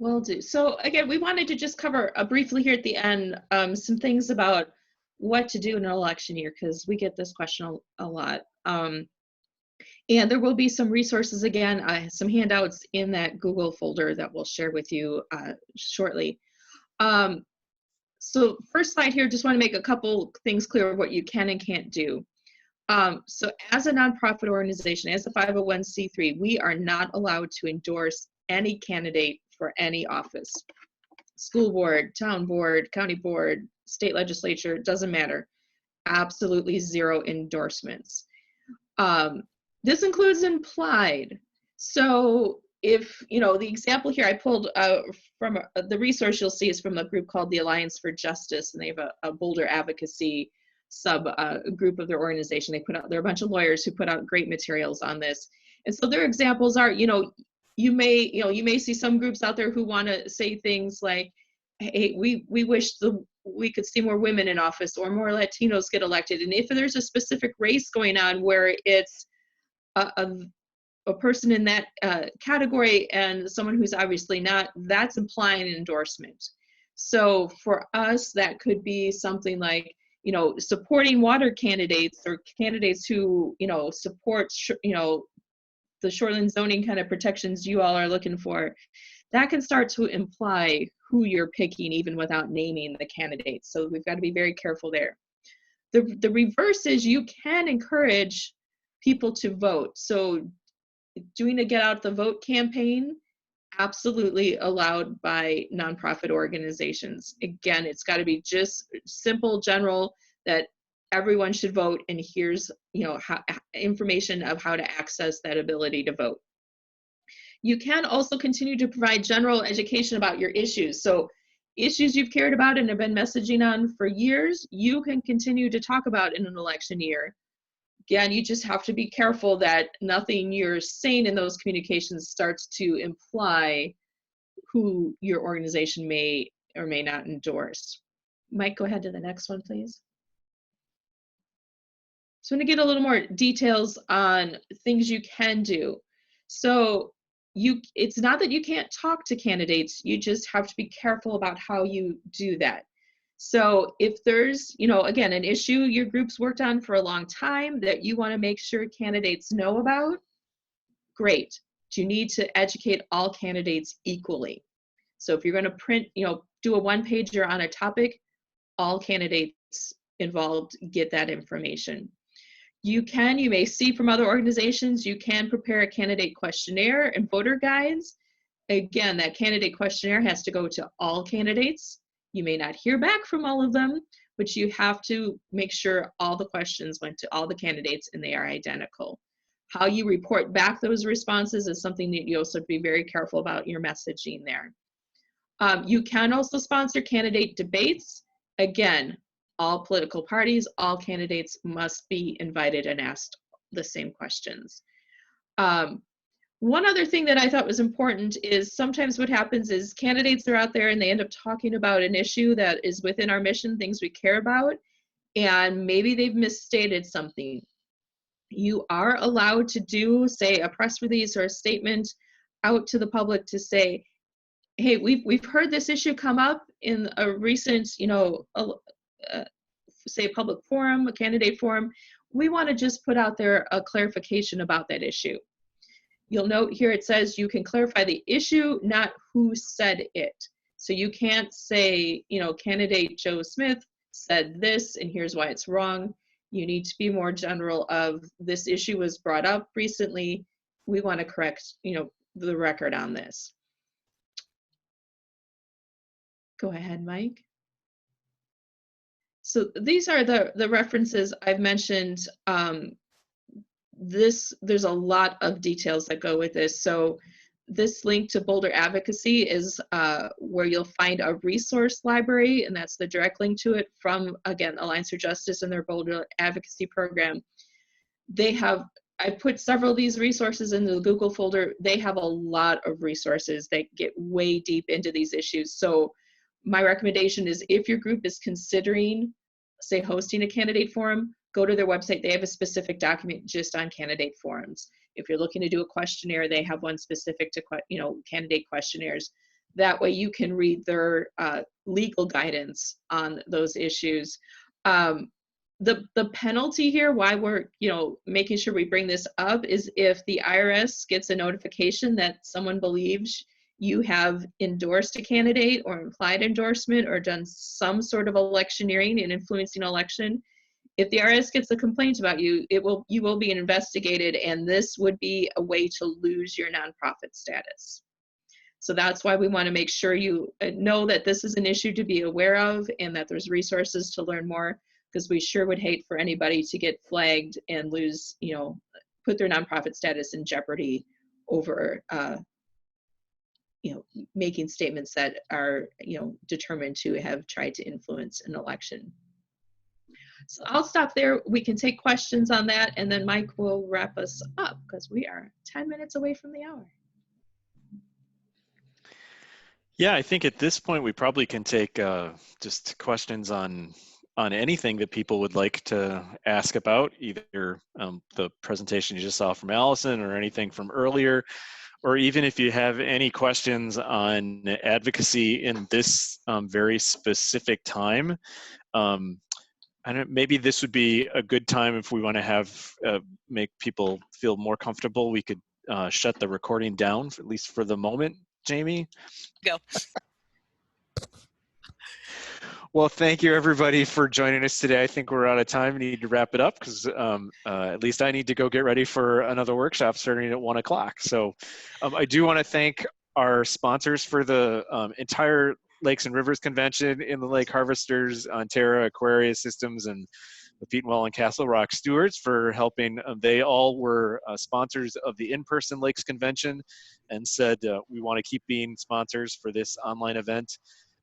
Speaker 3: Will do. So again, we wanted to just cover briefly here at the end some things about what to do in an election year, because we get this question a lot. And there will be some resources, again, some handouts in that Google folder that we'll share with you shortly. So first slide here, just want to make a couple things clear what you can and can't do. So as a nonprofit organization, as a 501c3, we are not allowed to endorse any candidate for any office. School board, town board, county board, state legislature, doesn't matter. Absolutely zero endorsements. This includes implied. So if, you know, the example here I pulled from the resource you'll see is from a group called the Alliance for Justice, and they have a Boulder Advocacy sub group of their organization. They're a bunch of lawyers who put out great materials on this. And so their examples are, you know, you may see some groups out there who want to say things like, hey, we wish we could see more women in office or more Latinos get elected. And if there's a specific race going on where it's a person in that category and someone who's obviously not, that's implying an endorsement. So for us, that could be something like, you know, supporting water candidates or candidates who, you know, support, you know, the shoreline zoning kind of protections you all are looking for. That can start to imply who you're picking even without naming the candidates. So we've got to be very careful there. The reverse is you can encourage people to vote. So doing a get out the vote campaign, absolutely allowed by nonprofit organizations. Again, it's got to be just simple, general, that everyone should vote, and here's, you know, information of how to access that ability to vote. You can also continue to provide general education about your issues. So issues you've cared about and have been messaging on for years, you can continue to talk about in an election year. Again, you just have to be careful that nothing you're saying in those communications starts to imply who your organization may or may not endorse. Mike, go ahead to the next one, please. So I'm going to get a little more details on things you can do. So it's not that you can't talk to candidates, you just have to be careful about how you do that. So if there's, you know, again, an issue your group's worked on for a long time that you want to make sure candidates know about, great. You need to educate all candidates equally. So if you're going to print, you know, do a one-pager on a topic, all candidates involved get that information. You may see from other organizations, you can prepare a candidate questionnaire and voter guides. Again, that candidate questionnaire has to go to all candidates. You may not hear back from all of them, but you have to make sure all the questions went to all the candidates and they are identical. How you report back those responses is something that you also have to be very careful about your messaging there. You can also sponsor candidate debates. Again, all political parties, all candidates must be invited and asked the same questions. One other thing that I thought was important is sometimes what happens is candidates are out there and they end up talking about an issue that is within our mission, things we care about, and maybe they've misstated something. You are allowed to do, say, a press release or a statement out to the public to say, hey, we've heard this issue come up in a recent, you know, say public forum, a candidate forum. We want to just put out there a clarification about that issue. You'll note here it says you can clarify the issue, not who said it. So you can't say, you know, candidate Joe Smith said this and here's why it's wrong. You need to be more general of this issue was brought up recently. We want to correct, you know, the record on this. Go ahead, Mike. So these are the references I've mentioned. There's a lot of details that go with this. So this link to Boulder Advocacy is where you'll find a resource library, and that's the direct link to it from, again, Alliance for Justice and their Boulder Advocacy program. I put several of these resources in the Google folder. They have a lot of resources that get way deep into these issues. So my recommendation is if your group is considering, say, hosting a candidate forum, go to their website. They have a specific document just on candidate forums. If you're looking to do a questionnaire, they have one specific to, you know, candidate questionnaires. That way you can read their legal guidance on those issues. The penalty here, why we're, you know, making sure we bring this up, is if the IRS gets a notification that someone believes you have endorsed a candidate or implied endorsement or done some sort of electioneering and influencing an election. If the IRS gets a complaint about you, you will be investigated, and this would be a way to lose your nonprofit status. So that's why we want to make sure you know that this is an issue to be aware of and that there's resources to learn more, because we sure would hate for anybody to get flagged and lose, you know, put their nonprofit status in jeopardy over, you know, making statements that are, you know, determined to have tried to influence an election. So I'll stop there. We can take questions on that, and then Mike will wrap us up because we are 10 minutes away from the hour.
Speaker 2: Yeah, I think at this point we probably can take just questions on anything that people would like to ask about, either the presentation you just saw from Allison or anything from earlier, or even if you have any questions on advocacy in this very specific time. Maybe this would be a good time if we want to have make people feel more comfortable. We could shut the recording down, at least for the moment. Jamie?
Speaker 1: Go.
Speaker 2: Well, thank you everybody for joining us today. I think we're out of time. We need to wrap it up because at least I need to go get ready for another workshop starting at 1 o'clock. So I do want to thank our sponsors for the entire Lakes and Rivers Convention in the Lake Harvesters, Ontario Aquarius Systems, and the Petenwell and Castle Rock Stewards for helping. They all were sponsors of the in-person Lakes Convention and said we want to keep being sponsors for this online event.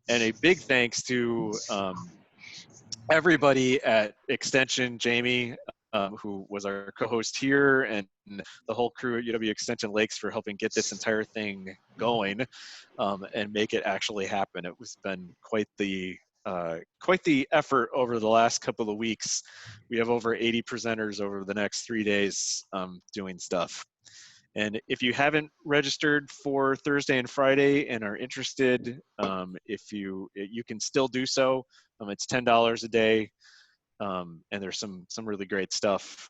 Speaker 2: And a big thanks to everybody at Extension, Jamie, who was our co-host here, and the whole crew at UW Extension Lakes for helping get this entire thing going and make it actually happen. It was been quite the effort over the last couple of weeks. We have over 80 presenters over the next 3 days doing stuff. And if you haven't registered for Thursday and Friday and are interested, if you can still do so. It's $10 a day, and there's some really great stuff.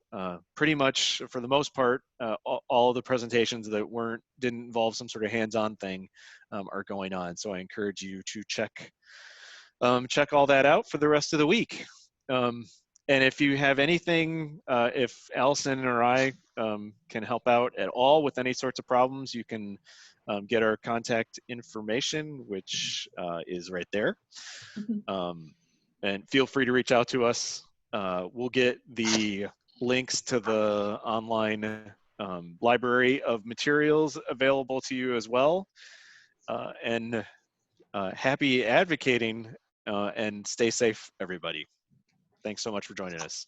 Speaker 2: Pretty much, for the most part, all of the presentations that didn't involve some sort of hands-on thing are going on. So I encourage you to check all that out for the rest of the week. And if you have anything, if Allison or I can help out at all with any sorts of problems, you can get our contact information, which is right there. And feel free to reach out to us. We'll get the links to the online library of materials available to you as well. And happy advocating and stay safe, everybody. Thanks so much for joining us.